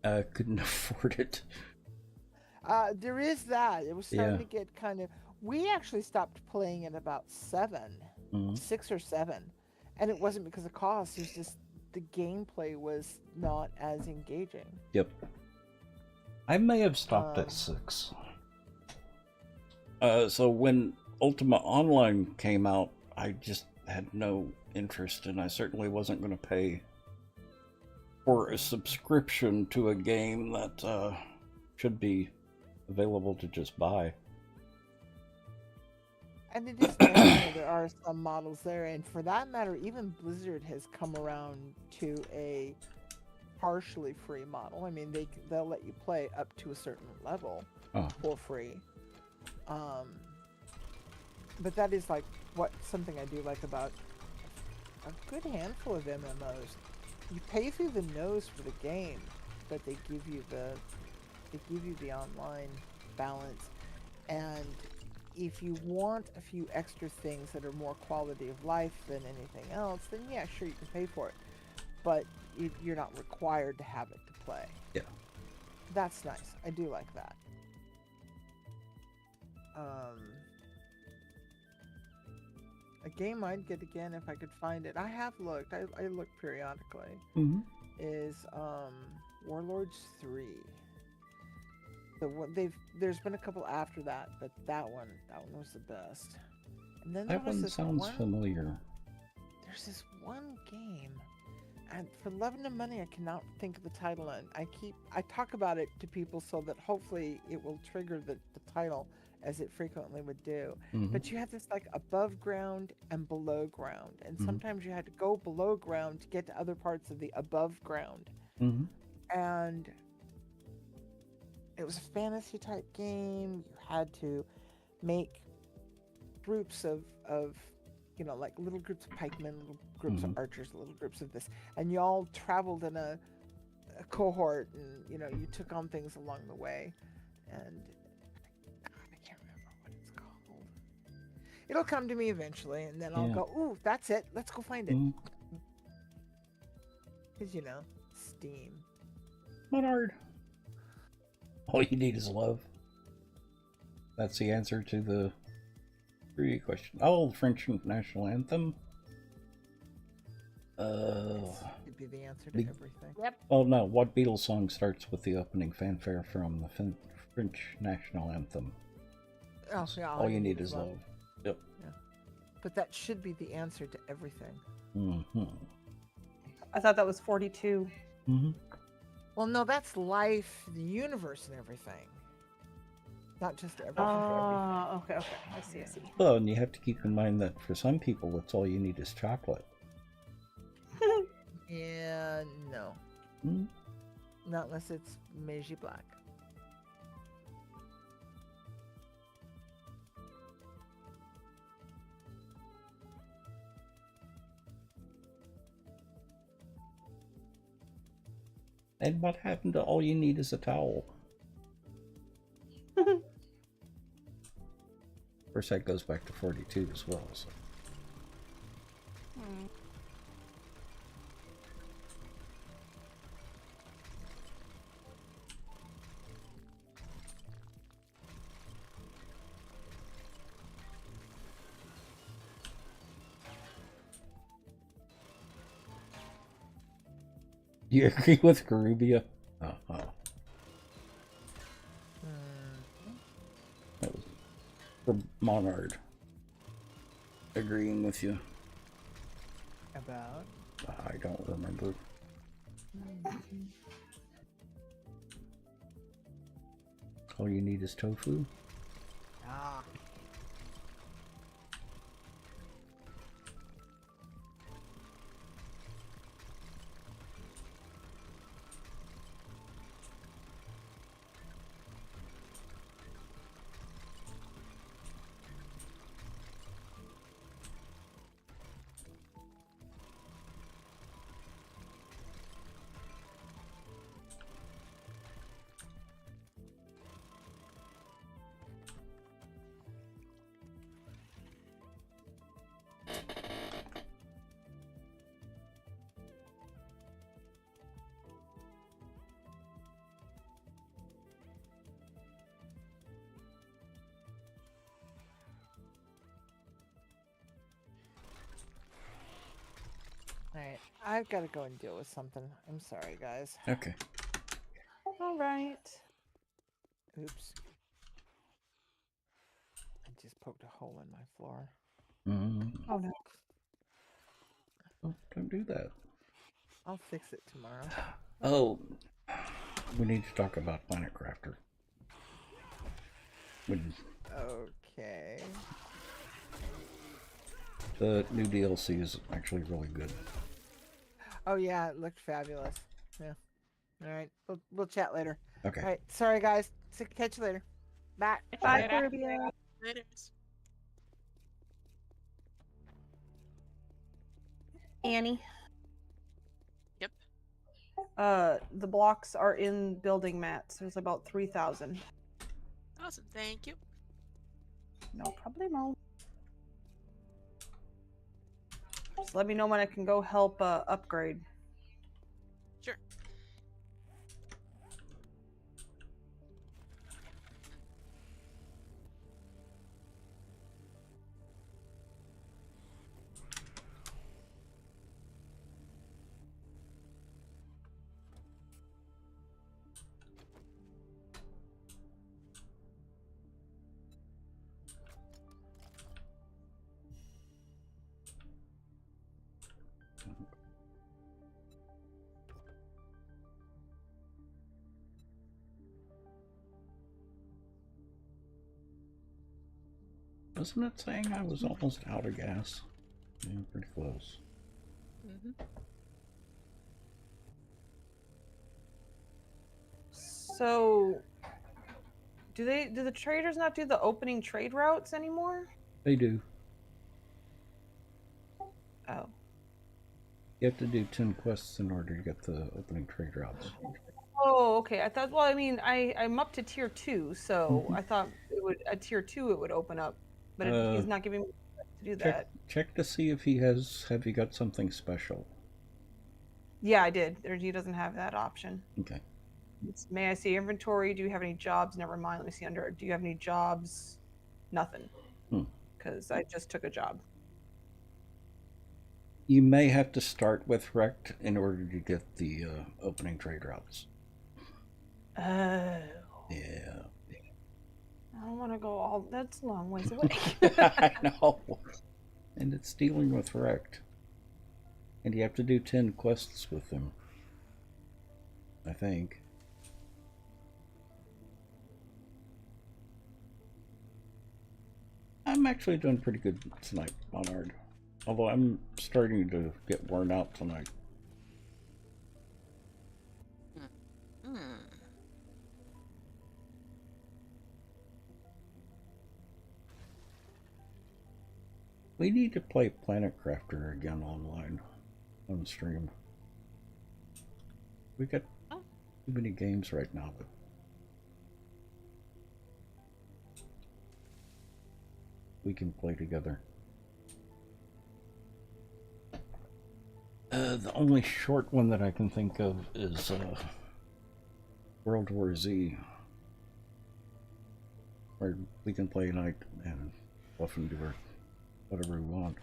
I couldn't afford it. There is that. It was starting to get kind of... We actually stopped playing at about 6 or 7. And it wasn't because of cost. It was just the gameplay was not as engaging. Yep. I may have stopped at 6. So when Ultima Online came out, I just had no interest, and I certainly wasn't going to pay for a subscription to a game that should be available to just buy. And it is nice, there are some models there, and for that matter, even Blizzard has come around to a partially free model. I mean, they'll let you play up to a certain level for free. But that is like something I do like about a good handful of MMOs. You pay through the nose for the game, but they give you the online balance. And if you want a few extra things that are more quality of life than anything else, then yeah, sure, you can pay for it. But you're not required to have it to play. Yeah. That's nice. I do like that. A game I'd get again if I could find it. I have looked. I look periodically. Is Warlords 3. There's been a couple after that, but that one was the best. And then that one sounds familiar. There's this one game, and for love and money, I cannot think of the title. And I talk about it to people so that hopefully it will trigger the title, as it frequently would do. But you have this like above ground and below ground, and sometimes you had to go below ground to get to other parts of the above ground. And it was a fantasy type game. You had to make groups of like little groups of pikemen, little groups of archers, little groups of this, and you all traveled in a cohort, and you took on things along the way, and God, I can't remember what it's called. It'll come to me eventually, and then I'll Yeah. go, ooh, that's it. Let's go find it. Mhm. Because Steam. Monard. All you need is love. That's the answer to the previous question. Oh, the French national anthem. It'd be the answer to everything. Yep. Oh no, what Beatles song starts with the opening fanfare from the French national anthem? Oh, yeah. All you need is love. Yep. Yeah. But that should be the answer to everything. Mm-hmm. I thought that was 42. Mm-hmm. Well, no, that's life, the universe, and everything. Not just everything. Okay. I see. Well, and you have to keep in mind that for some people, it's all you need is chocolate. Yeah, no. Hmm? Not unless it's Meiji Black. And what happened to all you need is a towel? Of course, that goes back to 42 as well. So. Do you agree with Garubia? Uh-huh. That was for Monard. Agreeing with you. About? I don't remember. All you need is tofu? Ah. Alright, I've got to go and deal with something. I'm sorry, guys. Okay. All right. Oops. I just poked a hole in my floor. Mm-hmm. Oh no. Oh, don't do that. I'll fix it tomorrow. Oh, we need to talk about Planet Crafter. When Okay. the new DLC is actually really good. Oh yeah, it looked fabulous. Yeah. All right, we'll chat later. Okay. All right, sorry guys. Catch you later. Bye. Bye, Bye. Rubia. Later. Annie. Yep. The blocks are in building mats. There's about 3,000. Awesome. Thank you. No problemo. Just let me know when I can go help upgrade. Sure. Wasn't it saying I was almost out of gas? Yeah, pretty close. Mm-hmm. So, do the traders not do the opening trade routes anymore? They do. Oh. You have to do 10 quests in order to get the opening trade routes. Oh, okay. I thought. Well, I mean, I'm up to tier 2, so I thought it would at tier 2 it would open up, but he's not giving me to do that. Check to see if he has. Have you got something special? Yeah, I did. He doesn't have that option. Okay. May I see inventory? Do you have any jobs? Never mind. Let me see under. Do you have any jobs? Nothing. Because I just took a job. You may have to start with Rect in order to get the opening trade routes. Oh. Yeah. I don't want to go all. That's a long ways away. I know. And it's dealing with Rect. And you have to do 10 quests with him. I think. I'm actually doing pretty good tonight, Monard. Although I'm starting to get worn out tonight. We need to play Planet Crafter again online on stream. We got too many games right now, but we can play together. The only short one that I can think of is World War Z, where we can play night and fluff and do whatever we want.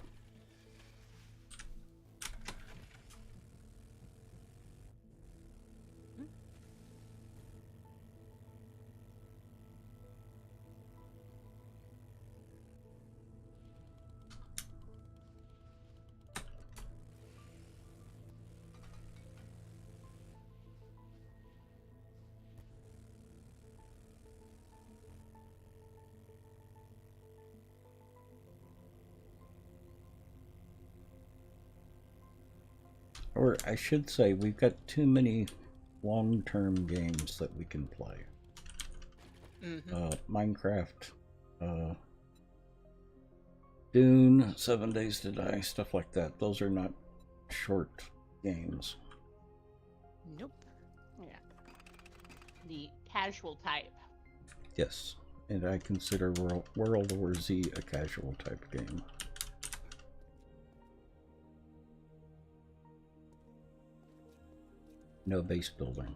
Or I should say, we've got too many long-term games that we can play. Minecraft, Dune, 7 Days to Die, stuff like that. Those are not short games. Nope. Yeah. The casual type. Yes, and I consider World War Z a casual type game. No base building.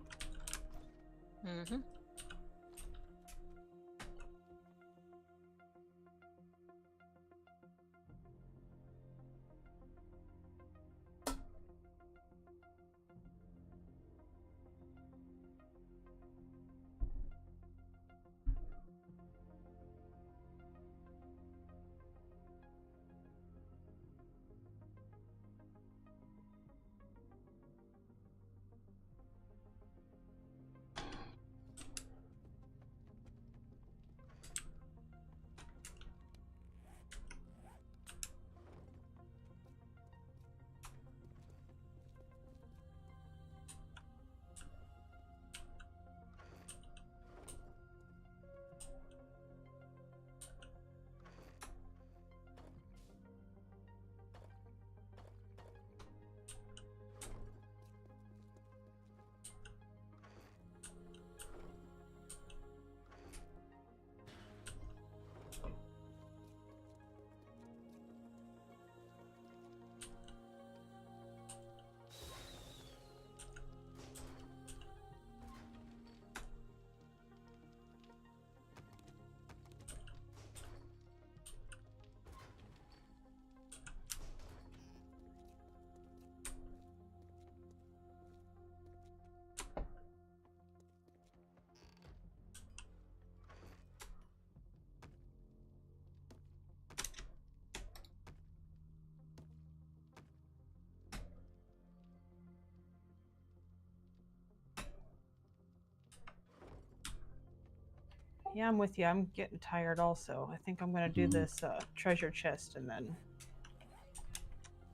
Yeah, I'm with you. I'm getting tired also. I think I'm going to do this treasure chest and then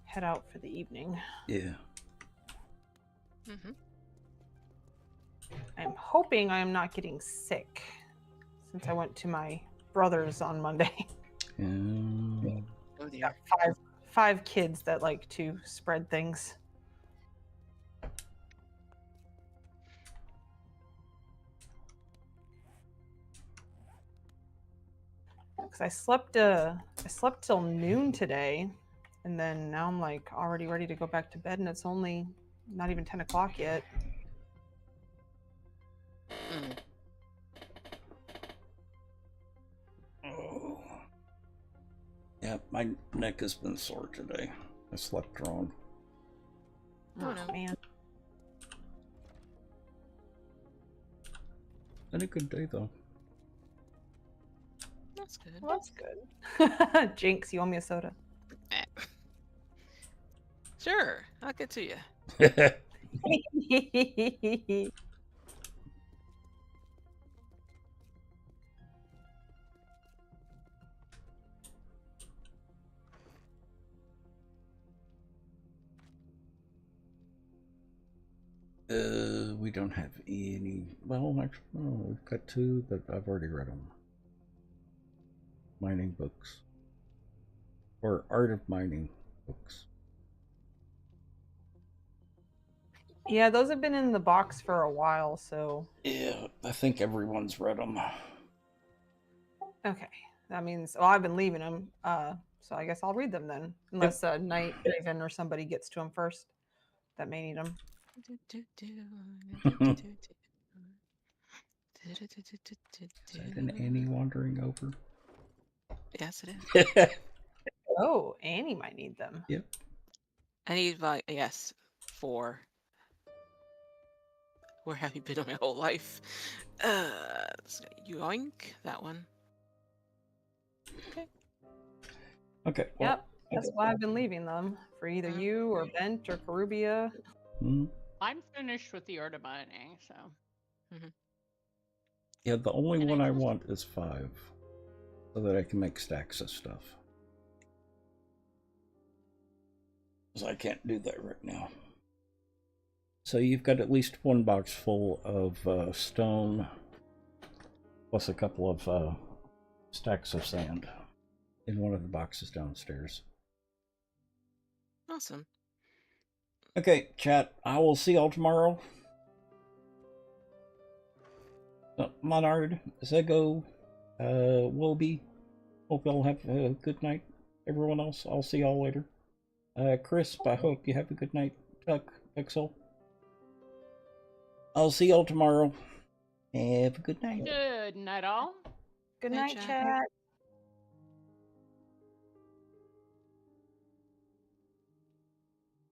head out for the evening. Yeah. I'm hoping I'm not getting sick since I went to my brother's on Monday. Yeah. Oh Got dear. five kids that like to spread things. Because I slept till noon today, and then now I'm like already ready to go back to bed, and it's only not even 10 o'clock yet. Mm. Oh. Yeah, my neck has been sore today. I slept wrong. Oh no. Man. Had a good day though. That's good. Well, that's good. Jinx, you owe me a soda. Eh. Sure, I'll get to you. We don't have any. Well, actually, no, we've got two, but I've already read them. Mining books. Or Art of Mining books. Yeah, those have been in the box for a while, so. Yeah, I think everyone's read them. Okay. That means, well, I've been leaving them, so I guess I'll read them then. Unless Night Raven or somebody gets to them first that may need them. Is that an Annie wandering over? Yes, it is. Oh, Annie might need them. Yep. I need yes, 4. Where have you been my whole life? Yoink, that one. Okay. Okay. Well, Yep, that's why I've been leaving them for either you or Bent or Karubia. I'm finished with the art of mining, so. Yeah, the only And one I want is 5, so that I can make stacks of stuff. Because I can't do that right now. So you've got at least one box full of stone, plus a couple of stacks of sand in one of the boxes downstairs. Awesome. Okay, chat, I will see y'all tomorrow. Monard, Zego, Wilby, hope y'all have a good night. Everyone else, I'll see y'all later. Crisp, I hope you have a good night. Tuck, Pixel. I'll see y'all tomorrow. Have a good night. Good night, all. Good Good night, chat. chat.